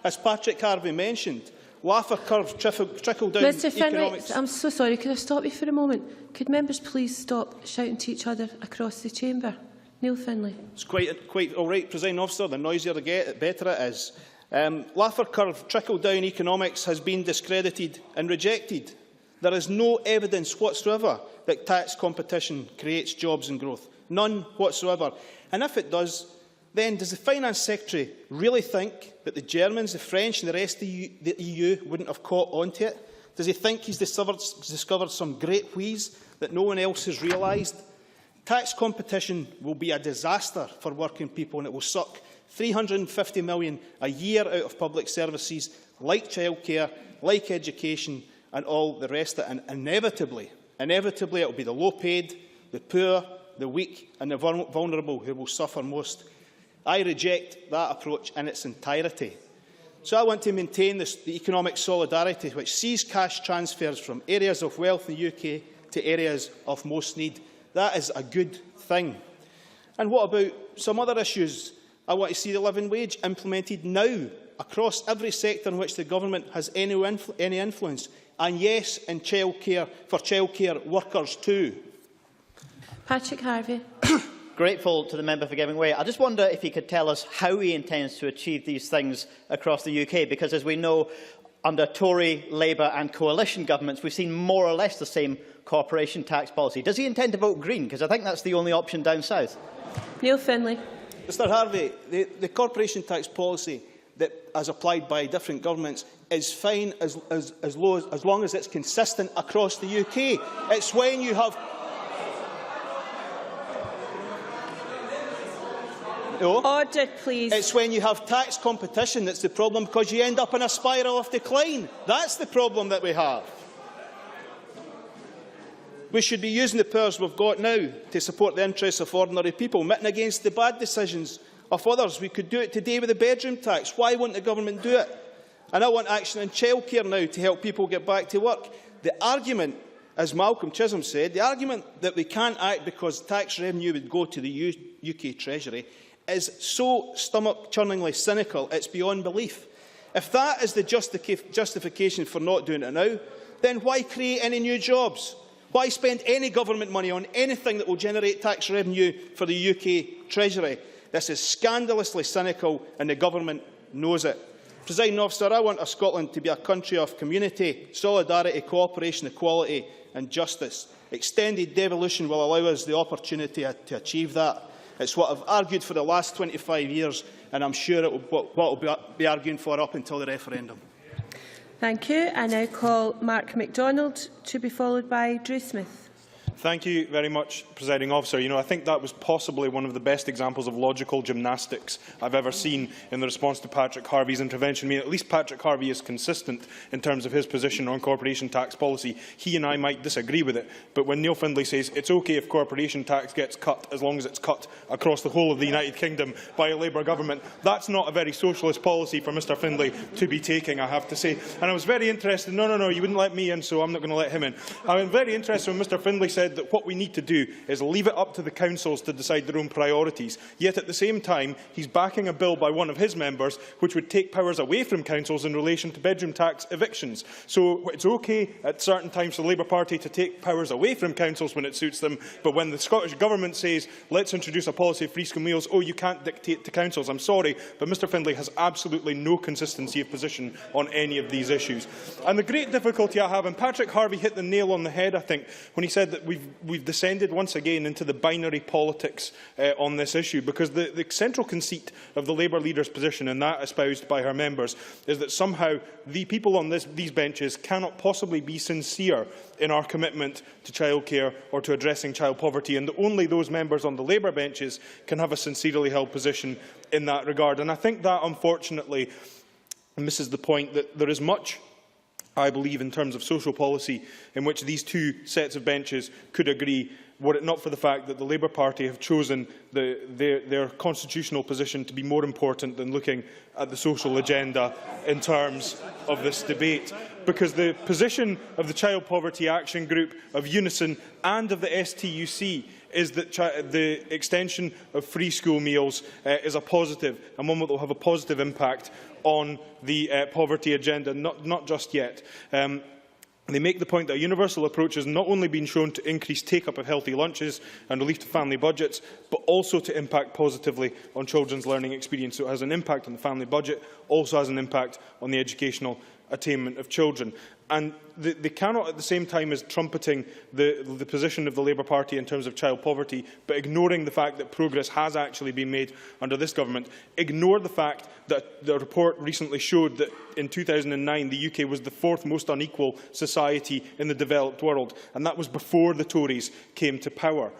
as Patrick Harvey mentioned, Laffer curve trickle-down Mr Finlay, economics. I'm so sorry. Could I stop you for a moment? Could members please stop shouting to each other across the chamber? Neil Finlay. It's quite all right, Presiding Officer. The noisier I get, the better it is. Laffer curve trickle-down economics has been discredited and rejected. There is no evidence whatsoever that tax competition creates jobs and growth. None whatsoever. And if it does, then does the Finance Secretary really think that the Germans, the French and the rest of the EU wouldn't have caught onto it? Does he think he's discovered some great wheeze that no one else has realised? Tax competition will be a disaster for working people, and it will suck £350 million a year out of public services like childcare, like education and all the rest of it. And inevitably it will be the low-paid, the poor, the weak and the vulnerable who will suffer most. I reject that approach in its entirety. So I want to maintain the economic solidarity which sees cash transfers from areas of wealth in the UK to areas of most need. That is a good thing. And what about some other issues? I want to see the living wage implemented now across every sector in which the government has any influence. And yes, in childcare, for childcare workers too. Patrick Harvey. Grateful to the member for giving way. I just wonder if he could tell us how he intends to achieve these things across the UK, because as we know, under Tory, Labour and coalition governments, we've seen more or less the same corporation tax policy. Does he intend to vote Green? Because I think that's the only option down south. Neil Finlay. Mr Harvey, the corporation tax policy that, as applied by different governments, is fine as long as it's consistent across the UK. It's when you have... No. Order, please. It's when you have tax competition that's the problem, because you end up in a spiral of decline. That's the problem that we have. We should be using the powers we've got now to support the interests of ordinary people, mitting against the bad decisions of others. We could do it today with the bedroom tax. Why won't the government do it? And I want action on childcare now to help people get back to work. The argument, as Malcolm Chisholm said, the argument that we can't act because tax revenue would go to the UK Treasury is so stomach-churningly cynical, it's beyond belief. If that is the justification for not doing it now, then why create any new jobs? Why spend any government money on anything that will generate tax revenue for the UK Treasury? This is scandalously cynical, and the government knows it. Presiding Officer, I want a Scotland to be a country of community, solidarity, cooperation, equality and justice. Extended devolution will allow us the opportunity to achieve that. It's what I've argued for the last 25 years, and I'm sure it will be arguing for up until the referendum. Thank you. I now call Mark MacDonald to be followed by Drew Smith. Thank you very much, Presiding Officer. I think that was possibly one of the best examples of logical gymnastics I've ever seen in the response to Patrick Harvey's intervention. At least Patrick Harvey is consistent in terms of his position on corporation tax policy. He and I might disagree with it, but when Neil Findlay says it's okay if corporation tax gets cut as long as it's cut across the whole of the United Kingdom by a Labour government, that's not a very socialist policy for Mr Findlay to be taking, I have to say. And I was very interested. No, you wouldn't let me in, so I'm not going to let him in. I was very interested when Mr Findlay said that what we need to do is leave it up to the councils to decide their own priorities. Yet at the same time, he's backing a bill by one of his members which would take powers away from councils in relation to bedroom tax evictions. So it's okay at certain times for the Labour Party to take powers away from councils when it suits them, but when the Scottish Government says, let's introduce a policy of free school meals, oh, you can't dictate to councils. I'm sorry, but Mr Findlay has absolutely no consistency of position on any of these issues. And the great difficulty I have, and Patrick Harvey hit the nail on the head, I think, when he said that we've descended once again into the binary politics on this issue, because the central conceit of the Labour leader's position, and that espoused by her members, is that somehow the people on these benches cannot possibly be sincere in our commitment to childcare or to addressing child poverty, and that only those members on the Labour benches can have a sincerely held position in that regard. And I think that, unfortunately, misses the point that there is much, I believe, in terms of social policy in which these two sets of benches could agree were it not for the fact that the Labour Party have chosen their constitutional position to be more important than looking at the social agenda in terms of this debate. Because the position of the Child Poverty Action Group, of Unison and of the STUC is that the extension of free school meals is a positive, and one that will have a positive impact on the poverty agenda, not just yet. They make the point that a universal approach has not only been shown to increase take-up of healthy lunches and relief to family budgets, but also to impact positively on children's learning experience. So it has an impact on the family budget, also has an impact on the educational attainment of children. And they cannot, at the same time as trumpeting the position of the Labour Party in terms of child poverty, but ignoring the fact that progress has actually been made under this government, ignore the fact that the report recently showed that in 2009 the UK was the fourth most unequal society in the developed world, and that was before the Tories came to power.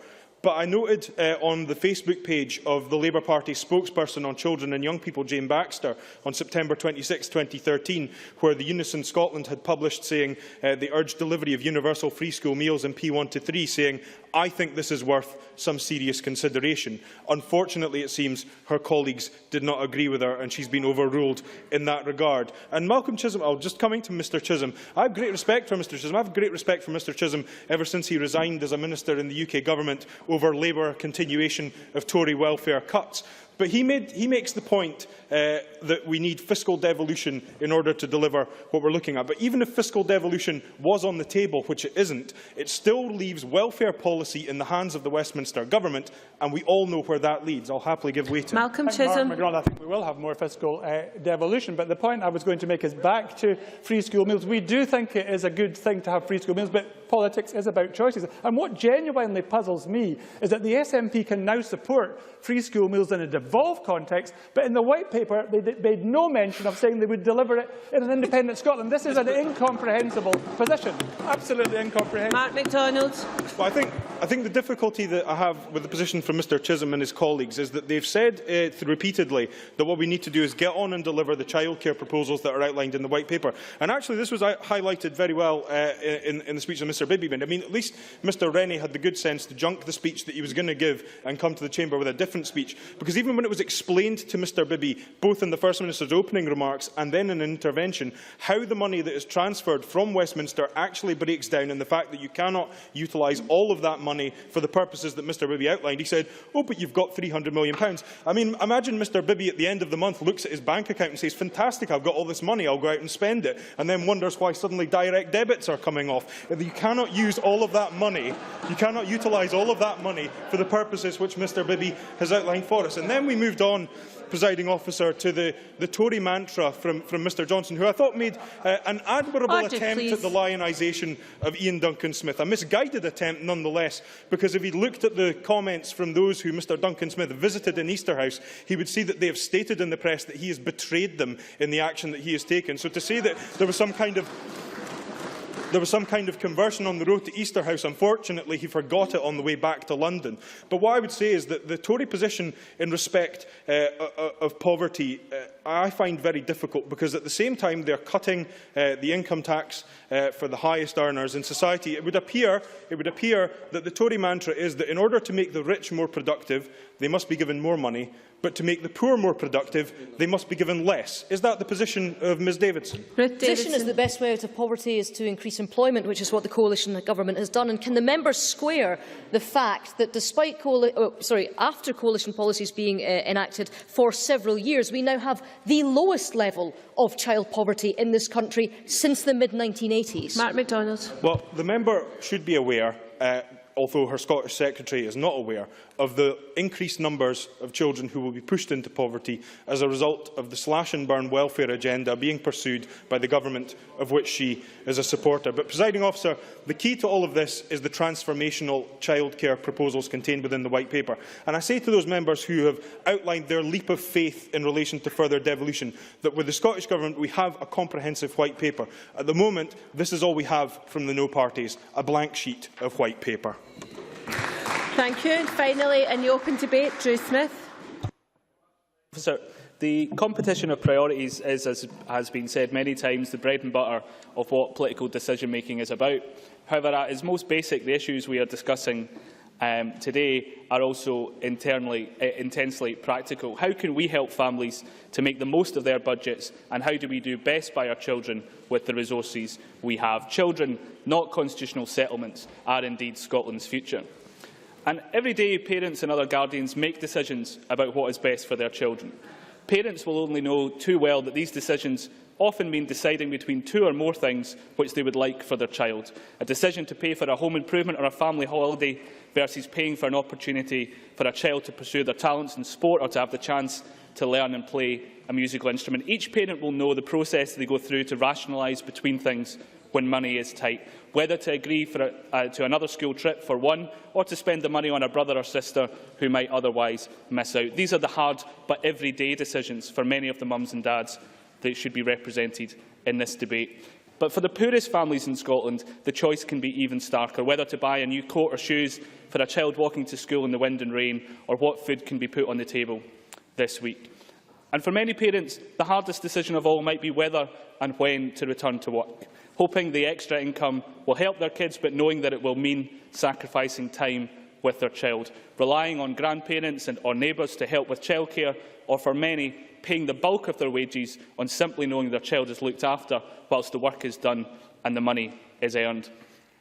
But I noted on the Facebook page of the Labour Party spokesperson on children and young people, Jane Baxter, on September 26, 2013, where the Unison Scotland had published saying they urged delivery of universal free school meals in P1 to 3, saying, "I think this is worth some serious consideration." Unfortunately, it seems her colleagues did not agree with her, and she's been overruled in that regard. And Malcolm Chisholm, just coming to Mr Chisholm, I have great respect for Mr Chisholm. I have great respect for Mr Chisholm ever since he resigned as a minister in the UK government over Labour continuation of Tory welfare cuts. But he makes the point that we need fiscal devolution in order to deliver what we're looking at. But even if fiscal devolution was on the table, which it isn't, it still leaves welfare policy in the hands of the Westminster Government, and we all know where that leads. I'll happily give way to Malcolm Chisholm. I think we will have more fiscal devolution, but the point I was going to make is back to free school meals. We do think it is a good thing to have free school meals, but politics is about choices. And what genuinely puzzles me is that the SNP can now support free school meals in a devolved context, but in the White Paper they made no mention of saying they would deliver it in an independent Scotland. This is an incomprehensible position. Absolutely incomprehensible. Mark MacDonald. Well, I think the difficulty that I have with the position from Mr Chisholm and his colleagues is that they've said repeatedly that what we need to do is get on and deliver the childcare proposals that are outlined in the White Paper. And actually this was highlighted very well in the speech of Mr Bibby. I mean, at least Mr Rennie had the good sense to junk the speech that he was going to give and come to the chamber with a different speech. Because even when it was explained to Mr Bibby, both in the First Minister's opening remarks and then in an intervention, how the money that is transferred from Westminster actually breaks down, and the fact that you cannot utilise all of that money for the purposes that Mr Bibby outlined, he said, "Oh, but you've got £300 million. I mean, imagine Mr Bibby at the end of the month looks at his bank account and says, "Fantastic, I've got all this money, I'll go out and spend it," and then wonders why suddenly direct debits are coming off. You cannot use all of that money, you cannot utilise all of that money for the purposes which Mr Bibby has outlined for us. And then we moved on, Presiding Officer, to the Tory mantra from Mr Johnson, who I thought made an admirable attempt at the lionisation of Ian Duncan Smith. A misguided attempt nonetheless, because if he looked at the comments from those who Mr Duncan Smith visited in Easterhouse, he would see that they have stated in the press that he has betrayed them in the action that he has taken. So to say that there was some kind of conversion on the road to Easterhouse, unfortunately he forgot it on the way back to London. But what I would say is that the Tory position in respect of poverty I find very difficult, because at the same time they are cutting the income tax for the highest earners in society. It would appear that the Tory mantra is that in order to make the rich more productive, they must be given more money, but to make the poor more productive, they must be given less. Is that the position of Ms Davidson? The position is the best way out of poverty is to increase employment, which is what the coalition government has done. And can the members square the fact that despite after coalition policies being enacted for several years, we now have the lowest level of child poverty in this country since the mid-1980s? Mark MacDonald. Well, the member should be aware, although her Scottish Secretary is not aware, of the increased numbers of children who will be pushed into poverty as a result of the slash-and-burn welfare agenda being pursued by the government of which she is a supporter. But, Presiding Officer, the key to all of this is the transformational childcare proposals contained within the White Paper. And I say to those members who have outlined their leap of faith in relation to further devolution that with the Scottish Government we have a comprehensive White Paper. At the moment, this is all we have from the no parties, a blank sheet of White Paper. Thank you. And finally, in the open debate, Drew Smith. Officer, the competition of priorities is, as has been said many times, the bread and butter of what political decision-making is about. However, at its most basic, the issues we are discussing today are also intensely practical. How can we help families to make the most of their budgets, and how do we do best by our children with the resources we have? Children, not constitutional settlements, are indeed Scotland's future. And every day, parents and other guardians make decisions about what is best for their children. Parents will only know too well that these decisions often mean deciding between two or more things which they would like for their child. A decision to pay for a home improvement or a family holiday versus paying for an opportunity for a child to pursue their talents in sport or to have the chance to learn and play a musical instrument. Each parent will know the process they go through to rationalise between things when money is tight, whether to agree to another school trip for one or to spend the money on a brother or sister who might otherwise miss out. These are the hard but everyday decisions for many of the mums and dads that should be represented in this debate. But for the poorest families in Scotland, the choice can be even starker, whether to buy a new coat or shoes for a child walking to school in the wind and rain, or what food can be put on the table this week. And for many parents, the hardest decision of all might be whether and when to return to work, hoping the extra income will help their kids, but knowing that it will mean sacrificing time with their child, relying on grandparents or neighbours to help with childcare, or for many, paying the bulk of their wages on simply knowing their child is looked after whilst the work is done and the money is earned.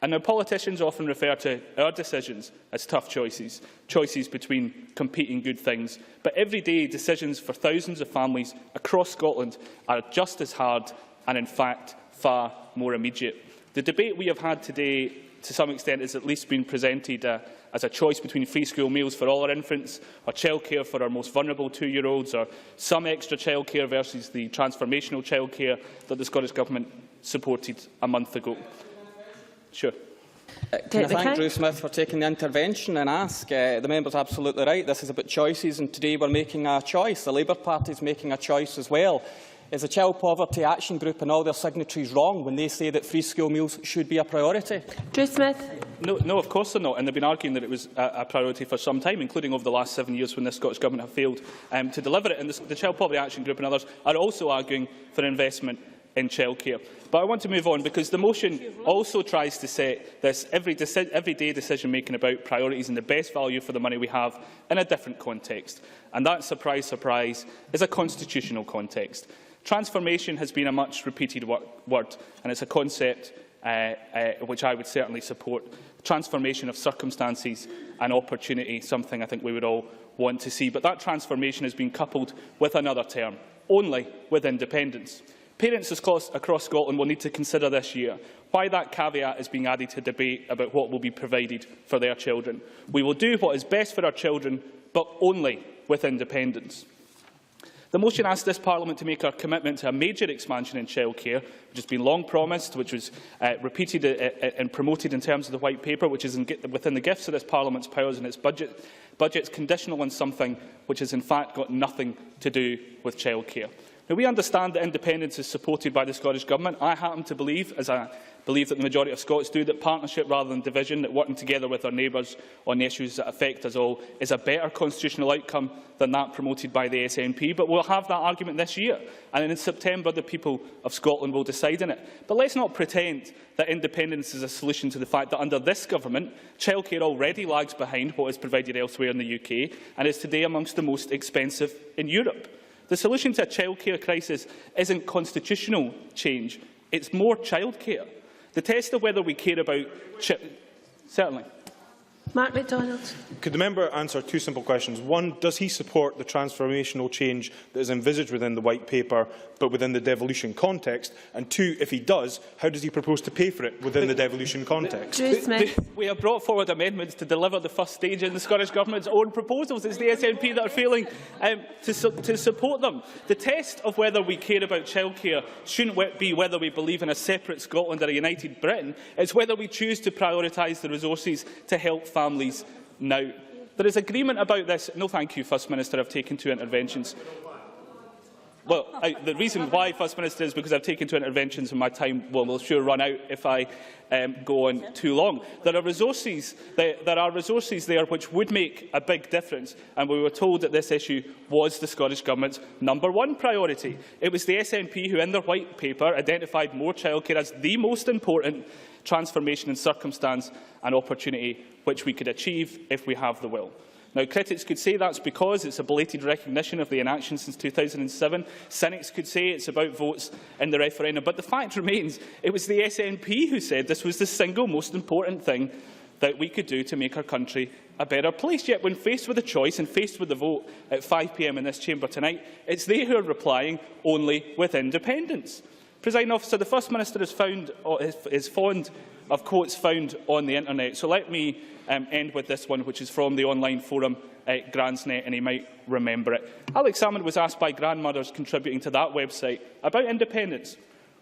And now politicians often refer to our decisions as tough choices, choices between competing good things. But everyday decisions for thousands of families across Scotland are just as hard and, in fact, far more immediate. The debate we have had today, to some extent, has at least been presented as a choice between free school meals for all our infants, or childcare for our most vulnerable 2-year-olds, or some extra childcare versus the transformational childcare that the Scottish Government supported a month ago. Sure. Can I thank Drew Smith for taking the intervention and ask, the member's absolutely right, this is about choices, and today we're making a choice. The Labour Party is making a choice as well. Is the Child Poverty Action Group and all their signatories wrong when they say that free school meals should be a priority? Drew Smith. No, of course they're not, and they've been arguing that it was a priority for some time, including over the last 7 years when the Scottish Government have failed to deliver it. And the Child Poverty Action Group and others are also arguing for investment in childcare. But I want to move on, because the motion also tries to set this everyday decision-making about priorities and the best value for the money we have in a different context. And that, surprise, surprise, is a constitutional context. Transformation has been a much repeated word, and it's a concept which I would certainly support. Transformation of circumstances and opportunity, something I think we would all want to see. But that transformation has been coupled with another term, only with independence. Parents across Scotland will need to consider this year why that caveat is being added to debate about what will be provided for their children. We will do what is best for our children, but only with independence. The motion asks this Parliament to make our commitment to a major expansion in childcare, which has been long promised, which was repeated and promoted in terms of the White Paper, which is within the gifts of this Parliament's powers and its budget's conditional on something which has in fact got nothing to do with childcare. Now, we understand that independence is supported by the Scottish Government. I happen to believe, as I believe that the majority of Scots do, that partnership rather than division, that working together with our neighbours on the issues that affect us all, is a better constitutional outcome than that promoted by the SNP. But we'll have that argument this year, and in September the people of Scotland will decide on it. But let's not pretend that independence is a solution to the fact that under this government, childcare already lags behind what is provided elsewhere in the UK, and is today amongst the most expensive in Europe. The solution to a childcare crisis isn't constitutional change, it's more childcare. The test of whether we care about certainly. Mark MacDonald. Could the member answer two simple questions? One, does he support the transformational change that is envisaged within the White Paper, but within the devolution context? And two, if he does, how does he propose to pay for it within the devolution context? We have brought forward amendments to deliver the first stage in the Scottish Government's own proposals. It's the SNP that are failing to support them. The test of whether we care about childcare shouldn't be whether we believe in a separate Scotland or a united Britain. It's whether we choose to prioritise the resources to help families now. There is agreement about this. No, thank you, First Minister. I've taken two interventions. Well, the reason why, First Minister, is because I've taken 2 interventions and my time will sure run out if I go on too long. There are resources there which would make a big difference, and we were told that this issue was the Scottish Government's #1 priority. It was the SNP who, in their White Paper, identified more childcare as the most important transformation in circumstance and opportunity which we could achieve if we have the will. Now, critics could say that's because it's a belated recognition of the inaction since 2007. Cynics could say it's about votes in the referendum. But the fact remains, it was the SNP who said this was the single most important thing that we could do to make our country a better place. Yet, when faced with a choice and faced with the vote at 5 p.m. in this chamber tonight, it's they who are replying only with independence. Presiding Officer, the First Minister is fond of quotes found on the internet. So let me end with this one, which is from the online forum Gransnet, and he might remember it. Alex Salmond was asked by grandmothers contributing to that website about independence.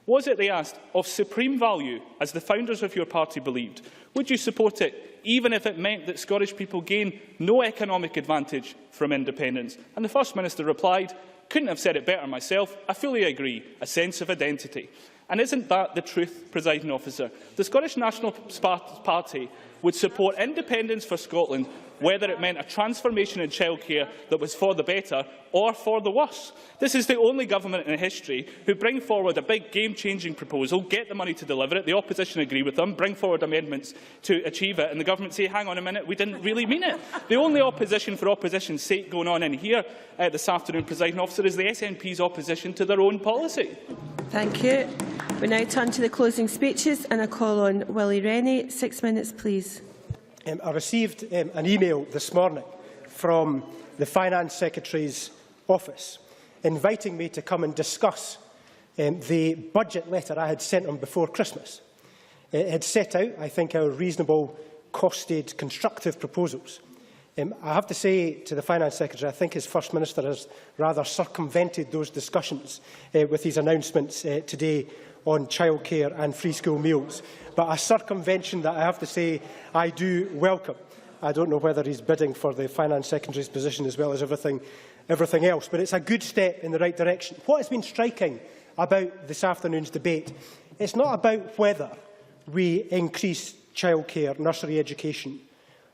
Was it, they asked, of supreme value, as the founders of your party believed? Would you support it, even if it meant that Scottish people gain no economic advantage from independence? And the First Minister replied, couldn't have said it better myself. I fully agree. A sense of identity. And isn't that the truth, Presiding Officer? The Scottish National Party would support independence for Scotland, whether it meant a transformation in childcare that was for the better or for the worse. This is the only government in history who bring forward a big game-changing proposal, get the money to deliver it, the opposition agree with them, bring forward amendments to achieve it, and the government say, hang on a minute, we didn't really mean it. The only opposition for opposition's sake going on in here this afternoon, Presiding Officer, is the SNP's opposition to their own policy. Thank you. We now turn to the closing speeches, and I call on Willie Rennie. 6 minutes, please. I received an email this morning from the Finance Secretary's office inviting me to come and discuss the budget letter I had sent him before Christmas. It had set out, I think, our reasonable, costed, constructive proposals. I have to say to the Finance Secretary, I think his First Minister has rather circumvented those discussions with his announcements today on childcare and free school meals. But a circumvention that I have to say I do welcome. I don't know whether he's bidding for the Finance Secretary's position as well as everything else, but it's a good step in the right direction. What has been striking about this afternoon's debate, it's not about whether we increase childcare, nursery education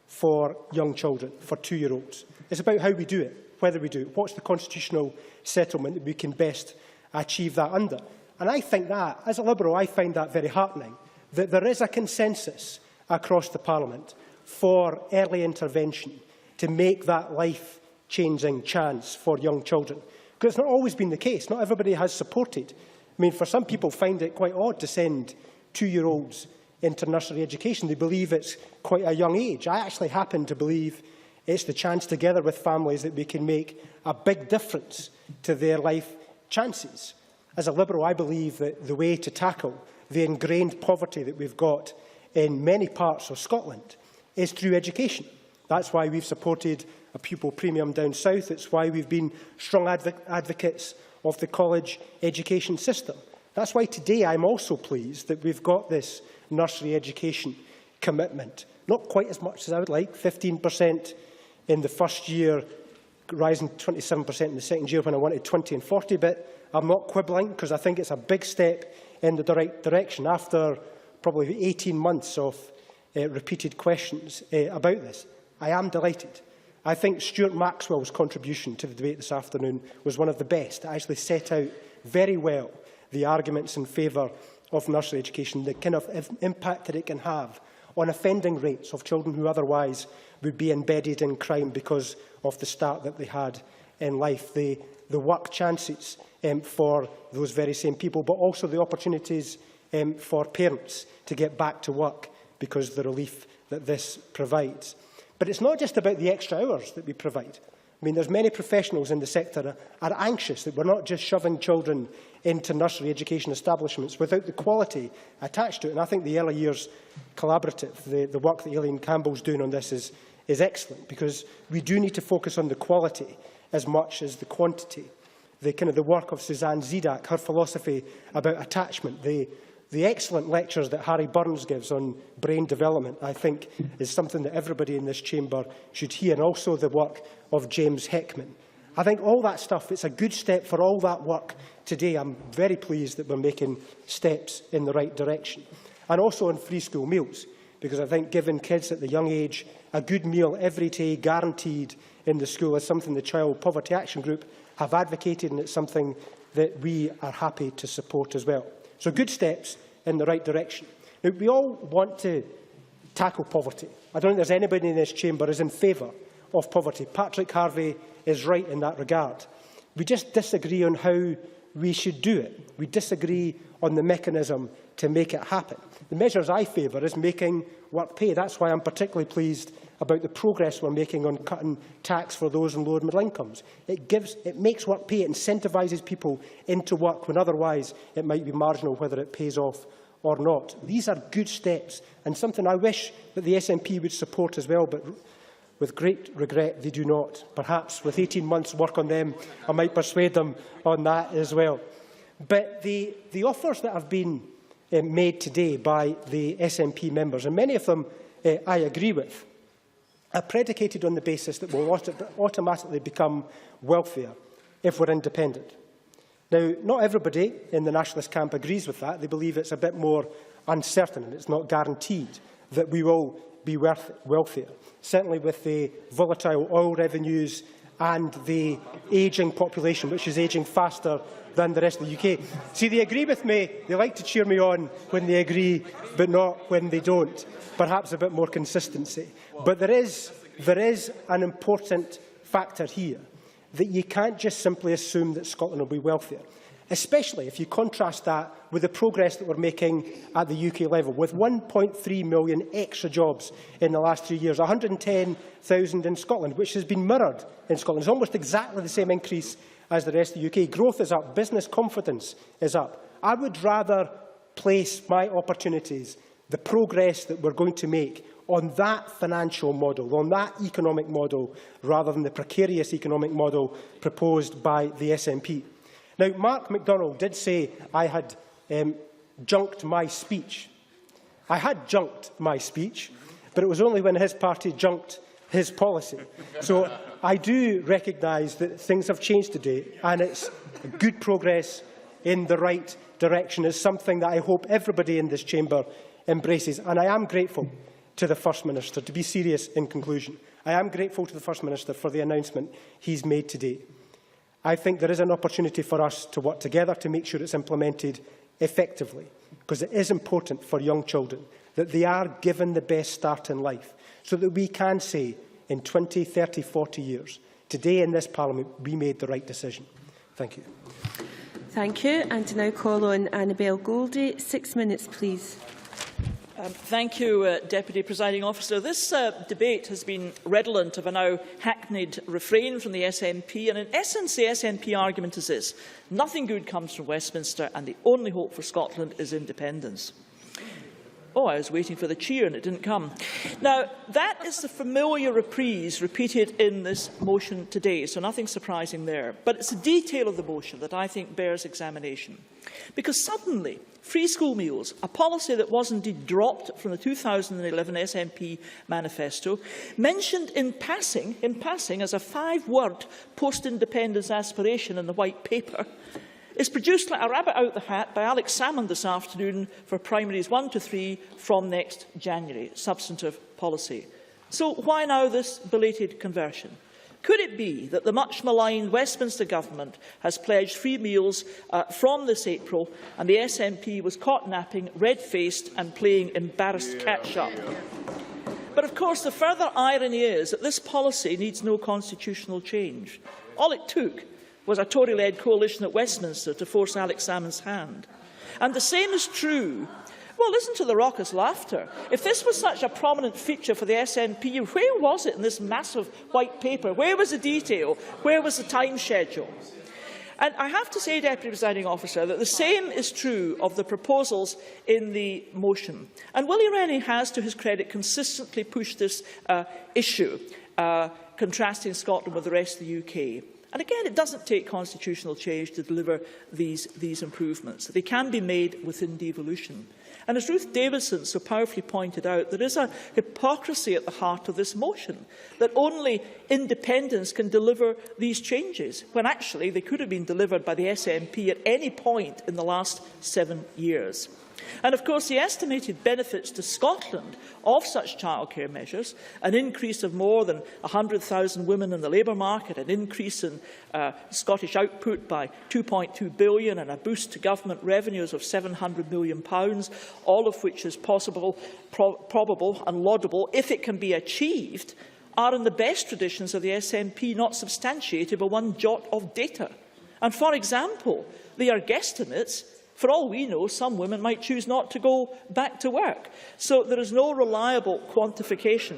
for young children, for 2-year-olds. It's about how we do it, whether we do it, what's the constitutional settlement that we can best achieve that under. And I think that, as a Liberal, I find that very heartening, that there is a consensus across the Parliament for early intervention to make that life-changing chance for young children. Because it's not always been the case. Not everybody has supported. I mean, for some people find it quite odd to send 2-year-olds into nursery education. They believe it's quite a young age. I actually happen to believe it's the chance, together with families, that we can make a big difference to their life chances. As a Liberal, I believe that the way to tackle the ingrained poverty that we've got in many parts of Scotland is through education. That's why we've supported a pupil premium down south. It's why we've been strong advocates of the college education system. That's why today I'm also pleased that we've got this nursery education commitment. Not quite as much as I would like, 15% in the first year, rising 27% in the second year when I wanted 20 and 40, but I'm not quibbling because I think it's a big step in the right direction after probably 18 months of repeated questions about this. I am delighted. I think Stuart Maxwell's contribution to the debate this afternoon was one of the best. It actually set out very well the arguments in favour of nursery education, the kind of impact that it can have on offending rates of children who otherwise would be embedded in crime because of the start that they had in life, the work chances for those very same people, but also the opportunities for parents to get back to work because of the relief that this provides. But it's not just about the extra hours that we provide. I mean, there's many professionals in the sector are anxious that we're not just shoving children into nursery education establishments without the quality attached to it. And I think the Early Years Collaborative, the work that Elaine Campbell's doing on this is excellent, because we do need to focus on the quality as much as the quantity. The work of Suzanne Zedak, her philosophy about attachment, the excellent lectures that Harry Burns gives on brain development, I think, is something that everybody in this chamber should hear, and also the work of James Heckman. I think all that stuff, it's a good step for all that work today. I'm very pleased that we're making steps in the right direction. And also on free school meals, because I think giving kids at the young age a good meal every day, guaranteed in the school, is something the Child Poverty Action Group have advocated, and it's something that we are happy to support as well. So good steps in the right direction. Now, we all want to tackle poverty. I don't think there's anybody in this chamber who is in favour of poverty. Patrick Harvey is right in that regard. We just disagree on how we should do it. We disagree on the mechanism to make it happen. The measures I favour is making work pay. That's why I'm particularly pleased about the progress we're making on cutting tax for those in low and middle incomes. It makes work pay. It incentivises people into work when otherwise it might be marginal whether it pays off or not. These are good steps and something I wish that the SNP would support as well, but with great regret they do not. Perhaps with 18 months' work on them, I might persuade them on that as well. But the offers that have been made today by the SNP members, and many of them I agree with, are predicated on the basis that we'll automatically become wealthier if we're independent. Now, not everybody in the nationalist camp agrees with that. They believe it's a bit more uncertain and it's not guaranteed that we will be wealthier. Certainly with the volatile oil revenues and the ageing population, which is ageing faster than the rest of the UK. See, they agree with me. They like to cheer me on when they agree, but not when they don't. Perhaps a bit more consistency. But there is an important factor here, that you can't just simply assume that Scotland will be wealthier, especially if you contrast that with the progress that we're making at the UK level, with 1.3 million extra jobs in the last 3 years, 110,000 in Scotland, which has been mirrored in Scotland. It's almost exactly the same increase as the rest of the UK. Growth is up, business confidence is up. I would rather place my opportunities, the progress that we're going to make, on that financial model, on that economic model, rather than the precarious economic model proposed by the SNP. Now, Mark MacDonald did say I had junked my speech. I had junked my speech, but it was only when his party junked his policy. So I do recognise that things have changed today, and it's good progress in the right direction. It's something that I hope everybody in this chamber embraces, and I am grateful to the First Minister. To be serious in conclusion, I am grateful to the First Minister for the announcement he's made today. I think there is an opportunity for us to work together to make sure it's implemented effectively, because it is important for young children that they are given the best start in life, so that we can say in 20, 30, 40 years, today in this Parliament, we made the right decision. Thank you. Thank you. And to now call on Annabel Goldie. 6 minutes, please. Thank you, Deputy Presiding Officer. This debate has been redolent of a now hackneyed refrain from the SNP, and in essence the SNP argument is this: nothing good comes from Westminster and the only hope for Scotland is independence. Oh, I was waiting for the cheer and it didn't come. Now, that is the familiar reprise repeated in this motion today, so nothing surprising there. But it's the detail of the motion that I think bears examination. Because suddenly, free school meals, a policy that was indeed dropped from the 2011 SNP manifesto, mentioned in passing as a 5-word post-independence aspiration in the White Paper, is produced like a rabbit out the hat by Alex Salmond this afternoon for primaries 1 to 3 from next January, substantive policy. So why now this belated conversion? Could it be that the much-maligned Westminster Government has pledged free meals from this April, and the SNP was caught napping, red-faced and playing embarrassed catch-up? But of course, the further irony is that this policy needs no constitutional change. All it took was a Tory-led coalition at Westminster to force Alex Salmond's hand. And the same is true. Well, listen to the raucous laughter. If this was such a prominent feature for the SNP, where was it in this massive White Paper? Where was the detail? Where was the time schedule? And I have to say, Deputy Presiding Officer, that the same is true of the proposals in the motion. And Willie Rennie has, to his credit, consistently pushed this issue, contrasting Scotland with the rest of the UK. And again, it doesn't take constitutional change to deliver these improvements. They can be made within devolution. And as Ruth Davidson so powerfully pointed out, there is a hypocrisy at the heart of this motion, that only independence can deliver these changes, when actually they could have been delivered by the SNP at any point in the last 7 years. And of course, the estimated benefits to Scotland of such childcare measures, an increase of more than 100,000 women in the labour market, an increase in Scottish output by £2.2 billion and a boost to government revenues of £700 million, all of which is possible, probable and laudable if it can be achieved, are in the best traditions of the SNP not substantiated by one jot of data. And for example, they are guesstimates. For all we know, some women might choose not to go back to work. So there is no reliable quantification.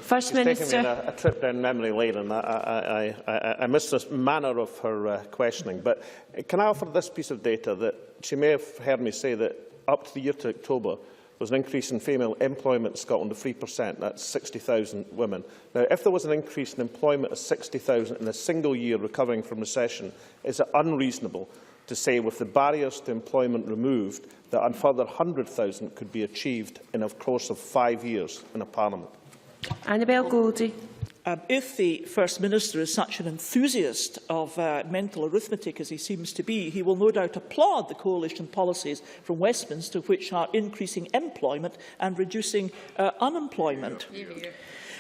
First Minister. Taking me on a trip down memory lane, and I missed this manner of her questioning. But can I offer this piece of data that she may have heard me say that up to the year to October, there was an increase in female employment in Scotland of 3%. That's 60,000 women. Now, if there was an increase in employment of 60,000 in a single year recovering from recession, is it unreasonable to say, with the barriers to employment removed, that a further 100,000 could be achieved in a course of 5 years in a parliament? Annabel Goldie. If the First Minister is such an enthusiast of mental arithmetic as he seems to be, he will no doubt applaud the coalition policies from Westminster, which are increasing employment and reducing unemployment.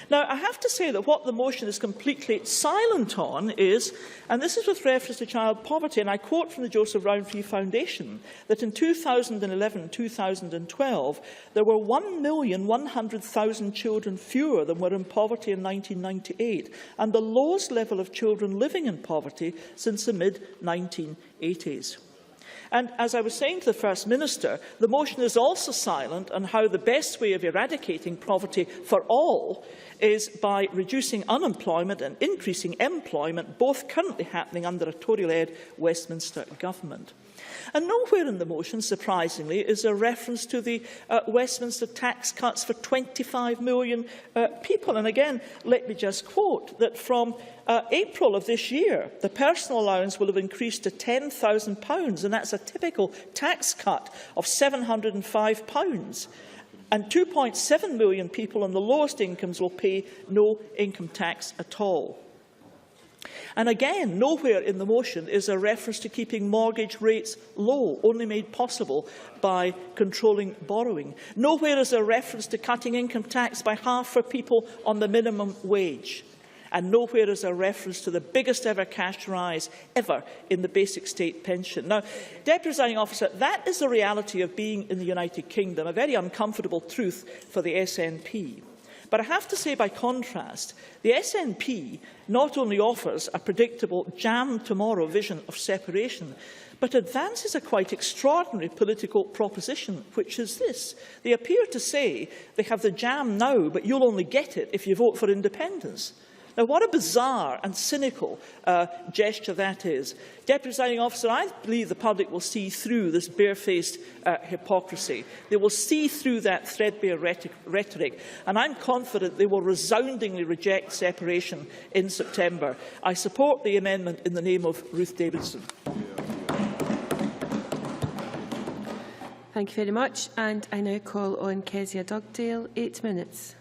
Now, I have to say that what the motion is completely silent on is, and this is with reference to child poverty, and I quote from the Joseph Rowntree Foundation, that in 2011-2012, there were 1,100,000 children fewer than were in poverty in 1998, and the lowest level of children living in poverty since the mid-1980s. And as I was saying to the First Minister, the motion is also silent on how the best way of eradicating poverty for all is by reducing unemployment and increasing employment, both currently happening under a Tory-led Westminster government. And nowhere in the motion, surprisingly, is a reference to the Westminster tax cuts for 25 million people. And again, let me just quote that from April of this year, the personal allowance will have increased to £10,000, and that's a typical tax cut of £705. And 2.7 million people on the lowest incomes will pay no income tax at all. And again, nowhere in the motion is a reference to keeping mortgage rates low, only made possible by controlling borrowing. Nowhere is a reference to cutting income tax by half for people on the minimum wage. And nowhere is a reference to the biggest ever cash rise ever in the basic state pension. Now, Deputy Presiding Officer, that is the reality of being in the United Kingdom, a very uncomfortable truth for the SNP. But I have to say, by contrast, the SNP not only offers a predictable jam tomorrow vision of separation, but advances a quite extraordinary political proposition, which is this. They appear to say they have the jam now, but you'll only get it if you vote for independence. Now, what a bizarre and cynical gesture that is. Deputy Presiding Officer, I believe the public will see through this barefaced hypocrisy. They will see through that threadbare rhetoric, and I'm confident they will resoundingly reject separation in September. I support the amendment in the name of Ruth Davidson. Thank you very much. And I now call on Kezia Dugdale. 8 minutes.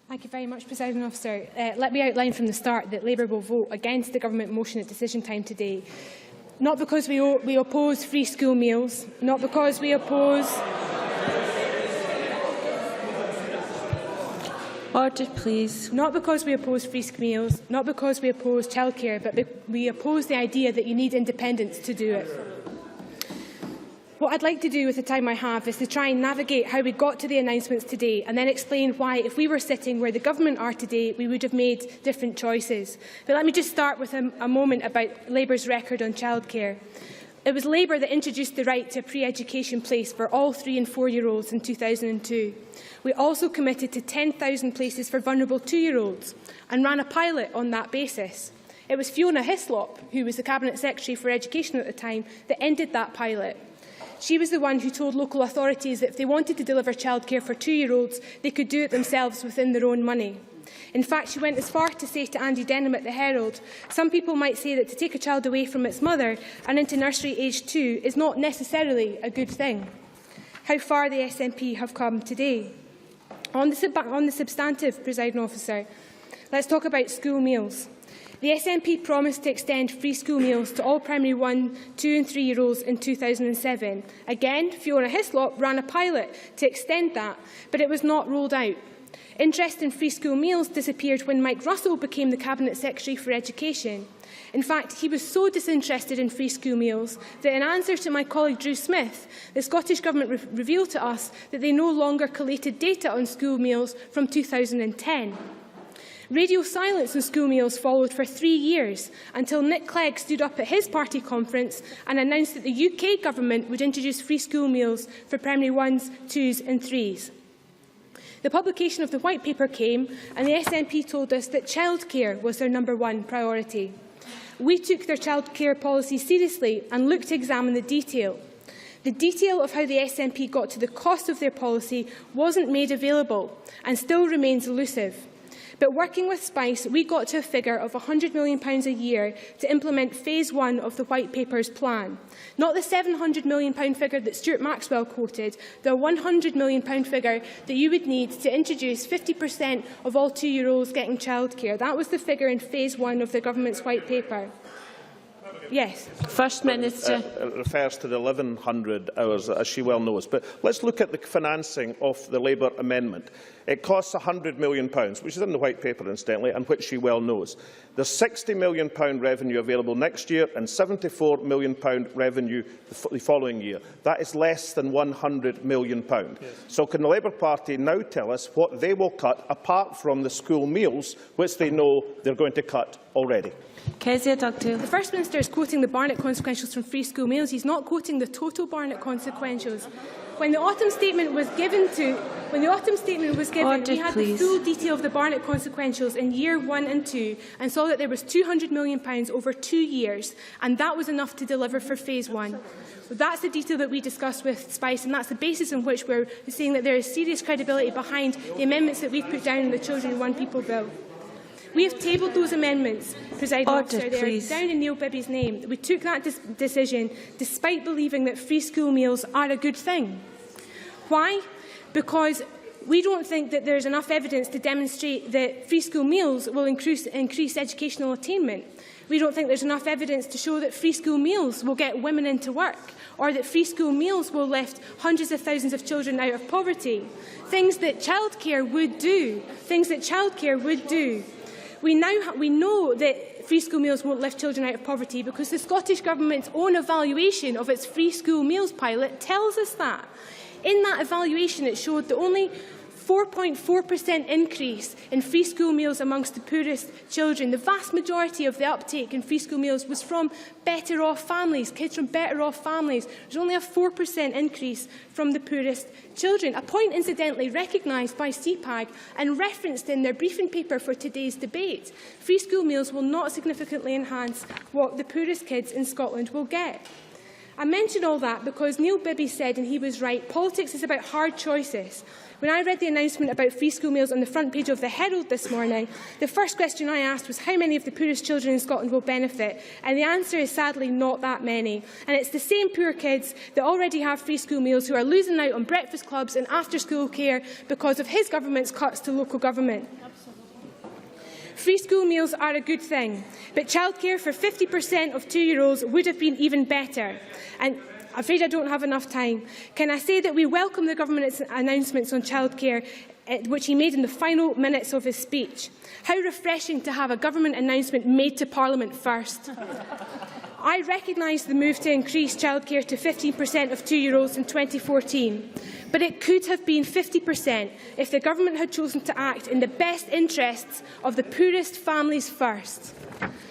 Thank you very much, Presiding Officer. Let me outline from the start that Labour will vote against the government motion at decision time today. Not because we oppose free school meals, not because we oppose... Order, please. Not because we oppose free school meals, not because we oppose childcare, but we oppose the idea that you need independence to do it. What I'd like to do with the time I have is to try and navigate how we got to the announcements today, and then explain why, if we were sitting where the government are today, we would have made different choices. But let me just start with a moment about Labour's record on childcare. It was Labour that introduced the right to a pre-education place for all 3- and 4-year-olds in 2002. We also committed to 10,000 places for vulnerable 2-year-olds and ran a pilot on that basis. It was Fiona Hislop, who was the Cabinet Secretary for Education at the time, that ended that pilot. She was the one who told local authorities that if they wanted to deliver childcare for 2-year-olds, they could do it themselves within their own money. In fact, she went as far to say to Andy Denham at the Herald, "Some people might say that to take a child away from its mother and into nursery age 2 is not necessarily a good thing." How far the SNP have come today. On the substantive, Presiding Officer, let's talk about school meals. The SNP promised to extend free school meals to all primary 1, 2 and 3-year-olds in 2007. Again, Fiona Hislop ran a pilot to extend that, but it was not rolled out. Interest in free school meals disappeared when Mike Russell became the Cabinet Secretary for Education. In fact, he was so disinterested in free school meals that in answer to my colleague Drew Smith, the Scottish Government revealed to us that they no longer collated data on school meals from 2010. Radio silence on school meals followed for 3 years, until Nick Clegg stood up at his party conference and announced that the UK Government would introduce free school meals for primary 1s, 2s and 3s. The publication of the White Paper came, and the SNP told us that childcare was their #1 priority. We took their childcare policy seriously and looked to examine the detail. The detail of how the SNP got to the cost of their policy wasn't made available and still remains elusive. But working with Spice, we got to a figure of £100 million a year to implement phase 1 of the White Paper's plan. Not the £700 million figure that Stuart Maxwell quoted, the £100 million figure that you would need to introduce 50% of all 2-year-olds getting childcare. That was the figure in phase 1 of the Government's White Paper. Yes. First Minister. It refers to the 1,100 hours, as she well knows. But let's look at the financing of the Labour amendment. It costs £100 million, which is in the White Paper, incidentally, and which she well knows. There's £60 million revenue available next year and £74 million revenue the following year. That is less than £100 million. Yes. So can the Labour Party now tell us what they will cut, apart from the school meals, which they know they're going to cut already? The First Minister is quoting the Barnett consequentials from free school meals. He's not quoting the total Barnett consequentials. When the autumn statement was given, we had the full detail of the Barnett consequentials in year 1 and 2 and saw that there was £200 million over 2 years, and that was enough to deliver for phase 1. That's the detail that we discussed with Spice, and that's the basis on which we're saying that there is serious credibility behind the amendments that we've put down in the Children and One People Bill. We have tabled those amendments, Presiding Officer. They are down in Neil Bibby's name. We took that decision despite believing that free school meals are a good thing. Why? Because we don't think that there is enough evidence to demonstrate that free school meals will increase educational attainment. We don't think there's enough evidence to show that free school meals will get women into work, or that free school meals will lift hundreds of thousands of children out of poverty. Things that childcare would do. We know that free school meals won't lift children out of poverty because the Scottish Government's own evaluation of its free school meals pilot tells us that. In that evaluation, it showed that only 4.4% increase in free school meals amongst the poorest children. The vast majority of the uptake in free school meals was from better-off families, kids from better-off families. There's only a 4% increase from the poorest children, a point incidentally recognised by CPAG and referenced in their briefing paper for today's debate. Free school meals will not significantly enhance what the poorest kids in Scotland will get. I mention all that because Neil Bibby said, and he was right, politics is about hard choices. When I read the announcement about free school meals on the front page of the Herald this morning, the first question I asked was how many of the poorest children in Scotland will benefit, and the answer is sadly not that many. And it's the same poor kids that already have free school meals who are losing out on breakfast clubs and after-school care because of his government's cuts to local government. Free school meals are a good thing, but childcare for 50% of 2-year-olds would have been even better. And I'm afraid I don't have enough time. Can I say that we welcome the Government's announcements on childcare, which he made in the final minutes of his speech. How refreshing to have a Government announcement made to Parliament first. I recognise the move to increase childcare to 15% of 2-year-olds in 2014, but it could have been 50% if the Government had chosen to act in the best interests of the poorest families first.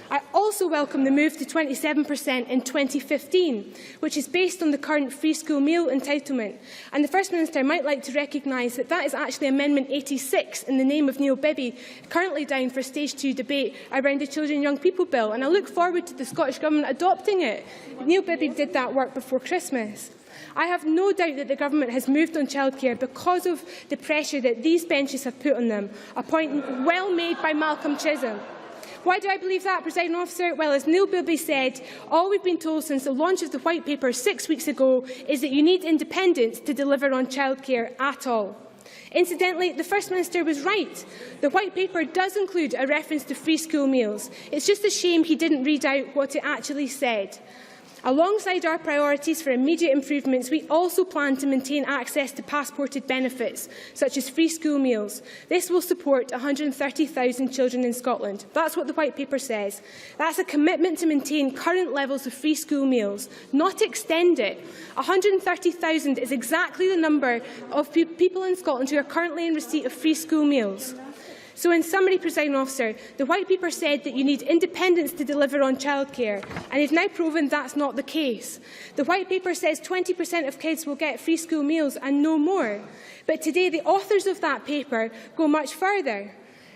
I also welcome the move to 27% in 2015, which is based on the current free school meal entitlement. And the First Minister might like to recognise that that is actually Amendment 86 in the name of Neil Bibby, currently down for Stage 2 debate around the Children and Young People Bill. And I look forward to the Scottish Government adopting it. Neil Bibby did that work before Christmas. I have no doubt that the Government has moved on childcare because of the pressure that these benches have put on them, a point well made by Malcolm Chisholm. Why do I believe that, Presiding Officer? Well, as Neil Bibby said, all we've been told since the launch of the White Paper 6 weeks ago is that you need independence to deliver on childcare at all. Incidentally, the First Minister was right. The White Paper does include a reference to free school meals. It's just a shame he didn't read out what it actually said. Alongside our priorities for immediate improvements, we also plan to maintain access to passported benefits, such as free school meals. This will support 130,000 children in Scotland. That's what the White Paper says. That's a commitment to maintain current levels of free school meals, not extend it. 130,000 is exactly the number of people in Scotland who are currently in receipt of free school meals. So in summary, Presiding Officer, the White Paper said that you need independence to deliver on childcare, and they've now proven that's not the case. The White Paper says 20% of kids will get free school meals and no more. But today the authors of that paper go much further.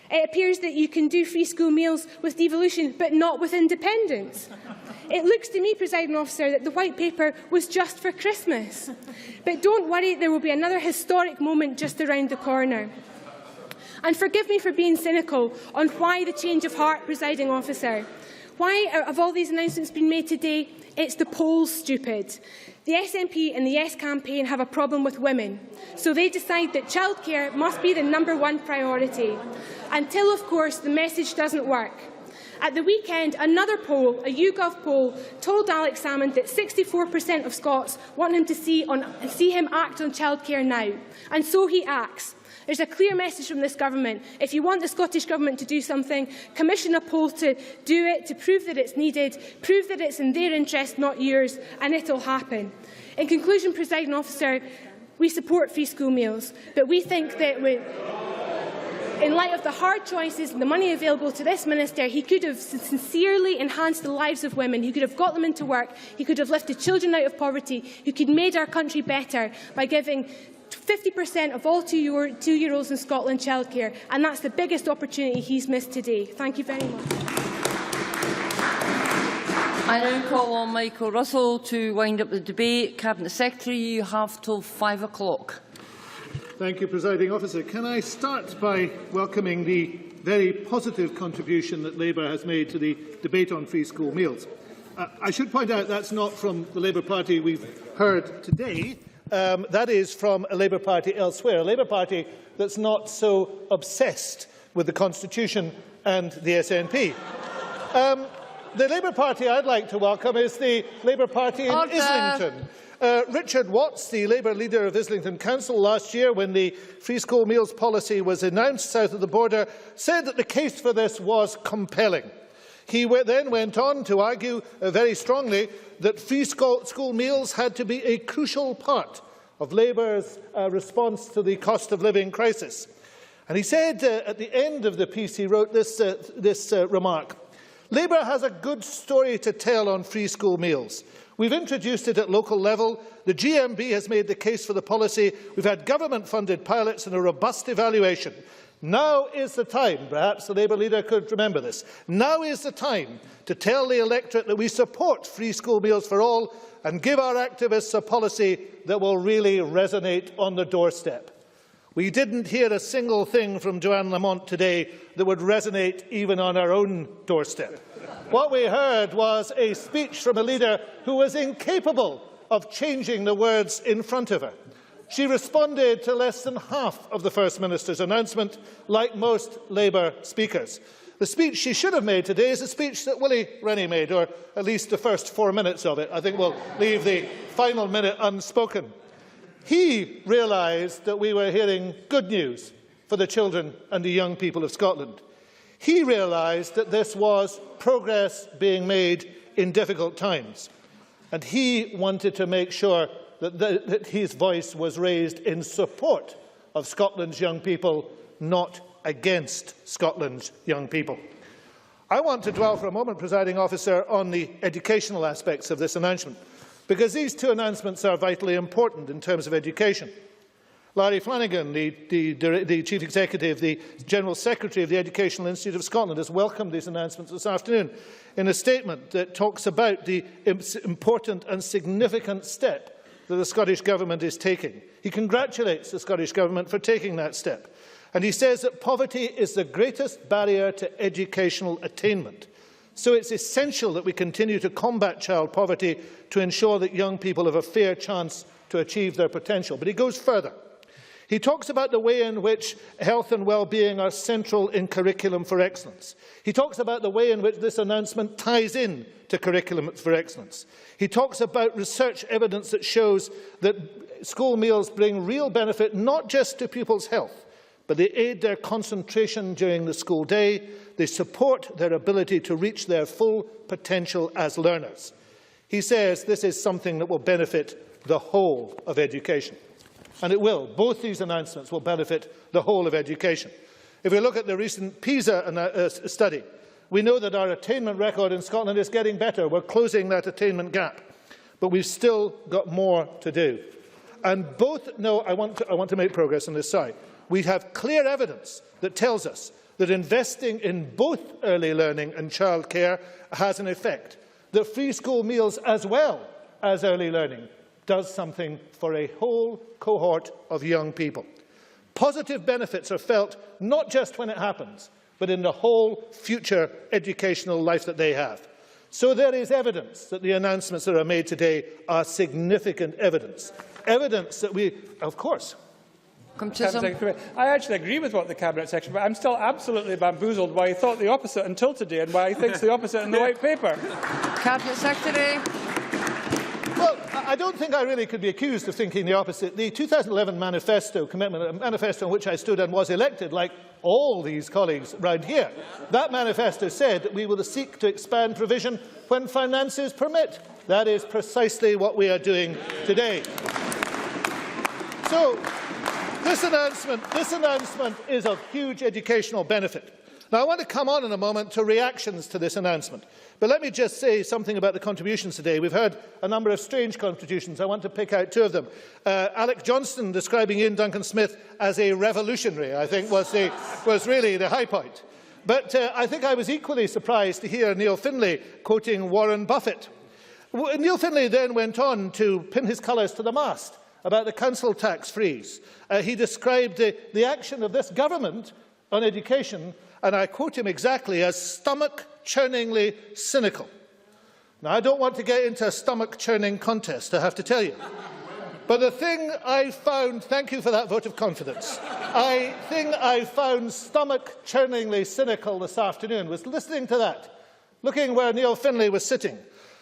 It appears that you can do free school meals with devolution, but not with independence. It looks to me, Presiding Officer, that the White Paper was just for Christmas. But don't worry, there will be another historic moment just around the corner. And forgive me for being cynical on why the change of heart, Presiding Officer. Why have all these announcements been made today? It's the polls, stupid. The SNP and the Yes campaign have a problem with women, so they decide that childcare must be the #1 priority, until, of course, the message doesn't work. At the weekend, another poll, a YouGov poll, told Alex Salmond that 64% of Scots want him to see him act on childcare now, and so he acts. There's a clear message from this Government. If you want the Scottish Government to do something, commission a poll to do it, to prove that it's needed, prove that it's in their interest, not yours, and it'll happen. In conclusion, Presiding Officer, we support free school meals, but we think that in light of the hard choices and the money available to this Minister, he could have sincerely enhanced the lives of women. He could have got them into work. He could have lifted children out of poverty. He could have made our country better by giving 50% of all two-year-olds in Scotland childcare, and that's the biggest opportunity he's missed today. Thank you very much. I now call on Michael Russell to wind up the debate. Cabinet Secretary, you have till 5 o'clock. Thank you, Presiding Officer. Can I start by welcoming the very positive contribution that Labour has made to the debate on free school meals. I should point out that's not from the Labour Party we've heard today. That is from a Labour Party elsewhere, a Labour Party that's not so obsessed with the Constitution and the SNP. The Labour Party I'd like to welcome is the Labour Party in Islington. Richard Watts, the Labour leader of Islington Council last year, when the free school meals policy was announced south of the border, said that the case for this was compelling. He then went on to argue very strongly that free school meals had to be a crucial part of Labour's response to the cost of living crisis. And he said at the end of the piece, he wrote this remark: Labour has a good story to tell on free school meals. We've introduced it at local level. The GMB has made the case for the policy. We've had government-funded pilots and a robust evaluation. Now is the time, perhaps the Labour leader could remember this, now is the time to tell the electorate that we support free school meals for all and give our activists a policy that will really resonate on the doorstep. We didn't hear a single thing from Joanne Lamont today that would resonate even on our own doorstep. What we heard was a speech from a leader who was incapable of changing the words in front of her. She responded to less than half of the First Minister's announcement, like most Labour speakers. The speech she should have made today is a speech that Willie Rennie made, or at least the first 4 minutes of it. I think we'll leave the final minute unspoken. He realised that we were hearing good news for the children and the young people of Scotland. He realised that this was progress being made in difficult times. And he wanted to make sure that his voice was raised in support of Scotland's young people, not against Scotland's young people. I want to dwell for a moment, Presiding Officer, on the educational aspects of this announcement, because these two announcements are vitally important in terms of education. Larry Flanagan, the Chief Executive, the General Secretary of the Educational Institute of Scotland, has welcomed these announcements this afternoon in a statement that talks about the important and significant step that the Scottish Government is taking. He congratulates the Scottish Government for taking that step. And he says that poverty is the greatest barrier to educational attainment. So it's essential that we continue to combat child poverty to ensure that young people have a fair chance to achieve their potential. But he goes further. He talks about the way in which health and well-being are central in Curriculum for Excellence. He talks about the way in which this announcement ties in to Curriculum for Excellence. He talks about research evidence that shows that school meals bring real benefit not just to pupils' health, but they aid their concentration during the school day. They support their ability to reach their full potential as learners. He says this is something that will benefit the whole of education. And it will. Both these announcements will benefit the whole of education. If we look at the recent PISA study, we know that our attainment record in Scotland is getting better. We're closing that attainment gap. But we've still got more to do. And I want to make progress on this side. We have clear evidence that tells us that investing in both early learning and childcare has an effect. That free school meals as well as early learning does something for a whole cohort of young people. Positive benefits are felt not just when it happens, but in the whole future educational life that they have. So there is evidence that the announcements that are made today are significant evidence. Evidence that we, of course, I actually agree with what the Cabinet Secretary, but I'm still absolutely bamboozled why he thought the opposite until today and why he thinks the opposite in the White Paper. Cabinet Secretary. Well, I don't think I really could be accused of thinking the opposite. The 2011 manifesto commitment, a manifesto on which I stood and was elected, like all these colleagues round here, that manifesto said that we will seek to expand provision when finances permit. That is precisely what we are doing today. So, this announcement is of huge educational benefit. Now, I want to come on in a moment to reactions to this announcement. But let me just say something about the contributions today. We've heard a number of strange contributions. I want to pick out two of them. Alec Johnston describing Ian Duncan Smith as a revolutionary, I think, was really the high point. But I think I was equally surprised to hear Neil Findlay quoting Warren Buffett. Neil Findlay then went on to pin his colours to the mast about the council tax freeze. He described the action of this government on education, and I quote him exactly, as stomach-churningly cynical. Now, I don't want to get into a stomach-churning contest, I have to tell you. But the thing I found, thank you for that vote of confidence, the thing I found stomach-churningly cynical this afternoon was listening to that, looking where Neil Findlay was sitting.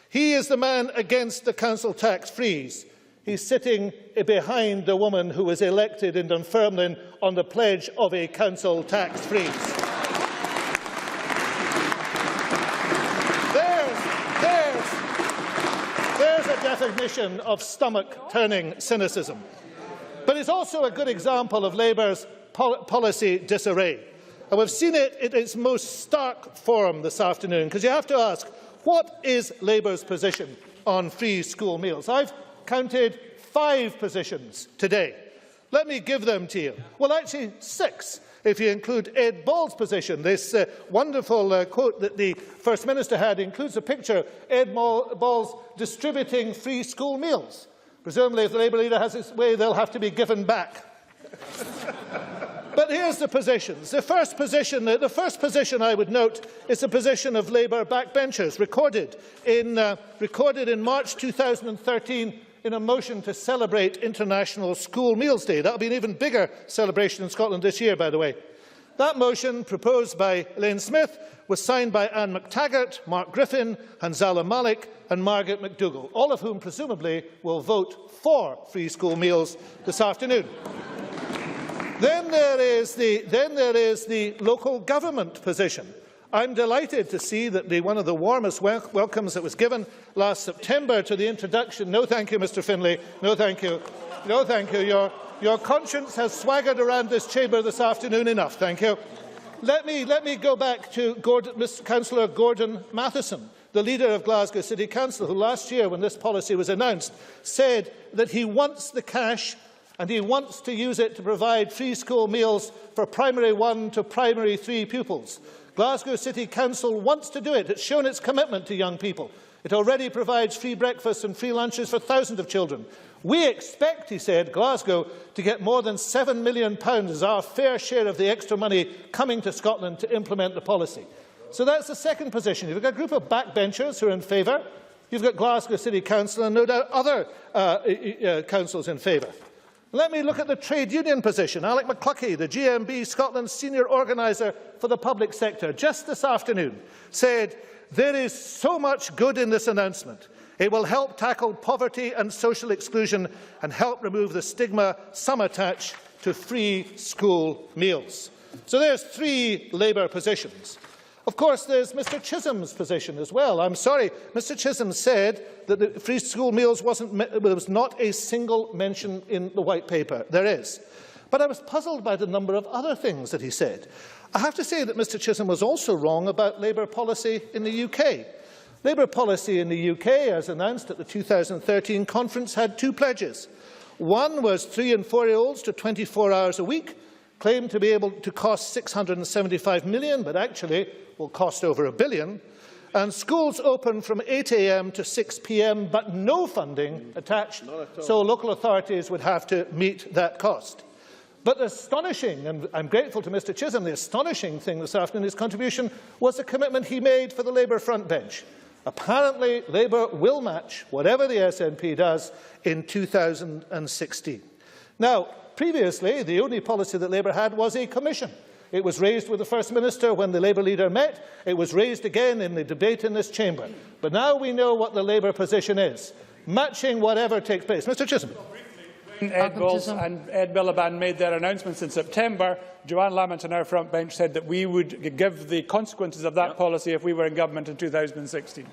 He is the man against the council tax freeze. He's sitting behind the woman who was elected in Dunfermline on the pledge of a council tax freeze. There's a definition of stomach-turning cynicism. But it's also a good example of Labour's policy disarray. And we've seen it in its most stark form this afternoon, because you have to ask, what is Labour's position on free school meals? I've counted 5 positions today. Let me give them to you. Well, actually 6, if you include Ed Ball's position. This wonderful quote that the First Minister had includes a picture of Ed Ball's distributing free school meals. Presumably, if the Labour leader has his way, they'll have to be given back. But here's the positions. The first position I would note is the position of Labour backbenchers, recorded in March 2013 in a motion to celebrate International School Meals Day. That will be an even bigger celebration in Scotland this year, by the way. That motion, proposed by Elaine Smith, was signed by Anne McTaggart, Mark Griffin, Hanzala Malik and Margaret McDougall, all of whom presumably will vote for free school meals this afternoon. Then there is the local government position. I'm delighted to see that one of the warmest welcomes that was given last September to the introduction. No, thank you, Mr. Findlay. No, thank you. No, thank you. Your conscience has swaggered around this chamber this afternoon enough. Thank you. Let me go back to Councillor Gordon Matheson, the leader of Glasgow City Council, who last year, when this policy was announced, said that he wants the cash and he wants to use it to provide free school meals for primary 1 to primary 3 pupils. Glasgow City Council wants to do it. It's shown its commitment to young people. It already provides free breakfasts and free lunches for thousands of children. We expect, he said, Glasgow to get more than £7 million as our fair share of the extra money coming to Scotland to implement the policy. So that's the second position. You've got a group of backbenchers who are in favour. You've got Glasgow City Council and no doubt other councils in favour. Let me look at the trade union position. Alec McCluckie, the GMB Scotland's senior organiser for the public sector, just this afternoon said, "There is so much good in this announcement. It will help tackle poverty and social exclusion and help remove the stigma some attach to free school meals." So there's three Labour positions. Of course, there's Mr Chisholm's position as well. I'm sorry, Mr Chisholm said that the free school meals was not a single mention in the White Paper. There is. But I was puzzled by the number of other things that he said. I have to say that Mr Chisholm was also wrong about Labour policy in the UK. Labour policy in the UK, as announced at the 2013 conference, had two pledges. One was 3- and 4-year-olds to 24 hours a week, claimed to be able to cost £675 million, but actually will cost over £1 billion, and schools open from 8 a.m. to 6 p.m, but no funding attached, so local authorities would have to meet that cost. But the astonishing, and I'm grateful to Mr Chisholm, the astonishing thing this afternoon, his contribution, was the commitment he made for the Labour frontbench. Apparently, Labour will match whatever the SNP does in 2016. Now, previously, the only policy that Labour had was a commission. It was raised with the First Minister when the Labour leader met. It was raised again in the debate in this chamber. But now we know what the Labour position is, matching whatever takes place. Mr Chisholm. When Ed Balls and Ed Miliband made their announcements in September, Joanne Lamont on our front bench said that we would give the consequences of that policy if we were in government in 2016.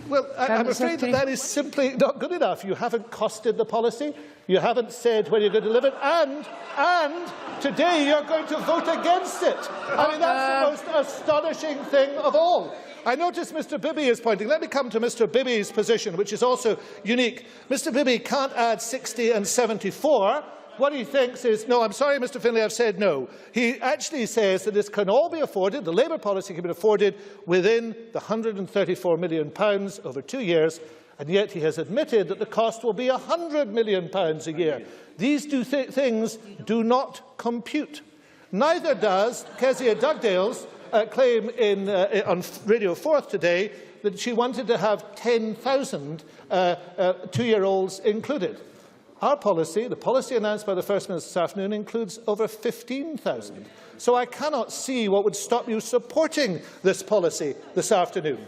Well, I'm afraid that is simply not good enough. You haven't costed the policy. You haven't said when you're going to deliver it. And today you're going to vote against it. I mean, that's the most astonishing thing of all. I notice Mr Bibby is pointing. Let me come to Mr Bibby's position, which is also unique. Mr Bibby can't add 60 and 74. What he thinks is, no, I'm sorry, Mr Finlay, I've said no. He actually says that this can all be afforded, the Labour policy can be afforded within the £134 million over 2 years, and yet he has admitted that the cost will be £100 million a year. These two things do not compute. Neither does Kezia Dugdale's claim on Radio 4 today that she wanted to have 10,000 two-year-olds included. Our policy, the policy announced by the First Minister this afternoon, includes over 15,000. So I cannot see what would stop you supporting this policy this afternoon.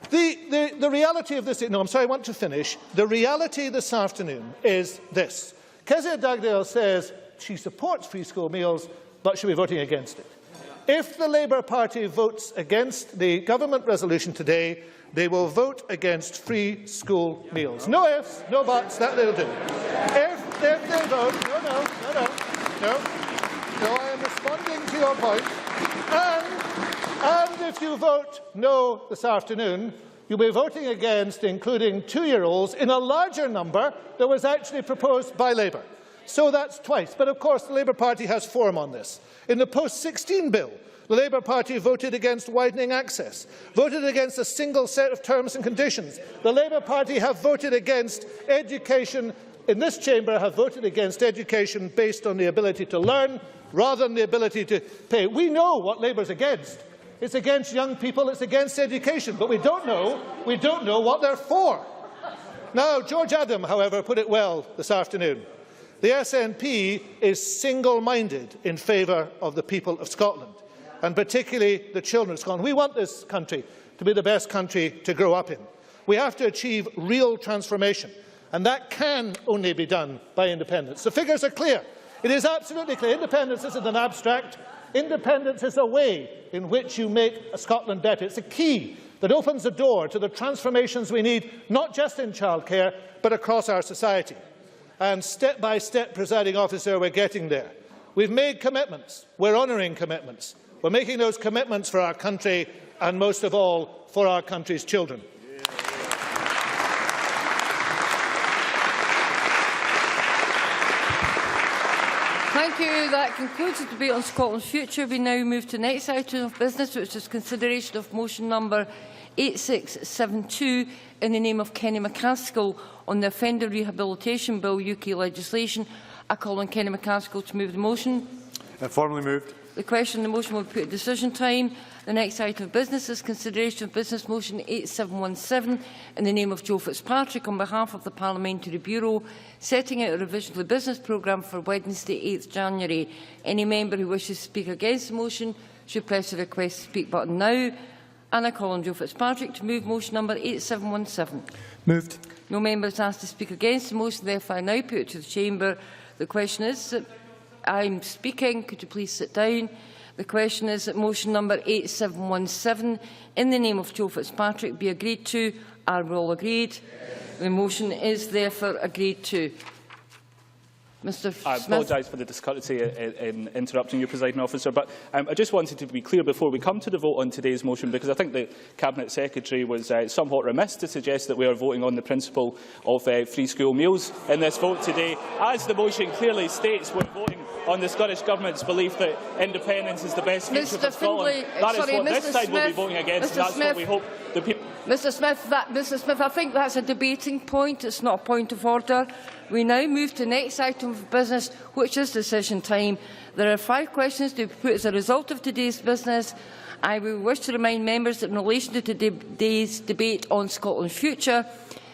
The reality of this... No, I'm sorry, I want to finish. The reality this afternoon is this. Kezia Dugdale says she supports free school meals, but she'll be voting against it. If the Labour Party votes against the government resolution today, they will vote against free school meals. No ifs, no buts, that they'll do. If they vote... No, I am responding to your point. And if you vote no this afternoon, you'll be voting against including two-year-olds in a larger number that was actually proposed by Labour. So that's twice. But of course, the Labour Party has form on this. In the post-16 bill, the Labour Party voted against widening access, voted against a single set of terms and conditions. The Labour Party have voted against education, in this chamber have voted against education based on the ability to learn rather than the ability to pay. We know what Labour is against. It's against young people, it's against education, but we don't know what they're for. Now, George Adam, however, put it well this afternoon. The SNP is single-minded in favour of the people of Scotland, and particularly the children of Scotland. We want this country to be the best country to grow up in. We have to achieve real transformation, and that can only be done by independence. The figures are clear. It is absolutely clear. Independence isn't an abstract. Independence is a way in which you make Scotland better. It's a key that opens the door to the transformations we need, not just in childcare, but across our society. And step by step, Presiding Officer, we're getting there. We've made commitments. We're honouring commitments. We're making those commitments for our country and, most of all, for our country's children. Thank you. That concludes the debate on Scotland's future. We now move to the next item of business, which is consideration of motion number 8672 in the name of Kenny McCaskill on the Offender Rehabilitation Bill UK legislation. I call on Kenny McCaskill to move the motion. Formally moved. The question on the motion will be put at decision time. The next item of business is consideration of business motion 8717 in the name of Joe Fitzpatrick on behalf of the Parliamentary Bureau, setting out a revision of the business programme for Wednesday 8th January. Any member who wishes to speak against the motion should press the request to speak button now. And I call on Joe Fitzpatrick to move motion number 8717. Moved. No member is asked to speak against the motion, therefore I now put it to the Chamber. The question is that I'm speaking. Could you please sit down? The question is that motion number 8717 in the name of Joe Fitzpatrick be agreed to. Are we all agreed? Yes. The motion is therefore agreed to. Mr. Smith. I apologise for the discourtesy in interrupting you, Presiding Officer, but I just wanted to be clear before we come to the vote on today's motion, because I think the Cabinet Secretary was somewhat remiss to suggest that we are voting on the principle of free school meals in this vote today. As the motion clearly states, we're voting on the Scottish Government's belief that independence is the best future for Scotland. That is what this side will be voting against, and that's what we hope the people... Mr. Smith, I think that's a debating point. It's not a point of order. We now move to the next item of business, which is decision time. There are 5 questions to be put as a result of today's business. I will wish to remind members that in relation to today's debate on Scotland's future,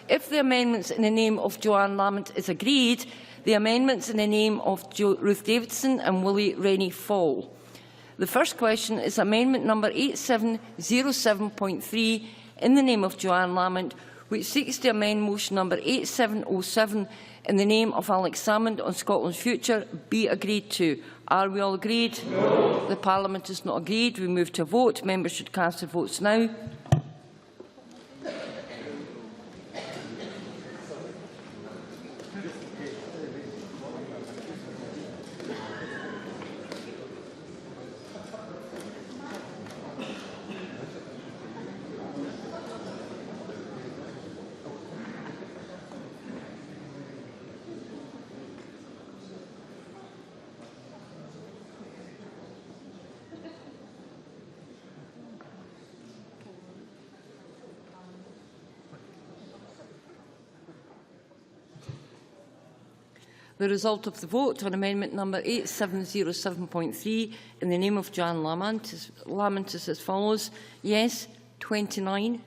if the amendments in the name of Joanne Lamont is agreed, the amendments in the name of Ruth Davidson and Willie Rennie fall. The first question is amendment number 8707.3 in the name of Joanne Lamont, which seeks to amend motion number 8707 in the name of Alex Salmond on Scotland's future, be agreed to. Are we all agreed? No. The Parliament is not agreed. We move to a vote. Members should cast their votes now. The result of the vote on amendment number 8707.3 in the name of Joanne Lamont is as follows. Yes, 29.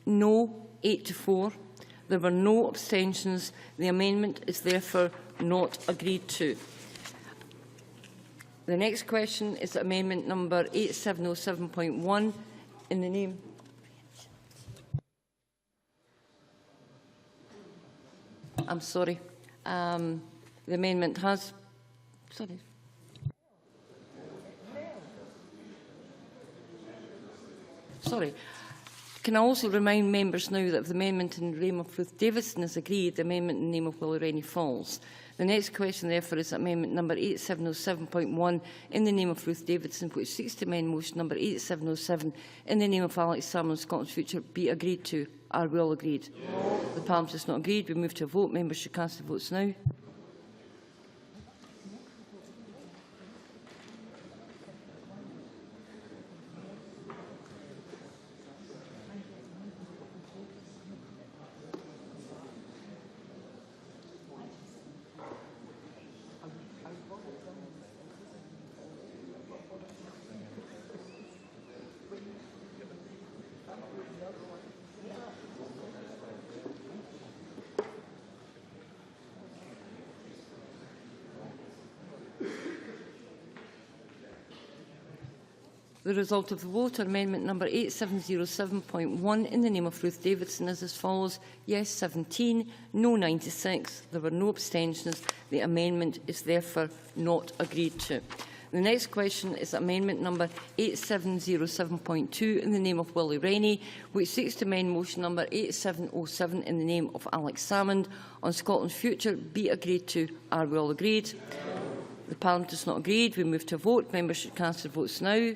No, 8-4. There were no abstentions. The amendment is therefore not agreed to. The next question is amendment number 8707.1 in the name... I'm sorry. The amendment has... Sorry. Sorry. Can I also remind members now that if the amendment in the name of Ruth Davidson is agreed, the amendment in the name of Willie Rennie falls. The next question, therefore, is amendment number 8707.1 in the name of Ruth Davidson, which seeks to amend motion number 8707 in the name of Alex Salmond, Scotland's future, be agreed to. Are we all agreed? No. The Parliament is not agreed. We move to a vote. Members should cast their votes now. The result of the vote on amendment number 8707.1 in the name of Ruth Davidson is as follows. Yes, 17. No, 96. There were no abstentions. The amendment is therefore not agreed to. The next question is amendment number 8707.2 in the name of Willie Rennie, which seeks to amend motion number 8707 in the name of Alex Salmond on Scotland's future, be agreed to. Are we all agreed? The Parliament is not agreed. We move to a vote. Members should cast their votes now.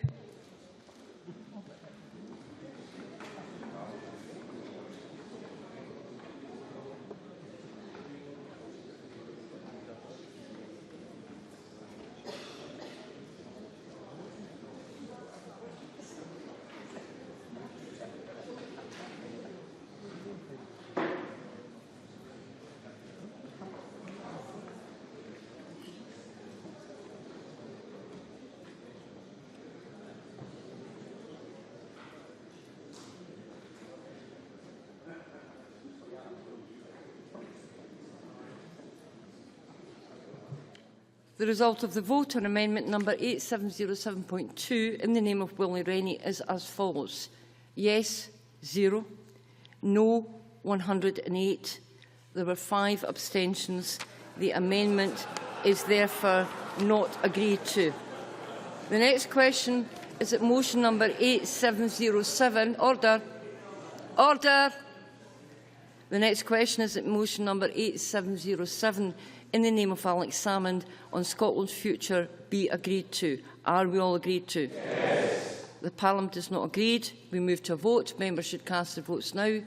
The result of the vote on amendment number 8707.2 in the name of Willie Rennie is as follows. Yes, 0. No, 108. There were 5 abstentions. The amendment is therefore not agreed to. The next question is at motion number 8707. Order. Order. The next question is at motion number 8707 in the name of Alex Salmond on Scotland's future be agreed to. Are we all agreed to? Yes. The Parliament is not agreed. We move to a vote. Members should cast their votes now.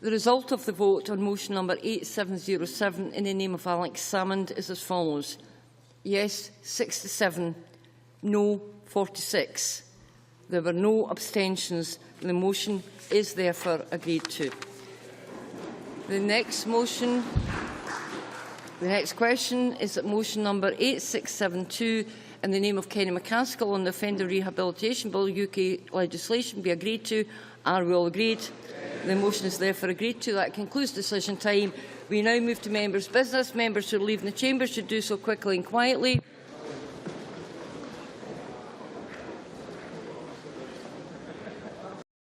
The result of the vote on motion number 8707 in the name of Alex Salmond is as follows. Yes, 67. No, 46. There were no abstentions. The motion is therefore agreed to. The next question is that motion number 8672 in the name of Kenny McCaskill on the Offender Rehabilitation Bill UK legislation be agreed to. Are we all agreed? The motion is therefore agreed to. That concludes decision time. We now move to members' business. Members who are leaving the chamber should do so quickly and quietly.